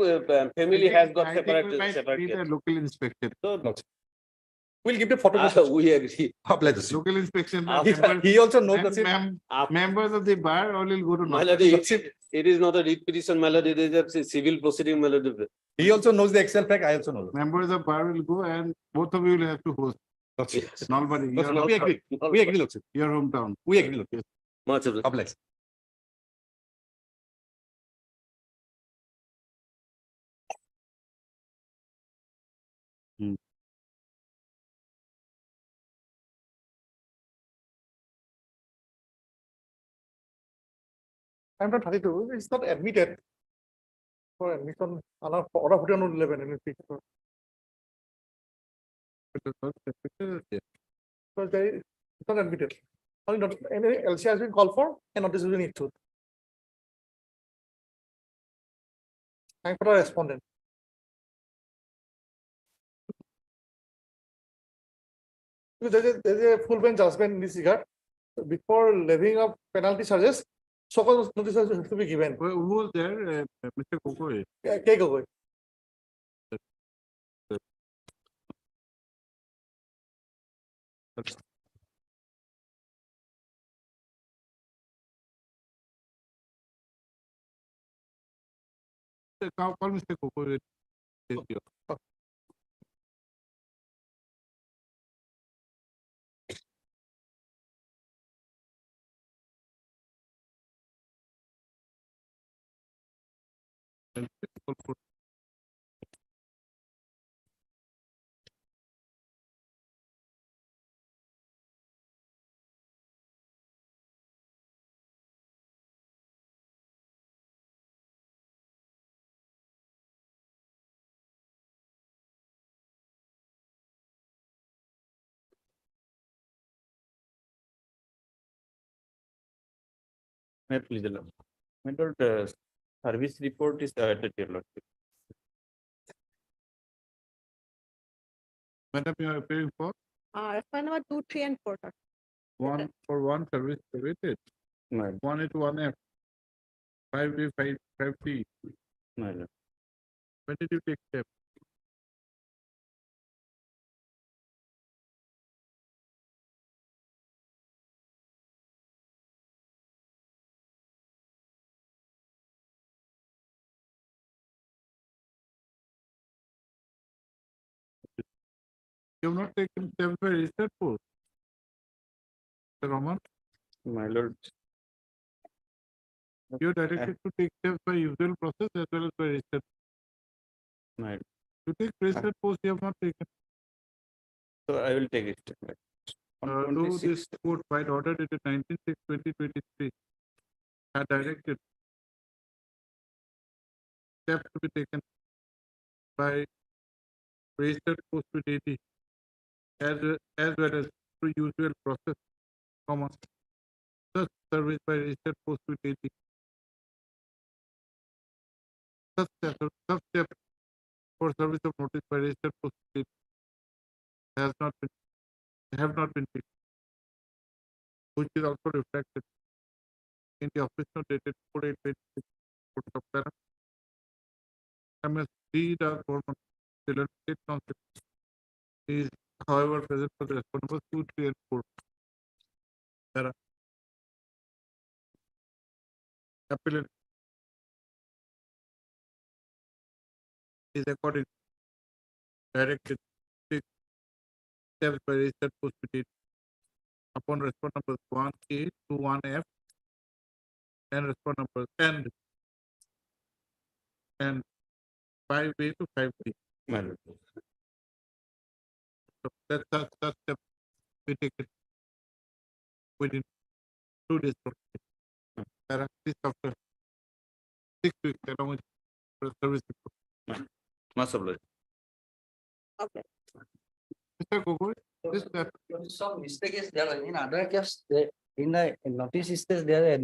S9: family has got
S2: I think we
S9: separate
S2: might
S9: separate
S2: be the
S9: gate.
S2: local inspector.
S9: So
S21: We'll give the photographs.
S9: we agree.
S21: Lordship.
S2: Local inspection.
S21: He also knows,
S2: and
S21: Lordship.
S2: members of the bar all will go to.
S9: My lord, it is not a writ petition, my lord. It is a civil proceeding, my lord.
S21: He also knows the Excel fact. I also know.
S2: Members of bar will go and both of you will have to host.
S21: Lordship.
S2: Nobody.
S21: We agree. We agree, Lordship.
S2: Your hometown.
S21: We agree, Lordship.
S9: Much of
S21: God bless.
S11: I'm not 32, it's not admitted. For admission, order of 11 anything. So it's not admitted. Only not, any LC has been called for and notice has been issued. Thank for the respondent. There's a full bench judgment in this regard. Before levying of penalty charges, so called notice has to be given.
S2: Who was there? Mr. Gogoi.
S11: K. Gogoi.
S2: Call Mr. Gogoi.
S3: May I please allow? My lord, service report is awaited, your lordship.
S2: Madam, you are appearing for
S4: FY number 2, 3, and 4. sir.
S2: one service provided.
S3: My
S2: 1 is 1F. 5B, 5C.
S3: my lord.
S2: When did you take step? You have not taken steps by registered post. Mr. Rahman,
S3: My lord,
S2: you are directed to take steps by usual process as well as by registered.
S3: my,
S2: To take registered post, you have not taken.
S3: so I will take it. On
S2: Though
S3: 26
S2: this court by order dated 19/6/2023 had directed steps to be taken by registered post with AD as well as through usual process, such service by registered post with AD. Such step for service of notice by registered post with AD have not been taken, which is also reflected in the office note dated 4/8/26 Court of Para. MSD the Government State Council is however present for the response numbers 2, 3, and 4. Para. Appellant is according directed to take steps by registered post with AD upon response numbers 1A to 1F and response numbers and 5A to 5B.
S3: My lord.
S2: So that's such step we take it within 2 days from today. This after 6 weeks along with the service report.
S3: Must oblige.
S4: Okay.
S2: Mr. Gogoi, this
S14: Some mistake is there in other cases, in the notice is there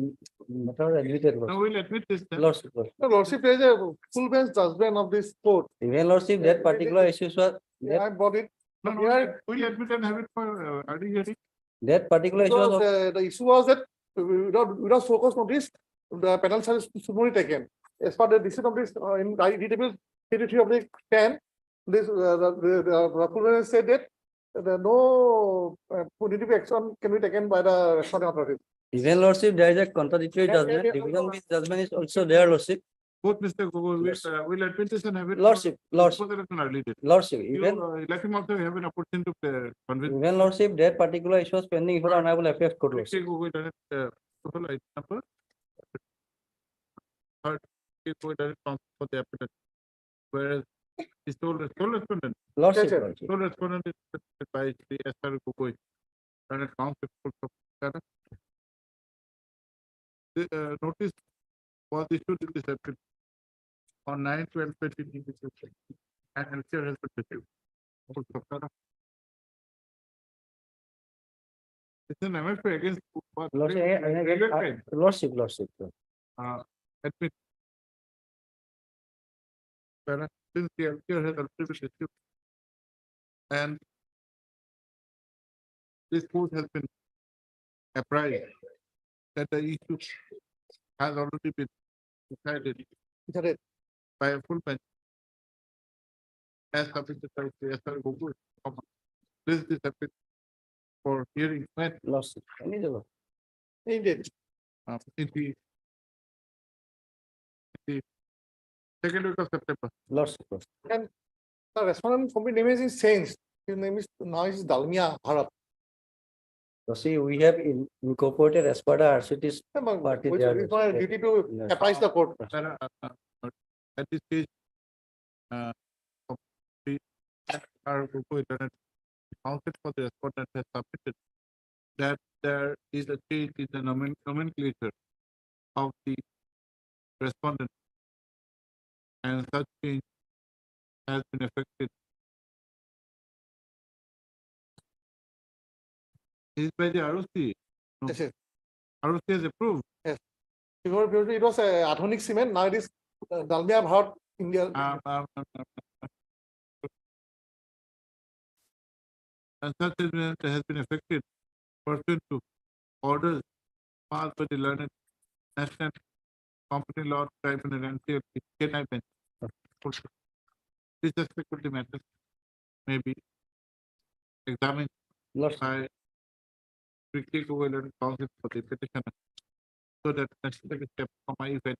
S14: matter admitted.
S2: now we'll admit this then.
S14: Lordship,
S11: The lordship, there is a full bench judgment of this court.
S14: even lordship, that particular issues was,
S11: I brought it.
S2: No, no,
S11: Here,
S2: we'll admit and have it for early hearing.
S14: that particular issue
S11: because,
S14: was,
S11: the issue was that without focus notice, the penal charges should not be taken. As per the decision of this, in IDW 33/10, this, the full bench said that no punitive action can be taken by the responding authorities.
S14: even lordship, there is a contradictory
S11: Yeah,
S14: judgment,
S11: yeah.
S14: division bench judgment is also there, lordship.
S2: Both Mr. Gogoi, we'll admit this and have it.
S14: Lordship, lordship,
S2: For an early date.
S14: lordship,
S2: You
S14: even,
S2: let him also have an opportunity to convince.
S14: even lordship, that particular issue was pending for honorable affairs court.
S2: Mr.
S14: lordship.
S2: Gogoi done it, total item number. Third, Gogoi done it for the applicant. Whereas his sole respondent
S14: Lordship,
S2: So
S14: Lordship.
S2: respondent is represented by Shri S.R. Gogoi, Learned Counsel for Calcutta. The notice was issued in this April on 9/12/2023 and LCR has been received. It's an MFA against what? Railway crime.
S14: Lordship, Lordship.
S2: Admit. Whereas since the LCR has already been received and this court has been apprised that the issue has already been decided by a full bench as submitted by the S.R. Gogoi. This is submitted for hearing when
S14: Lordship.
S2: in the second week of September.
S14: Lordship.
S11: And the respondent complete name is changed. His name is now is Dalmia Bharat.
S14: So see, we have incorporated as per the RCT's party.
S11: Which
S14: they are-
S11: is my duty to
S14: Yes.
S11: apprise the court.
S2: At this stage, of the S.R. Gogoi Learned Counsel for the respondent has submitted that there is a change in the nomenclature of the respondent and such change has been effected. Is by the ROC. No.
S11: Yes, yes.
S2: ROC has approved.
S11: Yes. Before it was Athonic Cement, now it is Dalmia Bharat India.
S2: And such has been effected pursuant to orders passed by the learned National Company Law Tribunal and KNI bench. This aspect of the matter may be examined by strictly Learned Counsel for the petitioner so that necessary steps from my event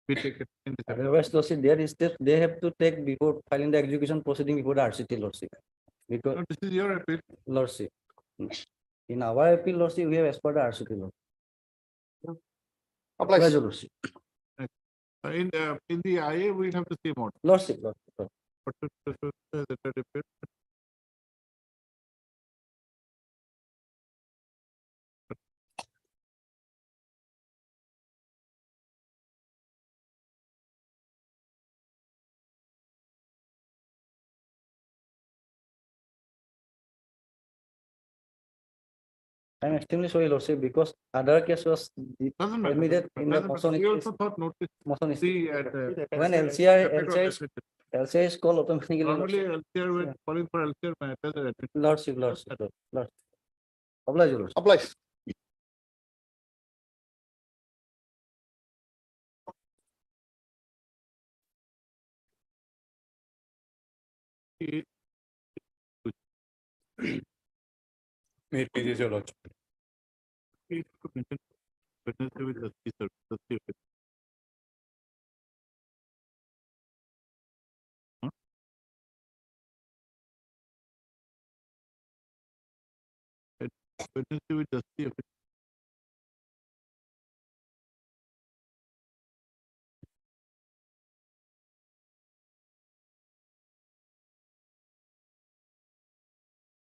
S2: be taken in this.
S14: Otherwise, Lordship, there is step they have to take before filing the execution proceeding before the RCT, Lordship. Because
S2: No, this is your appeal.
S14: Lordship. In our appeal, Lordship, we have as per the RCT, Lord.
S11: Applies.
S14: Lordship.
S2: In the IA, we have the same order.
S14: Lordship, Lordship.
S2: But the third appeal.
S14: I'm extremely sorry, Lordship, because other case was
S2: Doesn't matter.
S14: admitted in the
S2: Doesn't matter.
S14: motion.
S2: We also thought notice.
S14: Motion is
S2: See at
S14: when LCI is called automatically.
S2: normally
S14: Lordship.
S2: LCR when calling for LCR matters are admitted.
S14: Lordship, Lordship, Lordship. Oblige, Lordship.
S11: Applies.
S13: May it please your lordship.
S2: Wednesday with SC, sir. SC. Wednesday with SC.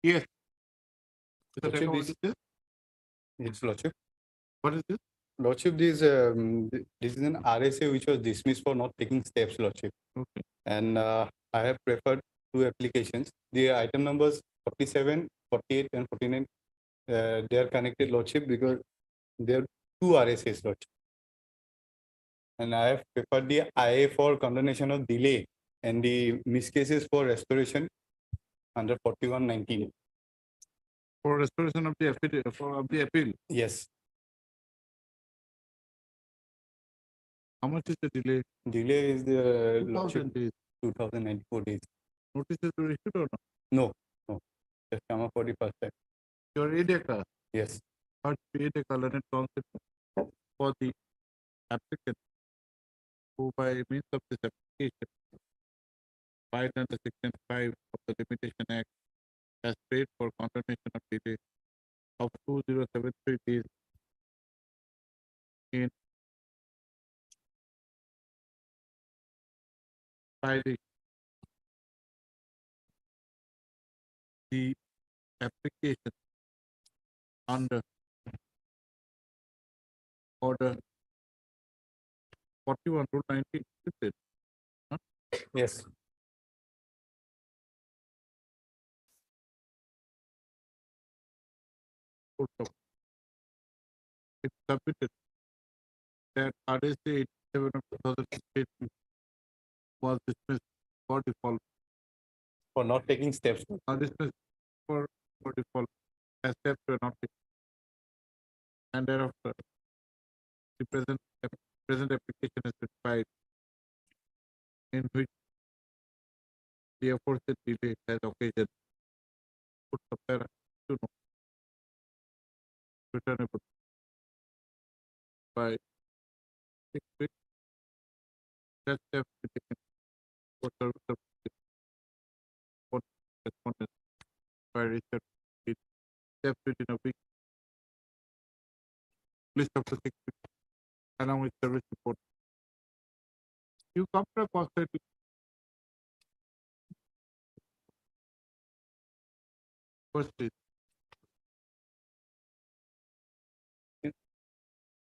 S2: Yes.
S13: Lordship, yes, lordship.
S2: What is this?
S13: Lordship, this is an RSA which was dismissed for not taking steps, lordship.
S2: Okay.
S13: And I have preferred two applications. The item numbers 47, 48, and 49. They are connected, lordship, because they are two RSAs, lordship. And I have preferred the IA for condemnation of delay and the miscases for restoration under 4119.
S2: For restoration of the appeal.
S13: Yes.
S2: How much is the delay?
S13: Delay is the
S2: 2000 days.
S13: 2094 days.
S2: Notices were issued or not?
S13: No, no. Just come up for the first time.
S2: Your ADECA.
S13: Yes.
S2: Or ADECA learned counsel for the applicant who by means of this application filed under section 5 of the Limitation Act has paid for confirmation of delay of 2073 days in filing the application under order 41 rule 19, is it?
S21: Yes.
S2: Also, it's submitted that RSA 87 of 2008 was dismissed for default.
S21: For not taking steps.
S2: Dismissed for default as steps were not taken. And thereafter, the present application has been filed in which the aforesaid delay has occasioned put supplier to know returnable by 6 weeks. That step be taken for service of the respondent by research it steps within a week. List after 6 weeks along with service report. You come to a cost that first is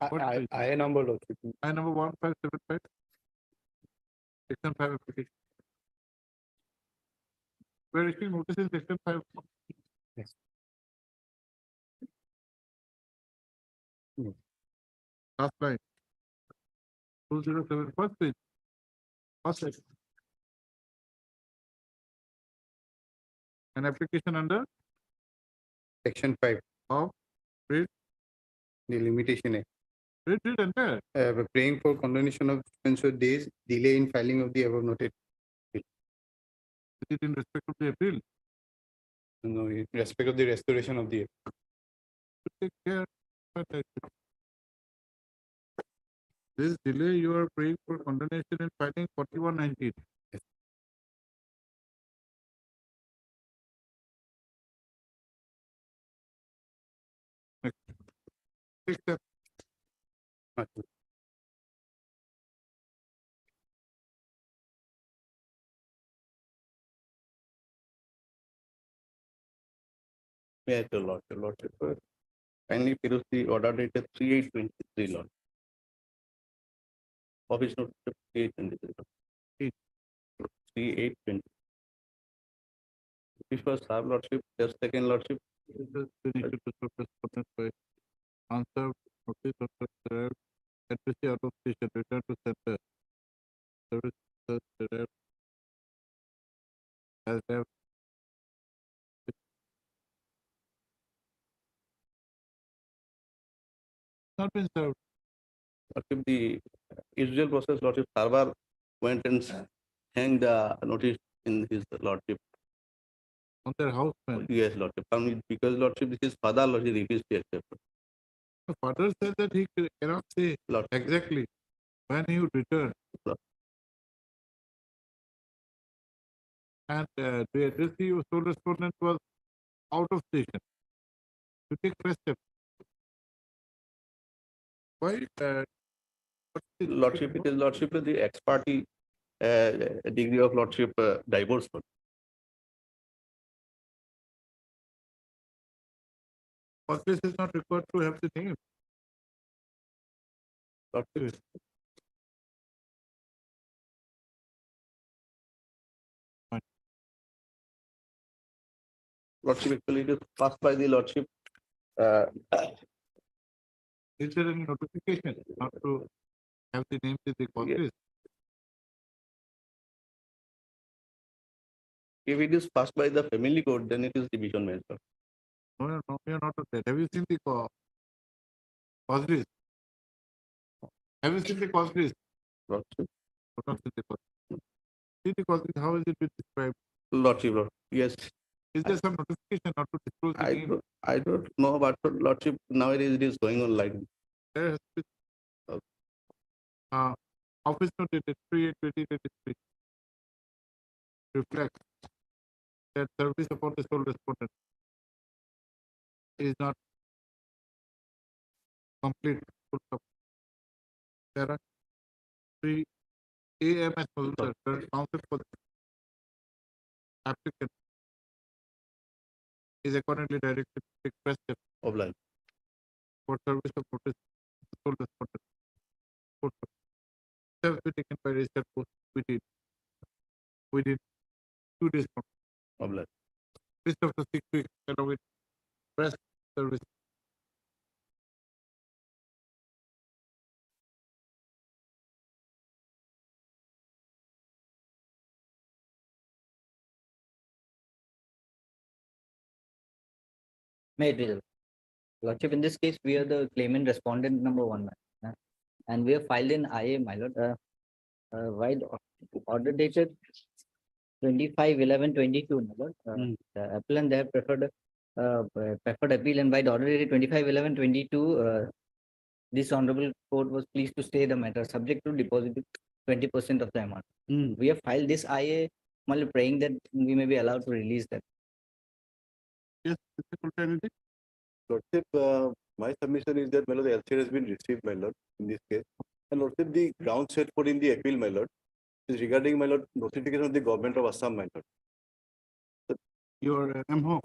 S21: I number Lordship.
S2: I number 1575 section 5 application. We're issuing notice in section 5.
S21: Yes.
S2: Last line. 207 first page. First section. An application under
S13: Section 5
S2: of read
S13: the limitation act.
S2: read entire.
S13: Praying for condonation of suspension of days, delay in filing of the above noted.
S2: Is it in respect of the appeal?
S13: No, in respect of the restoration of the.
S2: Take care. This delay you are praying for condemnation in filing 4119. Next. Sixth step.
S18: May I tell Lordship, kindly peruse the order dated 3/8/23, Lord. Office note 3/8/23. 3/8/20. This was Sahib Lordship, just second Lordship.
S2: This is been issued to correspondence by answer notice of the advocacy out of station return to center. Service derived as have not been served.
S18: Lordship, the usual process, Lordship, Sarwar went and hanged the notice in his Lordship.
S2: On their house, man.
S18: Yes, Lordship, because Lordship, his father, Lordship, refused to accept.
S2: The father said that he cannot say exactly when he would return. And the addressee who sole respondent was out of station. To take fresh steps. Why?
S18: Lordship, it is Lordship, the ex party degree of Lordship divorce.
S2: First place is not required to have the name.
S18: Lordship. Lordship, actually, it is passed by the Lordship.
S2: Is there any notification not to have the names in the copies?
S18: If it is passed by the family court, then it is division measure.
S2: No, you are not there. Have you seen the cause list? Have you seen the cause list?
S18: Lordship.
S2: Not seen the cause. See the cause list, how is it been described?
S18: Lordship, yes.
S2: Is there some notification not to disclose the name?
S18: I don't know about Lordship. Nowadays it is going on like.
S2: There has been office note dated 3/8/2023 reflects that service upon the sole respondent is not complete. There are 3 AMS Mazumdar, counsel for the applicant is accordingly directed to take press steps
S18: Obliged.
S2: for service of notice. Sole respondent. Court of- Steps be taken by registered post. We did 2 days from.
S18: Obliged.
S2: List of the 6 weeks along with press service.
S10: May it resolve. Lordship, in this case, we are the claimant respondent number 1, and we have filed in IA, my lord, wide order dated 25/11/22, my lord. The appellant, they have preferred appeal, and by the order dated 25/11/22, this honorable court was pleased to stay the matter subject to depositing 20% of the amount. We have filed this IA, my lord, praying that we may be allowed to release that.
S2: Yes, Mr. Kulkarni.
S18: Lordship, my submission is that, my lord, the LCR has been received, my lord, in this case. And Lordship, the ground set for in the appeal, my lord, is regarding, my lord, notification of the government of Assam, my lord.
S2: Your MHO.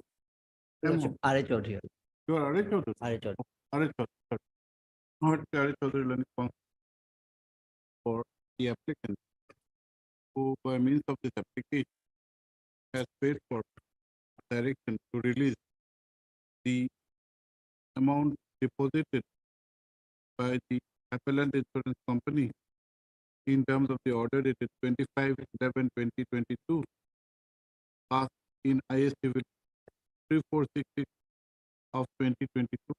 S10: Lordship, R.H. Chaudhary.
S2: You are R.H. Chaudhary.
S10: R.H. Chaudhary.
S2: R.H. Chaudhary. Not R.H. Chaudhary learning for the applicant who by means of this application has paid for direction to release the amount deposited by the appellant insurance company in terms of the order dated 25/11/2022 passed in IS Civil 3466 of 2022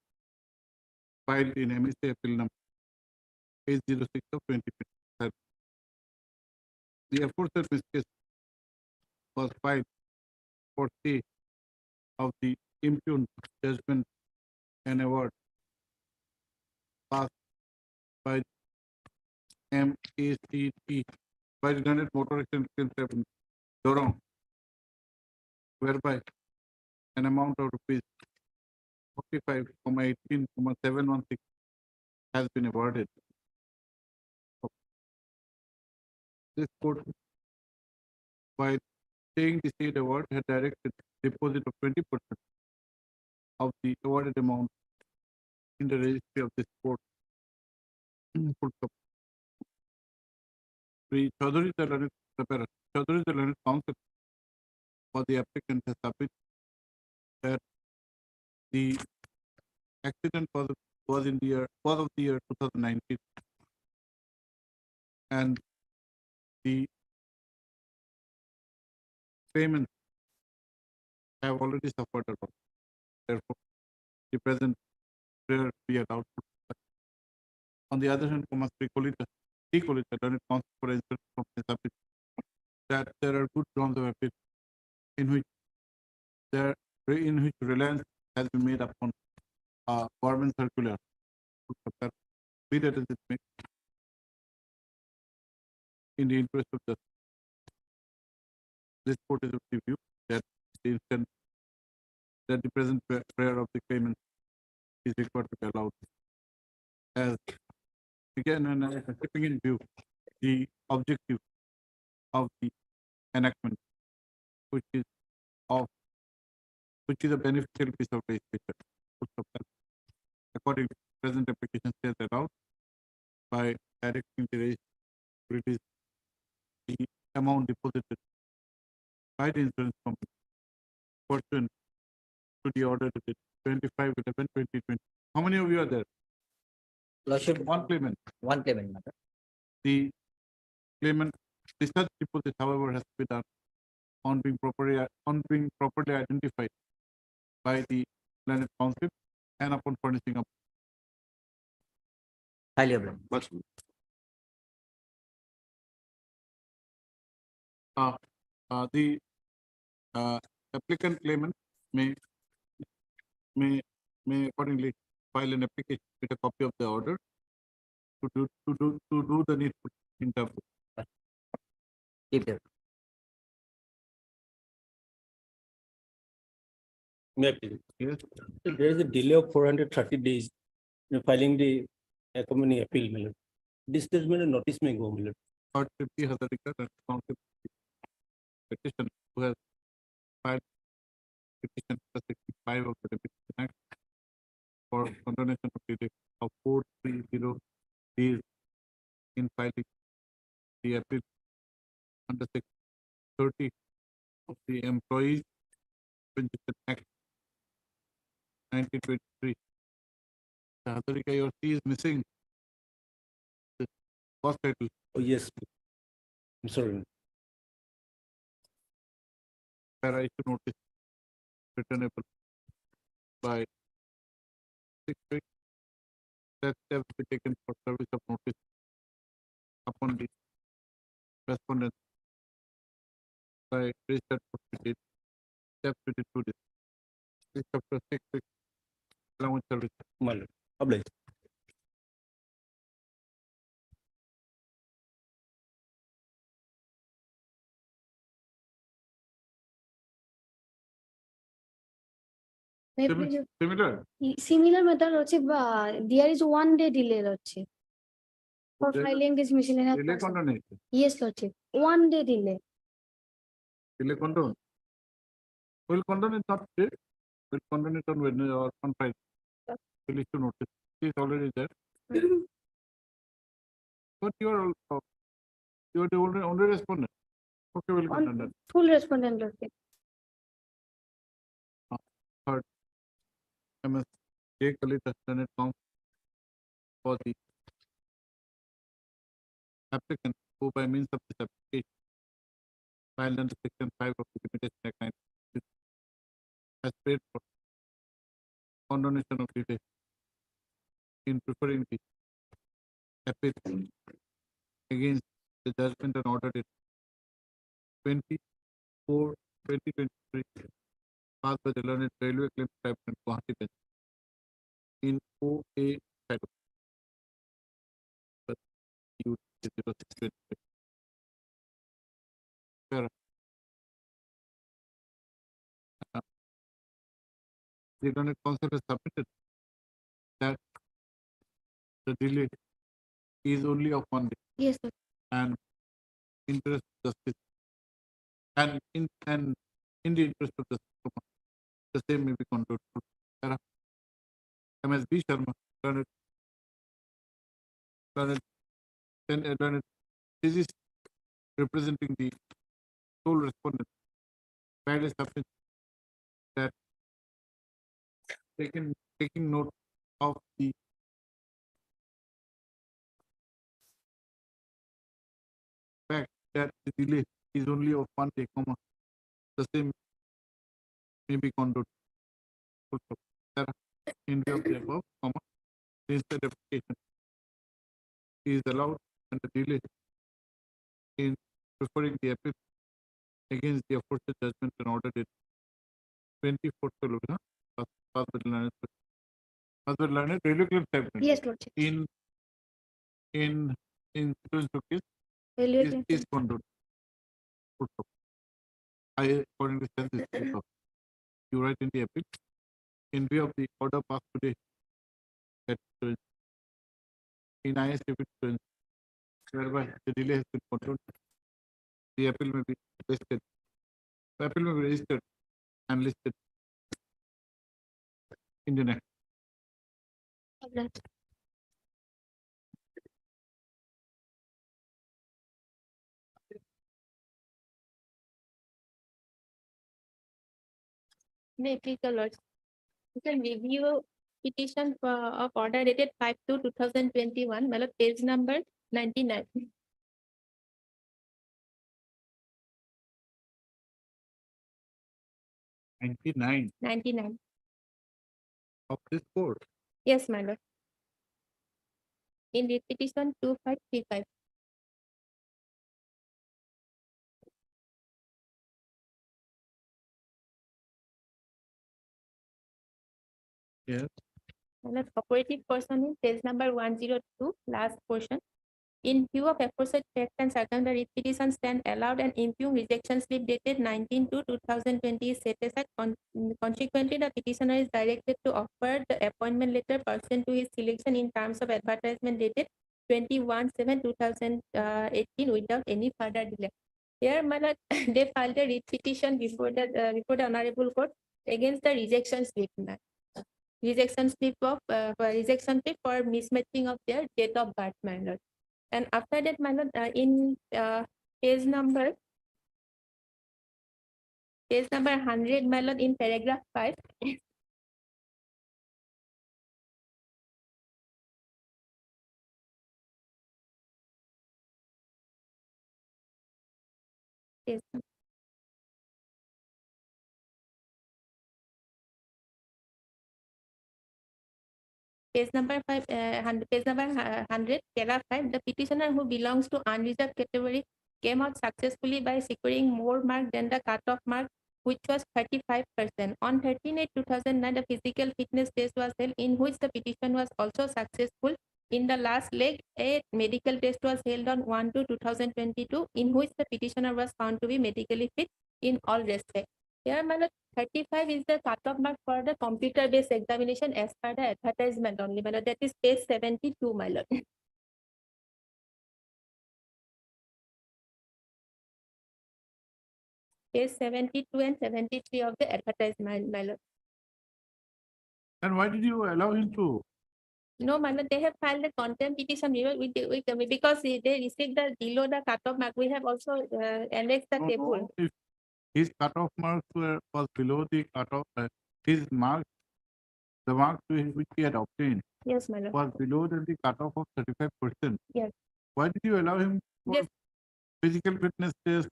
S2: filed in MSA appeal number 806 of 2025. The aforesaid case was filed for stay of the impugned judgment and award passed by MACT by the United Motor Accident Claims Tribunal, Dorong, whereby an amount of rupees 45,18,716 has been awarded. This court, by staying the state award, had directed deposit of 20% of the awarded amount in the registry of this court. The Chaudhary the learned counsel for the applicant has submitted that the accident was of the year 2019, and the claimants have already suffered a lot. Therefore, the present prayer be allowed. On the other hand, Thomas Colita, learned counsel for insurance company submit that there are good grounds of appeal in which reliance has been made upon government circular. Be that as it may, in the interest of justice, this court is of the view that the instant that the present prayer of the claimant is required to be allowed, as again and keeping in view the objective of the enactment, which is a beneficial piece of legislation. According to present application says allowed by directing the registry to release the amount deposited by the insurance company pursuant to the order dated 25/11/2020. How many of you are there?
S10: Lordship,
S2: One claimant.
S10: one claimant matter.
S2: The claimant discharge deposit, however, has to be done on being properly identified by the learned counsel and upon furnishing up.
S10: Highly obliged.
S2: The applicant claimant may accordingly file an application with a copy of the order to do the needful in terms of.
S10: Keep there.
S17: May I please?
S2: Yes.
S17: There is a delay of 430 days in filing the accompanying appeal, my lord. This judgment and notice may go, my lord.
S2: Court 50 Hazarika and counsel petition who has filed petition for 30 of the Employees Pension Act 1923. Hadrika, your C is missing. The first title.
S14: Oh, yes. I'm sorry.
S2: Where I should notice returnable by 6 weeks. That steps be taken for service of notice upon the respondent by registered date. Steps within 2 days. This chapter 6 weeks allowance service.
S14: My lord, obliged.
S2: Similar.
S15: Similar method হচ্ছে there is 1 day delay হচ্ছে for
S2: There is
S15: filing this miscellaneous.
S2: Delay
S15: person.
S2: condonation.
S15: Yes, Lordship. 1 day delay.
S2: Delay condone. Will condone is not there. Will condone it on Wednesday or on Friday. Will issue notice. It is already there. But you are also, you are the only respondent. Okay, will condone that.
S15: Full respondent, Lordship.
S2: Third, MS J. Kalita Senate Council for the applicant who by means of this application filed under section 5 of the Limitation Act 1996 has paid for condonation of delay in preferring the appeal against the judgment and order date 24/2023 passed by the learned Railway Claims Tribunal Guwahati bench in OA title. U 0623. Sure. The learned counsel has submitted that the delay is only of 1 day.
S15: Yes, sir.
S2: And interest of justice and in the interest of justice, the same may be controlled. MSB Sharma, learned physicist representing the sole respondent, filed submission that taking note of the fact that the delay is only of 1 day, the same may be conducted. Also, in view of the above, the instant application is allowed and the delay in preferring the appeal against the aforesaid judgment and order date 24th February, passed by the learned Railway Claims Tribunal.
S15: Yes, Lordship.
S2: In sequential case
S15: Railway
S2: is
S15: Claims.
S2: conducted. Also, I accordingly send this to you. You write in the appeal in view of the order passed today that in ISF whereby the delay has been controlled, the appeal may be listed. The appeal may be registered and listed in the next.
S16: May I please the Lord. You can review petition of order dated 5/2/2021, my lord, page number 99.
S2: 99 of this court.
S16: Yes, my lord. In the petition 2535.
S2: Yes.
S16: Operative person in page number 102, last portion. In view of aforesaid fact and circumstance, petition stand allowed and impugn rejection slip dated 19/2/2020 set aside. Consequently, the petitioner is directed to offer the appointment letter pursuant to his selection in terms of advertisement dated 21/7/2018 without any further delay. Here, my lord, they filed a writ petition before the honorable court against the rejection slip. Rejection slip for mismatching of their date of birth, my lord. And after that, my lord, in page number Case number 100, my lord, in paragraph 5. Case Page number 5, page number 100, paragraph 5, the petitioner who belongs to unreserved category came out successfully by securing more mark than the cutoff mark, which was 35%. On 13/8/2009, the physical fitness test was held, in which the petition was also successful. In the last leg, a medical test was held on 1/2/2022, in which the petitioner was found to be medically fit in all respects. Here, my lord, 35 is the cutoff mark for the computer-based examination as per the advertisement only, my lord. That is page 72, my lord. Page 72 and 73 of the advertisement, my lord.
S2: And why did you allow him to?
S16: No, my lord, they have filed the contempt petition because they received the below the cutoff mark. We have also annexed the
S2: No,
S16: table.
S2: no, if his cutoff marks was below the cutoff, his mark, the mark which he had obtained
S16: Yes, my lord.
S2: was below than the cutoff of 35%.
S16: Yes.
S2: Why did you allow him for
S16: Yes.
S2: physical fitness test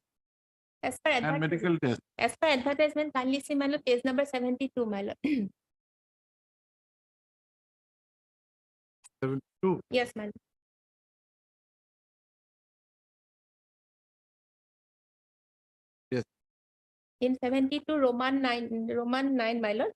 S16: As per
S2: and medical test?
S16: As per advertisement, kindly see, my lord, page number 72, my lord.
S2: 72.
S16: Yes, my lord.
S2: Yes.
S16: In 72, Roman 9, my lord.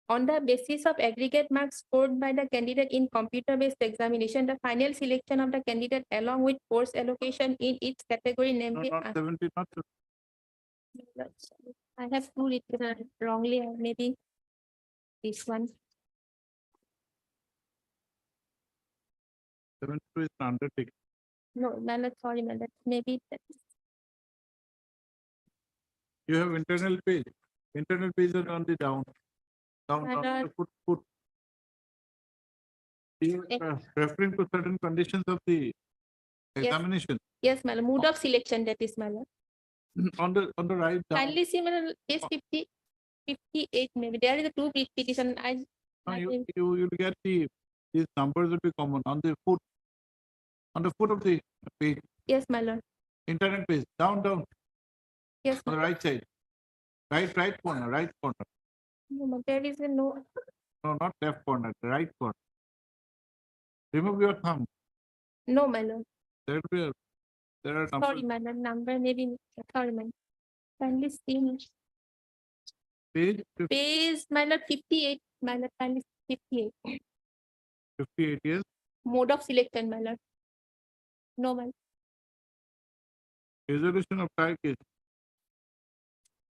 S16: On the basis of aggregate marks scored by the candidate in computer-based examination, the final selection of the candidate along with course allocation in each category,
S2: No,
S16: namely.
S2: not 70, not 70.
S16: I have two written wrongly, maybe this one.
S2: 72 is an undertaking.
S16: No, my lord, sorry, my lord, maybe that.
S2: You have internal page. Internal page is on the down. Down,
S16: My
S2: down,
S16: lord.
S2: put. You are referring to certain conditions of the examination.
S16: Yes, my lord, mood of selection, that is, my lord.
S2: On the right down.
S16: Kindly see, my lord, page 58, maybe. There is a two petition.
S2: No, you'll get these numbers will be common on the foot. On the foot of the page.
S16: Yes, my lord.
S2: Internet page. Down.
S16: Yes,
S2: On the right side. Right corner.
S16: no, there is a no.
S2: No, not left corner, the right corner. Remove your thumb.
S16: No, my lord.
S2: There are numbers.
S16: Sorry, my lord, number maybe. Sorry, my lord. Kindly see me.
S2: Page
S16: Page, my lord, 58, my lord, kindly 58.
S2: 58 years.
S16: Mode of selection, my lord. No, my lord.
S2: Resolution of trial case.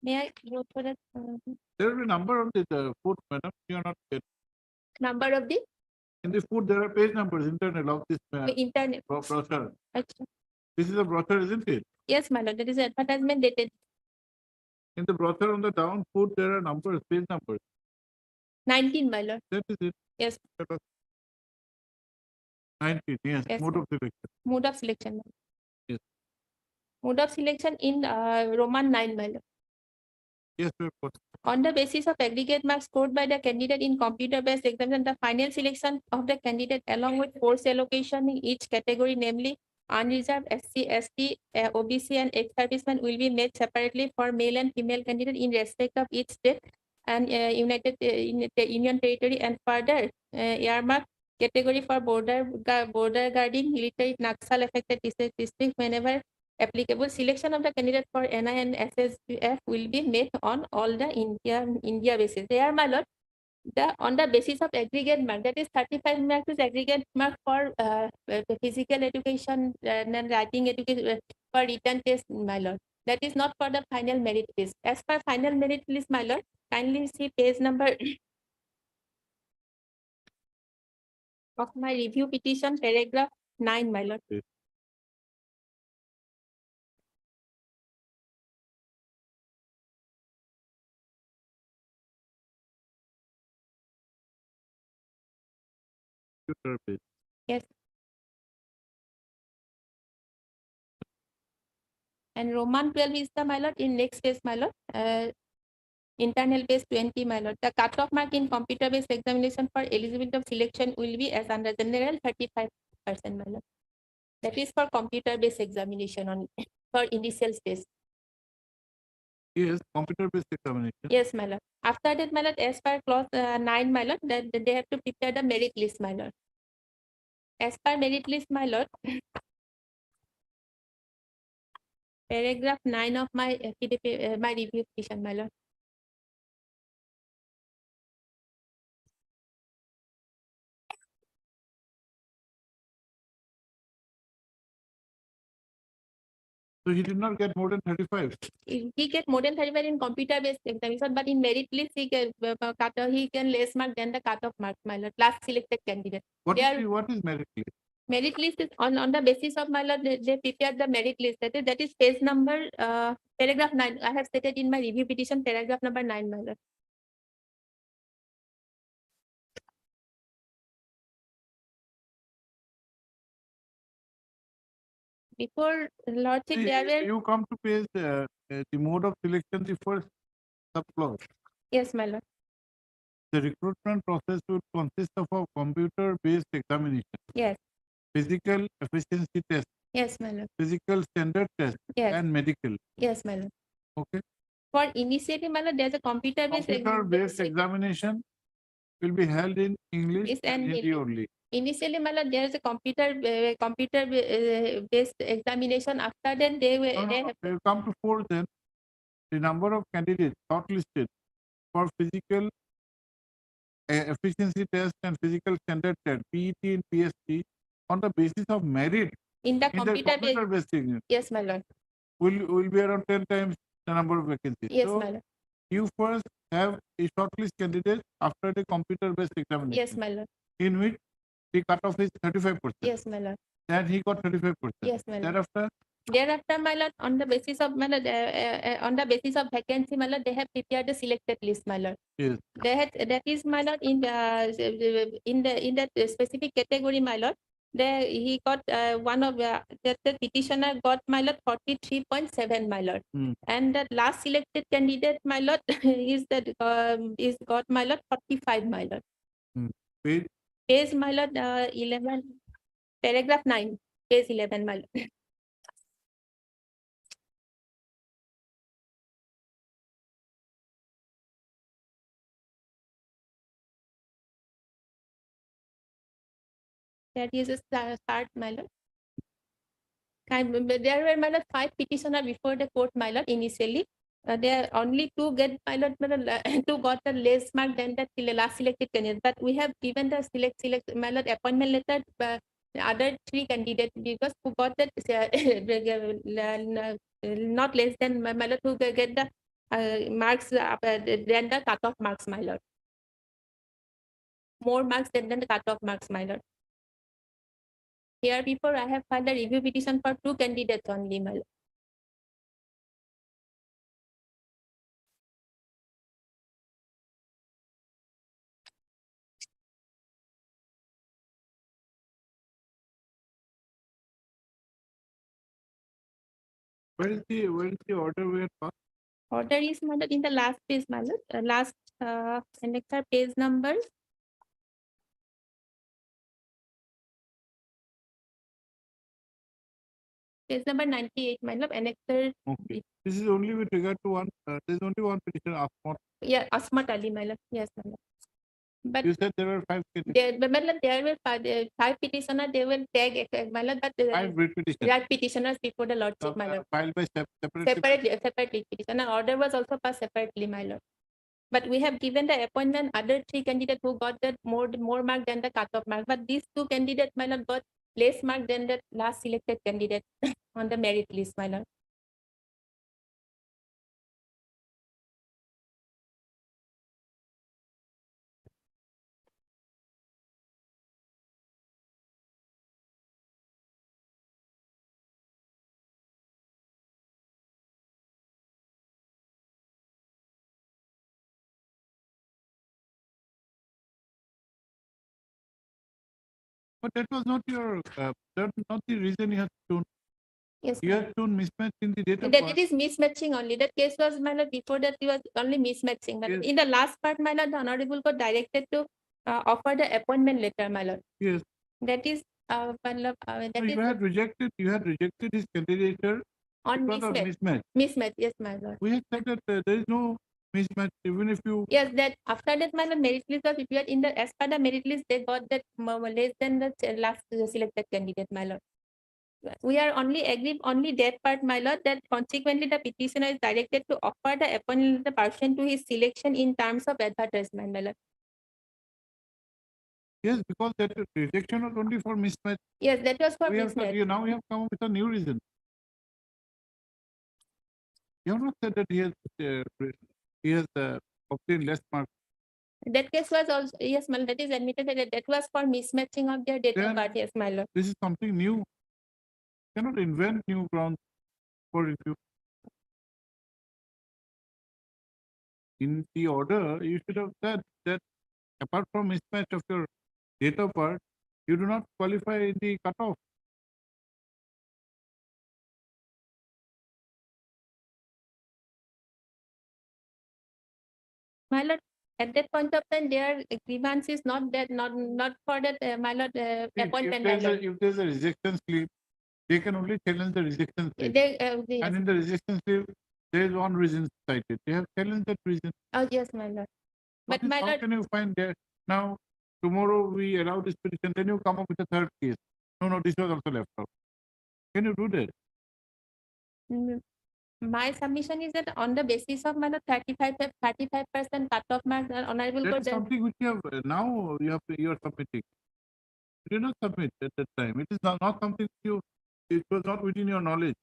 S16: May I go for that
S2: There will be number on the foot, madam. You are not getting.
S16: number of the
S2: In the foot, there are page numbers internal of this
S16: internet?
S2: brochure.
S16: Achha.
S2: This is a brochure, isn't it?
S16: Yes, my lord, that is advertisement dated
S2: In the brochure on the down foot, there are numbers, page numbers.
S16: 19, my lord.
S2: That is it.
S16: Yes.
S2: 19, yes.
S16: Yes,
S2: Mode
S16: sir.
S2: of selection.
S16: Mode of selection, my lord.
S2: Yes.
S16: Mode of selection in Roman 9, my lord.
S2: Yes, we have got.
S16: On the basis of aggregate marks scored by the candidate in computer-based examination, the final selection of the candidate along with course allocation in each category, namely unreserved SC, ST, OBC, and ex-servicemen, will be made separately for male and female candidate in respect of each state and Union Territory, and further earmark category for border guarding military Naxal affected district whenever applicable. Selection of the candidate for NI and SSF will be made on all the India basis. There, my lord, on the basis of aggregate mark, that is 35 marks is aggregate mark for physical education and writing education for written test, my lord. That is not for the final merit list. As per final merit list, my lord, kindly see page number of my review petition, paragraph 9, my lord.
S2: Computer page.
S16: Yes.
S4: And Roman 12 is the my lord in next phase, my lord. Internal base 20, my lord. The cutoff mark in computer based examination for eligibility of selection will be as under general 35%, my lord. That is for computer based examination on for initial stage.
S2: Yes, computer-based examination.
S4: Yes, my lord. After that, my lord, as per clause 9, my lord, that they have to prepare the merit list, my lord. As per merit list, my lord, paragraph 9 of my PDP, my review petition, my lord.
S2: So he did not get more than 35.
S4: He get more than 35 in computer based examination, but in merit list he can he can less mark than the cutoff mark, my lord. Last selected candidate.
S2: What is merit list?
S4: Merit list is on the basis of, my lord, they prepare the merit list. That is page number paragraph 9. I have stated in my review petition paragraph number 9, my lord. Before lordship,
S2: See,
S4: there were
S2: you come to page the mode of selection, the first subclause.
S4: yes, my lord.
S2: The recruitment process will consist of a computer-based examination,
S4: Yes,
S2: physical efficiency test,
S4: yes, my lord.
S2: physical standard test,
S4: Yes,
S2: and medical.
S4: yes, my lord.
S2: Okay.
S4: For initiative, my lord, there's a computer based
S2: Computer-based examination will be held in English
S4: Yes,
S2: and
S4: and
S2: Hindi only.
S4: initially, my lord, there's a computer based examination. After that, they have
S2: You come to 4, then the number of candidates shortlisted for physical efficiency test and physical standard test, PET and PST, on the basis of merit
S4: in the
S2: in the
S4: computer based.
S2: computer-based exam
S4: Yes, my lord.
S2: will be around 10 times the number of vacancies.
S4: Yes,
S2: So
S4: my lord.
S2: you first have a shortlist candidate after the computer-based examination.
S4: Yes, my lord.
S2: In which the cutoff is 35%.
S4: Yes, my lord.
S2: Then he got 35%.
S4: Yes, my lord.
S2: Thereafter,
S4: my lord, on the basis of, my lord, on the basis of vacancy, my lord, they have prepared the selected list, my lord.
S2: yes.
S4: They had, that is, my lord, in that specific category, my lord. There he got one of the petitioner got, my lord, 43.7, my lord. And the last selected candidate, my lord, is got, my lord, 45, my lord.
S2: Page
S4: Page, my lord, 11, paragraph 9, page 11, my lord. That is a start, my lord. There were, my lord, 5 petitioners before the court, my lord, initially. There are only 2 get, my lord, two got the less mark than the last selected candidate. But we have given the select, my lord, appointment letter the other 3 candidates because who got that not less than, my lord, who get the marks than the cutoff marks, my lord. More marks than the cutoff marks, my lord. Here before I have filed a review petition for 2 candidates only, my lord.
S2: where is the order we had passed?
S4: Order is, my lord, in the last page, my lord. Last annexure page number. Page number 98, my lord, annexure.
S2: Okay. This is only with regard to one, there's only one petition, Asmat.
S4: Yeah, Asmat Ali, my lord. Yes, my lord. But
S2: You said there were 5 candidates.
S4: there were 5 petitioners, they will tag, my lord, but
S2: 5 writ petitions.
S4: right petitioners before the lordship, my lord.
S2: Filed by separately.
S4: Separately petitioner. Order was also passed separately, my lord. But we have given the appointment other 3 candidates who got the more mark than the cutoff mark. But these 2 candidates, my lord, got less mark than the last selected candidate on the merit list, my lord.
S2: But that was not your, that's not the reason you had shown.
S4: Yes,
S2: You have shown mismatch in the data
S4: that
S2: part.
S4: it is mismatching only. That case was, my lord, before that it was only mismatching. But
S2: Yes.
S4: in the last part, my lord, the honorable court directed to offer the appointment letter, my lord.
S2: Yes.
S4: That is, my lord,
S2: So
S4: that is
S2: you had rejected his candidature
S4: on
S2: because of
S4: mismatch.
S2: mismatch.
S4: Mismatch, yes, my lord.
S2: We have said that there is no mismatch, even if you,
S4: Yes, that after that, my lord, merit list was prepared in the, as per the merit list, they got that less than the last selected candidate, my lord. We are only agreed only that part, my lord, that consequently the petitioner is directed to offer the appointment the person to his selection in terms of advertisement, my lord.
S2: yes, because that rejection was only for mismatch.
S4: Yes, that was for
S2: We have said,
S4: mismatch.
S2: now we have come up with a new reason. You have not said that he has obtained less marks.
S4: That case was also, yes, my lord, that is admitted that that was for mismatching of their date of
S2: Then-
S4: birth, yes, my lord.
S2: This is something new. Cannot invent new grounds for review. In the order, you should have said that apart from mismatch of your date of birth, you do not qualify in the cutoff.
S4: My lord, at that point of time, their grievance is not that, not for that, my lord, appointment, my lord.
S2: If there's a rejection slip, they can only challenge the rejection slip.
S4: They,
S2: And
S4: yes.
S2: in the rejection slip, there is one reason cited. They have challenged that reason.
S4: Oh, yes, my lord.
S2: What
S4: But
S2: is-
S4: my
S2: how
S4: lord,
S2: can you find that now? Tomorrow we allow this petition, then you come up with a third case. No, this was also left out. Can you do that?
S4: mm, my submission is that on the basis of my lord, 35% cutoff mark, the honorable
S2: That
S4: court
S2: is
S4: then,
S2: something which you have now you are submitting. You did not submit at that time. It is not something it was not within your knowledge.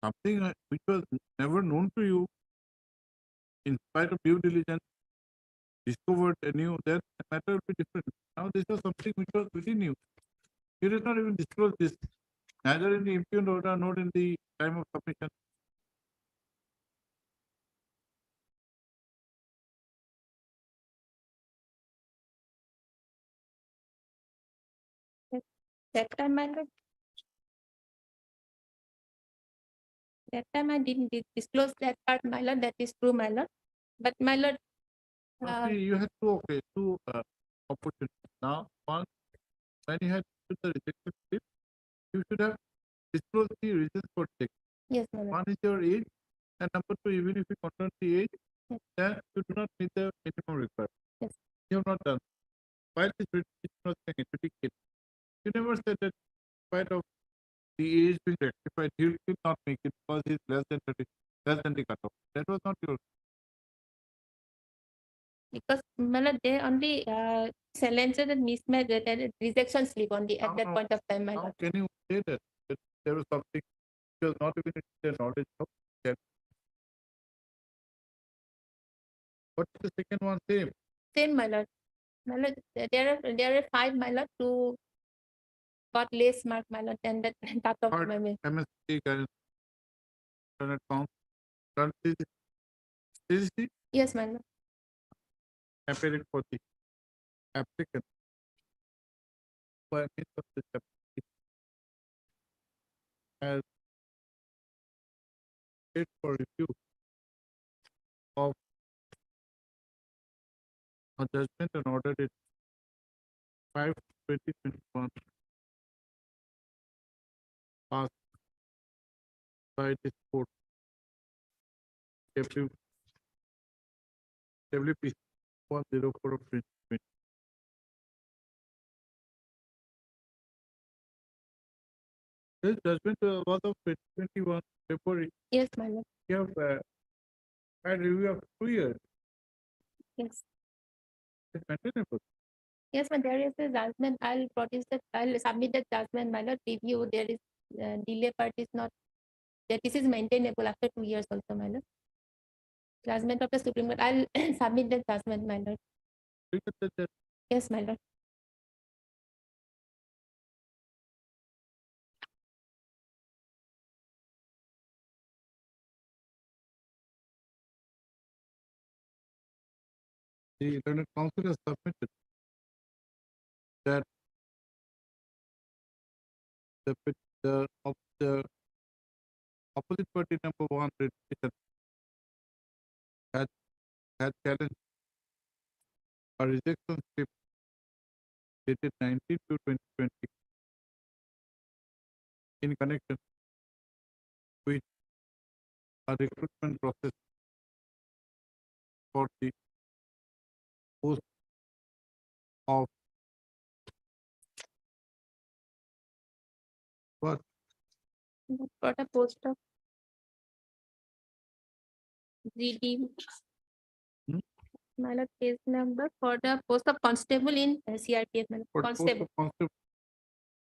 S2: Something which was never known to you, in spite of due diligence, discovered anew, then the matter will be different. Now this was something which was within you. You did not even disclose this, neither in the impugned order nor in the time of submission.
S4: that time, my lord, that time I didn't disclose that part, my lord, that is true, my lord. But my lord,
S2: Now, see, you had two opportunities. Now, one, when you had put the rejection slip, you should have disclosed the reasons for rejection.
S4: yes, my lord.
S2: One is your age, and number two, even if you confirm the age,
S4: Yes.
S2: then you do not meet the minimum requirement.
S4: Yes.
S2: You have not done. While this petition was saying adjudicated, you never said that in spite of the age being rectified, he will still not make it because he is less than the cutoff. That was not your.
S4: Because my lord, they only challenged the mismatch, that rejection slip only at that
S2: How-
S4: point of time, my
S2: How
S4: lord.
S2: can you say that there was something which was not even in their knowledge of? That? What is the second one? Same.
S4: Same, my lord. My lord, there are 5, my lord, to got less mark, my lord, than that cutoff,
S2: Part
S4: my lord.
S2: MSc guidance count. This is the
S4: Yes, my lord.
S2: apparent for the applicant. By means of this application has paid for review of a judgment and order it 5/2021 passed by this court. WPC 104 of 2020. This judgment was of 2021 February.
S4: Yes, my lord.
S2: You have had review of 2 years.
S4: Yes.
S2: It's maintainable.
S4: Yes, but there is a judgment. I'll produce that. I'll submit the judgment, my lord. Review. There is delay part is not. That this is maintainable after 2 years also, my lord. Judgment of the Supreme Court. I'll submit the judgment, my lord.
S2: Look at that.
S4: Yes, my lord.
S2: The Learned Council has submitted that the opposite party number one petition had challenged a rejection slip dated 19 to 2020 in connection with a recruitment process for the post of what
S4: For the post of GD.
S2: Hmm?
S4: My lord, case number for the post of constable in CRPF, my lord.
S2: for post
S4: Constable.
S2: of constable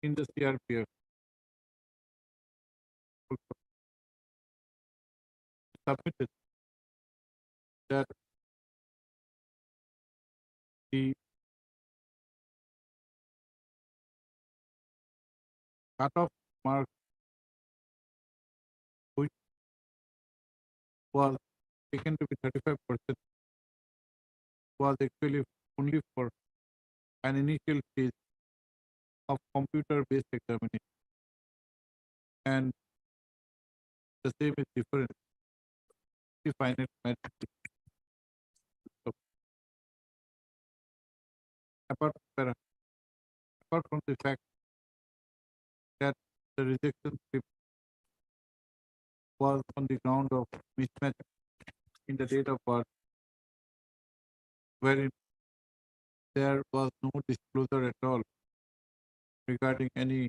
S2: in the CRPF. Submitted that the cutoff mark which was taken to be 35% was actually only for an initial phase of computer-based examination. And the same is different. The final metric. So, apart from the fact that the rejection slip was on the ground of mismatch in the date of birth, wherein there was no disclosure at all regarding the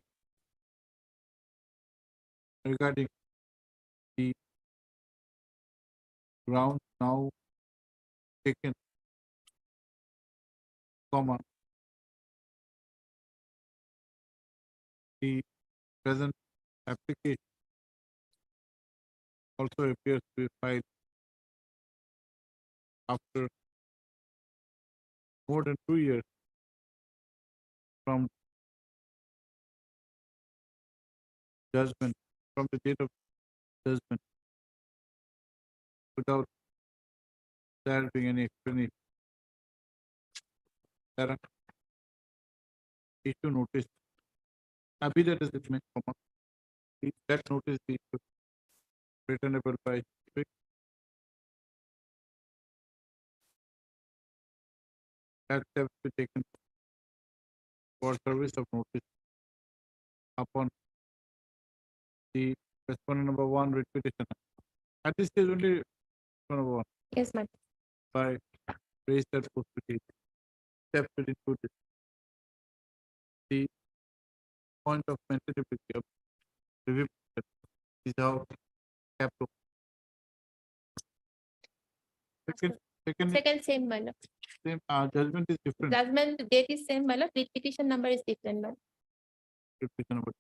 S2: ground now taken, comma, the present application also appears to be filed after more than 2 years from judgment, from the date of judgment, without there being any explanation. There are issue notice. Be that as it may, comma, that notice is returnable by quick that steps be taken for service of notice upon the respondent number one writ petitioner. At this stage only number one
S4: Yes, ma'am.
S2: by registered post petition. Steps will include the point of maintainability of review is how capital. Second,
S4: Second same, my lord.
S2: same judgment is different.
S4: Judgment date is same, my lord. Writ petition number is different, ma'am.
S2: Writ petition number.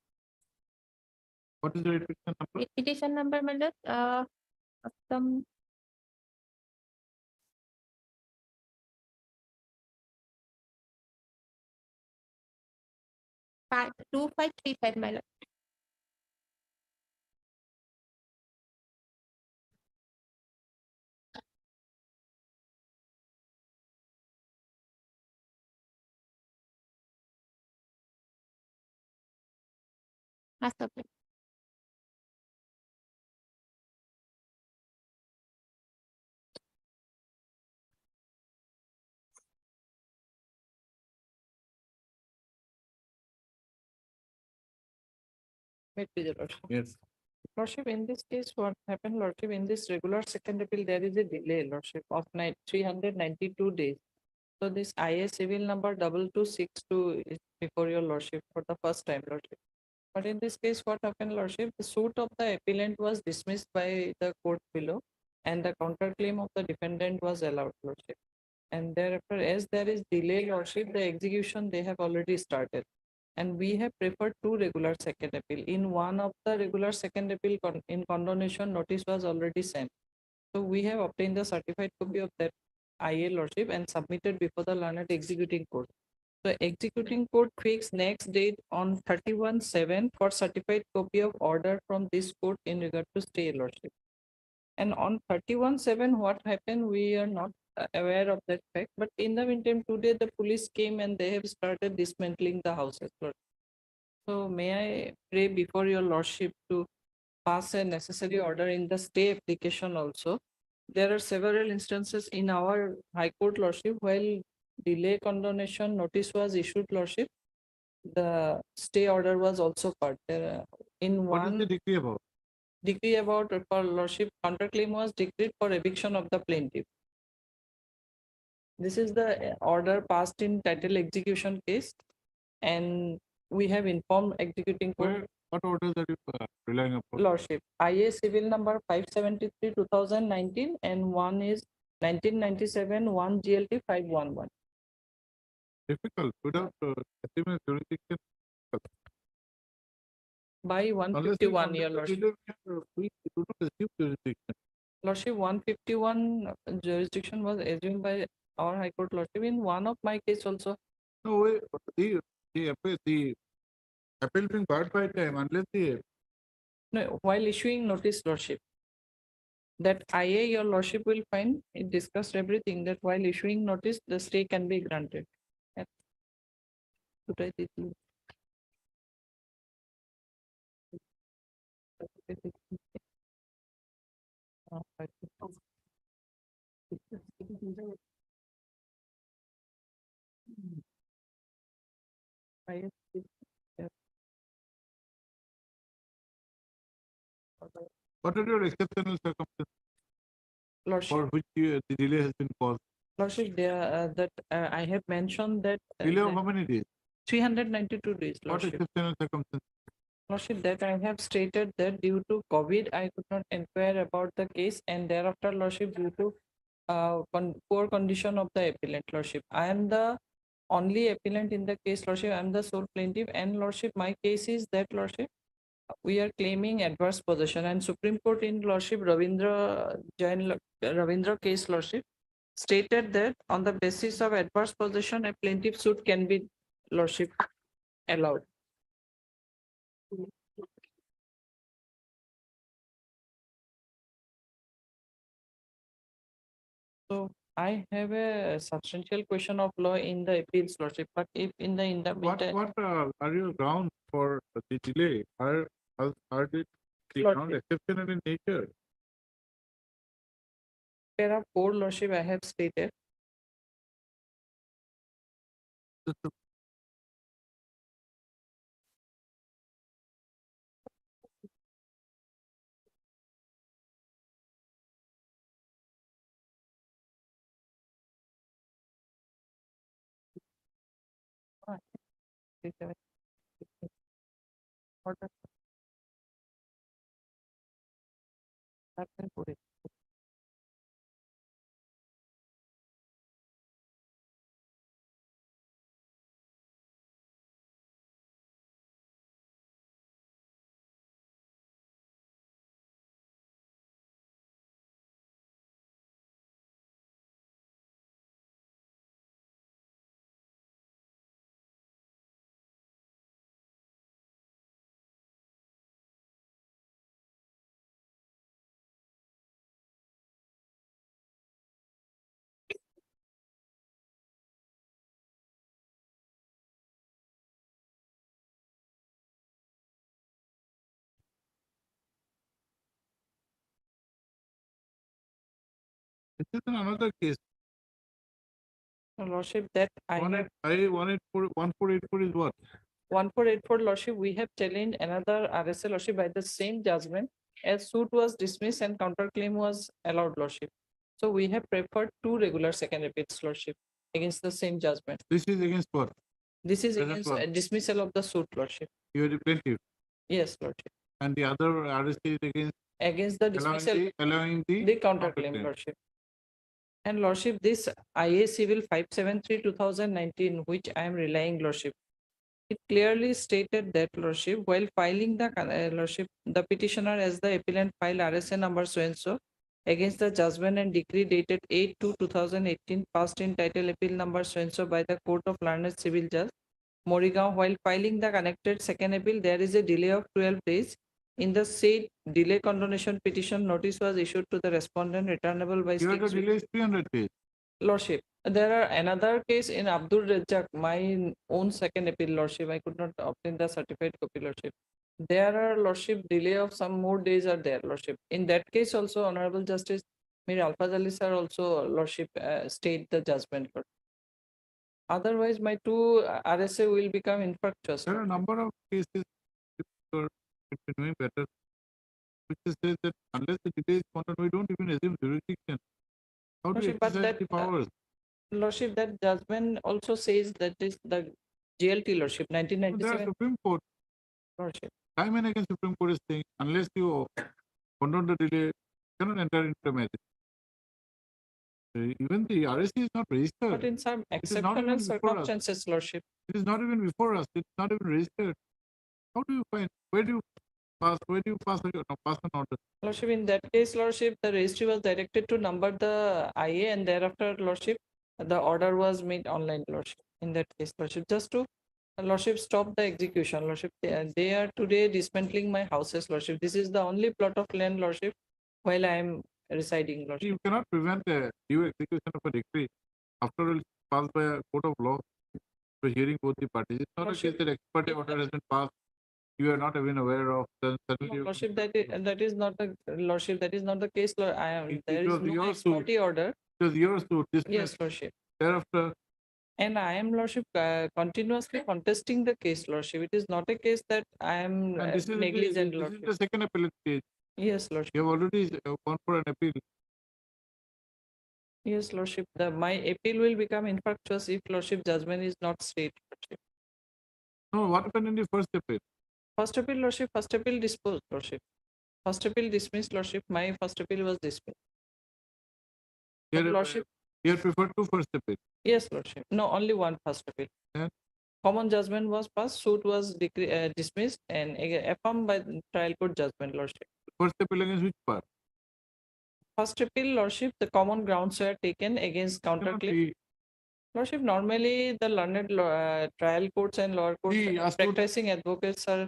S2: What is the writ petition number?
S4: Writ petition number, my lord, some. Five, 2535, my lord. Okay.
S7: Wait, please, your lordship.
S2: Yes.
S7: Lordship, in this case, what happened, lordship, in this regular second appeal, there is a delay, lordship, of 392 days. So this IA civil number 2262 is before your lordship for the first time, lordship. But in this case, what happened, lordship, the suit of the appellant was dismissed by the court below, and the counterclaim of the defendant was allowed, lordship. And thereafter, as there is delay, lordship, the execution they have already started. And we have preferred two regular second appeal. In one of the regular second appeal, in condonation notice was already sent. So we have obtained the certified copy of that IA lordship and submitted before the learned executing court. The executing court fixed next date on 31/7 for certified copy of order from this court in regard to stay lordship. And on 31/7, what happened, we are not aware of that fact, but in the meantime, today the police came and they have started dismantling the houses.
S6: So may I pray before your lordship to pass a necessary order in the stay application also? There are several instances in our High Court lordship while delay condonation notice was issued lordship. The stay order was also part there in
S2: What is
S6: one
S2: the decree about?
S6: decree about for lordship counterclaim was decreed for eviction of the plaintiff. This is the order passed in title execution case and we have informed executing court
S2: What orders are you relying upon?
S6: lordship. IA civil number 573 2019 and one is 1997 1 GLT 511.
S2: Difficult without estimated jurisdiction.
S6: By
S2: Unless you
S6: 151 your
S2: conduct
S6: lordship.
S2: the delay, we do not assume jurisdiction.
S6: Lordship 151 jurisdiction was assumed by our High Court lordship in one of my case also.
S2: No way, the appeal being barred by time unless the
S6: No, while issuing notice lordship. That IA your lordship will find it discussed everything that while issuing notice the stay can be granted. Yeah. Should I take you?
S2: what are your exceptional circumstances
S6: Lordship.
S2: for which the delay has been caused?
S6: Lordship, that I have mentioned that.
S2: Delay of how many days?
S6: 392 days,
S2: What
S6: Lordship.
S2: exceptional circumstances?
S6: Lordship, that I have stated that due to COVID, I could not inquire about the case and thereafter, Lordship, due to poor condition of the appellant, Lordship. I am the only appellant in the case, Lordship. I am the sole plaintiff and Lordship, my case is that, Lordship, we are claiming adverse possession and Supreme Court in Lordship Ravindra case, Lordship, stated that on the basis of adverse possession, a plaintiff suit can be, Lordship, allowed. So I have a substantial question of law in the appeals, Lordship, but if in the
S2: What are your grounds for the delay? Are the ground exceptional in nature?
S6: there are four, Lordship, I have stated.
S2: This is another case.
S6: Lordship, that I have
S2: 1484 is what?
S6: 1484, Lordship, we have challenged another RSA, Lordship, by the same judgment as suit was dismissed and counterclaim was allowed, Lordship. So we have preferred two regular second appeals, Lordship, against the same judgment.
S2: This is against what?
S6: This is
S2: Present
S6: against
S2: what?
S6: dismissal of the suit, Lordship.
S2: You are the plaintiff.
S6: Yes, Lordship.
S2: And the other RSA is
S6: Against the dismissal,
S2: allowing
S6: the counterclaim, Lordship. And Lordship, this IA Civil 573 2019, which I am relying, Lordship, it clearly stated that, Lordship, while filing the Lordship, the petitioner as the appellant filed RSA number so-and-so against the judgment and decree dated 8/2/2018 passed in title appeal number so-and-so by the Court of Learned Civil Judge, Morigaon. While filing the connected second appeal, there is a delay of 12 days. In the said delay condonation petition, notice was issued to the respondent returnable by
S2: Here the
S6: 6
S2: delay is 300 days.
S6: Lordship, there are another case in Abdul Razzaq, my own second appeal, Lordship. I could not obtain the certified copy, Lordship. There are, Lordship, delay of some more days are there, Lordship. In that case also, Honorable Justice Mir Alfaz Ali sir also, Lordship, stayed the judgment. Lord. Otherwise, my two RSA will become infructuous.
S2: There are a number of cases which are doing better, which says that unless the delay is content, we don't even assume jurisdiction. How do you
S6: Lordship, but
S2: exercise the
S6: that,
S2: powers?
S6: Lordship, that judgment also says that is the GLT, Lordship,
S2: There are
S6: 1997,
S2: Supreme Court,
S6: Lordship.
S2: time and again Supreme Court is saying, unless you condone the delay, you cannot enter into a marriage. Even the RSC is not registered.
S6: But in some
S2: It is not even
S6: exceptional
S2: before us.
S6: circumstances, Lordship,
S2: It is not even before us. It's not even registered. How do you find? Where do you pass? Where do you pass an order?
S6: Lordship, in that case, Lordship, the registry was directed to number the IA and thereafter, Lordship, the order was made online, Lordship. In that case, Lordship, just to, Lordship, stop the execution, Lordship. They are today dismantling my houses, Lordship. This is the only plot of land, Lordship, while I am residing, Lordship.
S2: You cannot prevent the due execution of a decree after all it's passed by a court of law for hearing both the parties. It's not a case that expert order has been passed. You are not even aware of. Then suddenly you
S6: Lordship, that is not the, Lordship, that is not the case, Lord. There
S2: it
S6: is
S2: was
S6: no
S2: your suit.
S6: expertise order.
S2: It was your suit.
S6: Yes, Lordship.
S2: Thereafter,
S6: And I am, Lordship, continuously contesting the case, Lordship. It is not a case that I am
S2: and this is
S6: negligent,
S2: this is
S6: Lordship.
S2: the second appellate stage.
S6: Yes, Lordship.
S2: You have already gone for an appeal.
S6: Yes, Lordship. My appeal will become infructuous if Lordship judgment is not stayed, Lordship.
S2: No, what happened in the first appeal?
S6: First appeal, Lordship, first appeal disposed, Lordship. First appeal dismissed, Lordship. My first appeal was dismissed. But Lordship,
S2: You preferred to first appeal.
S6: yes, Lordship. No, only one first appeal.
S2: Yeah.
S6: Common judgment was passed, suit was dismissed and affirmed by the trial court judgment, Lordship.
S2: First appeal against which part?
S6: First appeal, Lordship, the common grounds were taken against counterclaim. Lordship, normally the learned trial courts and lower courts practicing advocates are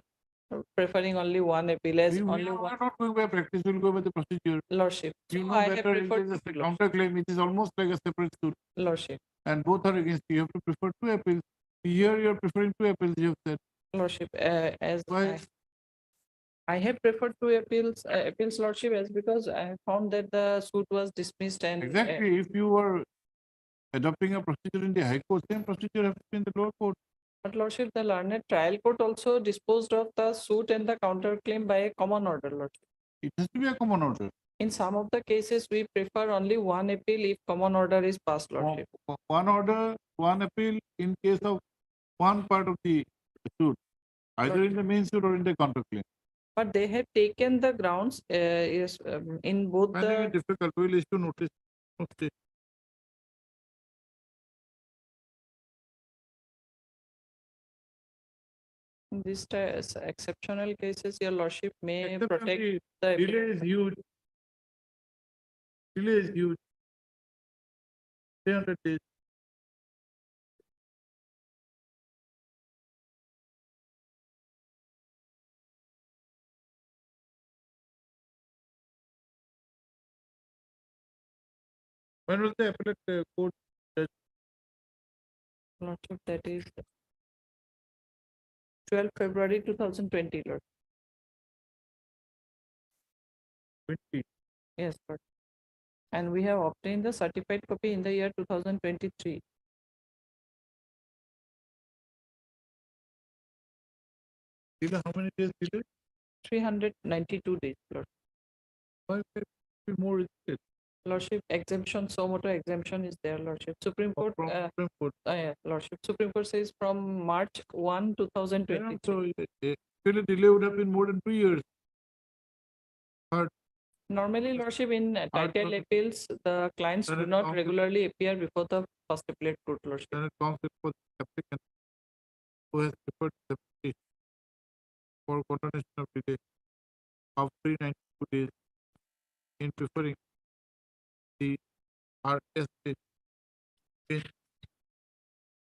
S6: preferring only one appeal as only
S2: We
S6: one.
S2: are not going by practice, we'll go by the procedure.
S6: Lordship.
S2: You
S6: So
S2: know
S6: I have
S2: better, it
S6: preferred
S2: is a
S6: appeal,
S2: counterclaim, it is almost like a separate suit.
S6: Lordship.
S2: And both are against you. You have to prefer two appeals. Here you are preferring two appeals, you have said.
S6: Lordship, as
S2: Why?
S6: I have preferred two appeals, Lordship, as because I have found that the suit was dismissed and
S2: Exactly, if you were adopting a procedure in the high court, same procedure has to be in the lower court.
S6: but Lordship, the learned trial court also disposed of the suit and the counterclaim by a common order, Lordship.
S2: It has to be a common order.
S6: In some of the cases, we prefer only one appeal if common order is passed, Lordship.
S2: One order, one appeal in case of one part of the suit, either in the main suit or in the counterclaim.
S6: But they have taken the grounds in both
S2: Finding it
S6: the,
S2: difficult, we'll issue notice. Okay.
S6: in these exceptional cases, your Lordship may
S2: Except
S6: protect
S2: the
S6: the appeal.
S2: delay is huge. Delay is huge. 300 days. When was the appellate court judge?
S6: Lordship, that is 12 February 2020, Lord.
S2: 20.
S6: Yes, Lord. And we have obtained the certified copy in the year 2023.
S2: Delay, how many days delay?
S6: 392 days, Lord.
S2: Why would it be more rigid?
S6: Lordship, exemption, so moto exemption is there, Lordship. Supreme Court,
S2: From Supreme Court.
S6: yeah, Lordship. Supreme Court says from March 1, 2020.
S2: So actually delay would have been more than 2 years. But
S6: Normally, Lordship, in title appeals, the clients do not regularly appear before the first appellate court, Lordship.
S2: then it comes for the applicant who has preferred the petition for continuation of delay of 392 days in preferring the RSA in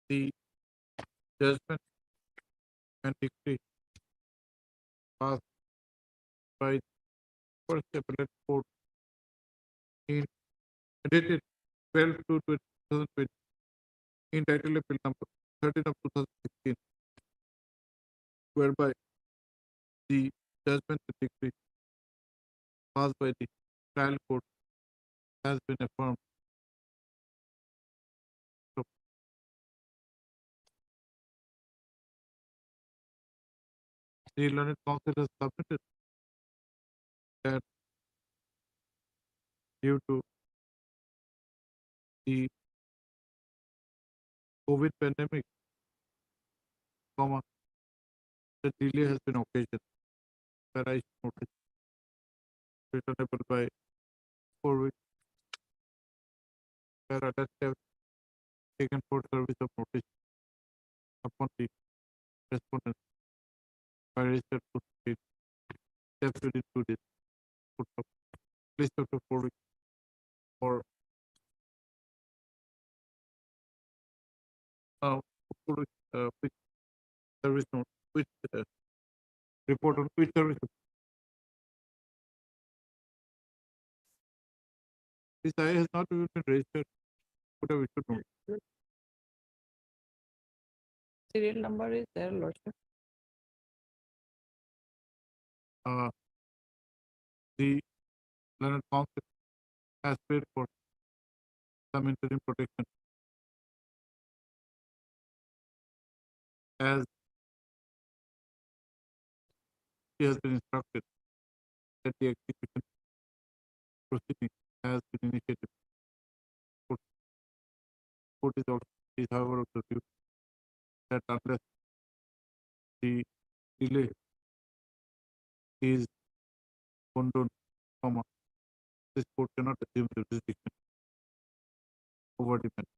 S2: the judgment and decree passed by the first appellate court in dated 12/2/2020 entitled appeal number 13/2016, whereby the judgment and decree passed by the trial court has been affirmed. So, the learned counsel has submitted that due to the COVID pandemic, the delay has been occasioned. That I noticed returnable by 4 weeks. Where others have taken for service of notice upon the respondent by registered post date steps within 2 days. Put up list of the 4 weeks or which service note, which report on which service. This I has not even been registered. What have we should know?
S6: Serial number is there, Lordship.
S2: The learned counsel has paid for some interim protection as he has been instructed that the execution proceeding has been initiated. Court is also is however of the view that unless the delay is condoned, this court cannot assume the jurisdiction over the matter.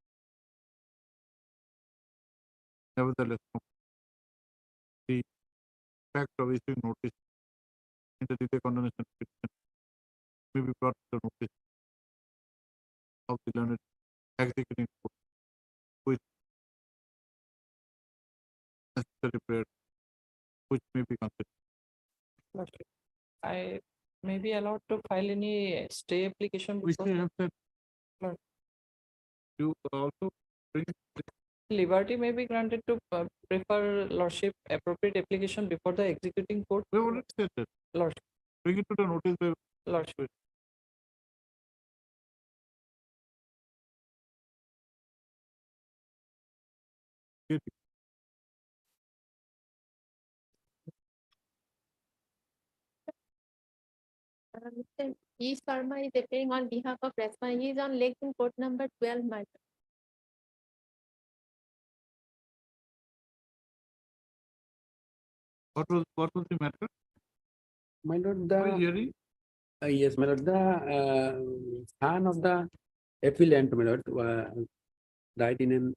S2: Nevertheless, the fact of issuing notice in the delay condonation petition may be brought to the notice of the learned executing court with necessary prayer, which may be considered.
S6: Lordship, I may be allowed to file any stay application.
S2: Which
S6: before-
S2: may have said
S6: Lord.
S2: you also bring
S6: Liberty may be granted to prefer Lordship appropriate application before the executing court.
S2: we already said that.
S6: Lordship.
S2: Bring it to the notice by
S6: Lordship.
S4: Mr. E. Sharma is appearing on behalf of respondent. He is on legs in court number 12, my lord.
S2: What was the matter?
S12: My lord,
S2: Who is hearing?
S12: yes, my lord, son of the appellant, my lord, died in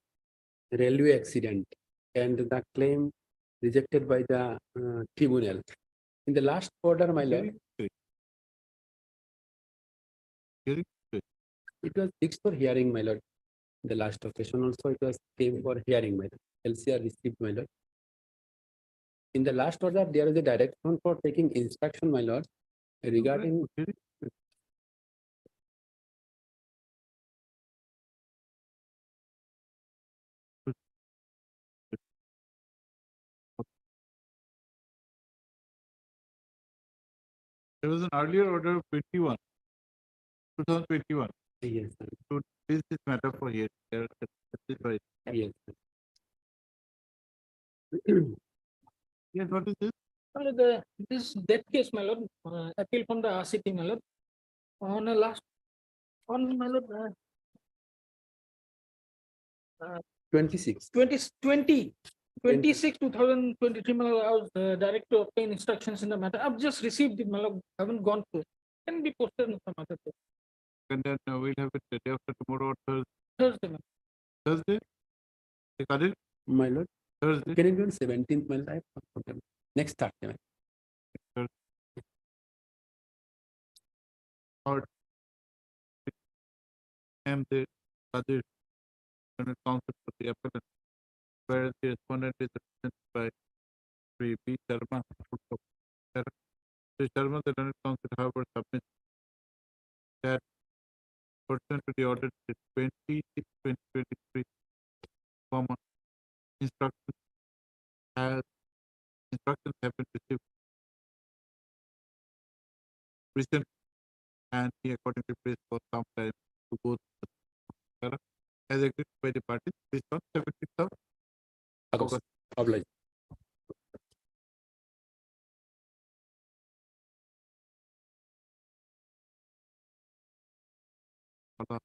S12: a railway accident and the claim rejected by the tribunal. In the last order, my lord,
S2: Hearing?
S12: it was fixed for hearing, my lord. The last occasion also it was came for hearing, my lord. LCR received, my lord. In the last order, there is a direction for taking instruction, my lord, regarding
S2: There was an earlier order of 2021.
S12: Yes, sir.
S2: To this matter for here. Yes. Yes, what is this?
S8: This death case, my lord, appeal from the RCT, my lord, on a last, on my lord,
S12: 26.
S8: 26, 2023, my lord, I was direct to obtain instructions in the matter. I've just received it, my lord, haven't gone through. Can be posted in some other day.
S2: And then we'll have it the day after tomorrow or Thursday.
S8: Thursday, my lord.
S2: Thursday? You got it?
S12: My lord,
S2: Thursday?
S12: can it be on 17th, my lord? Next Thursday, my lord.
S2: Or am the other counsel for the appellant, whereas the respondent is represented by Sri P. Sharma. Sri Sharma, the learned counsel, however, submits that pursuant to the order dated 20/6/2023, comma, instructions have been received recent, and he accordingly placed for some time to go through the matter as agreed by the parties based on 17th of
S12: August.
S2: August.
S12: Obliged.
S2: Allah.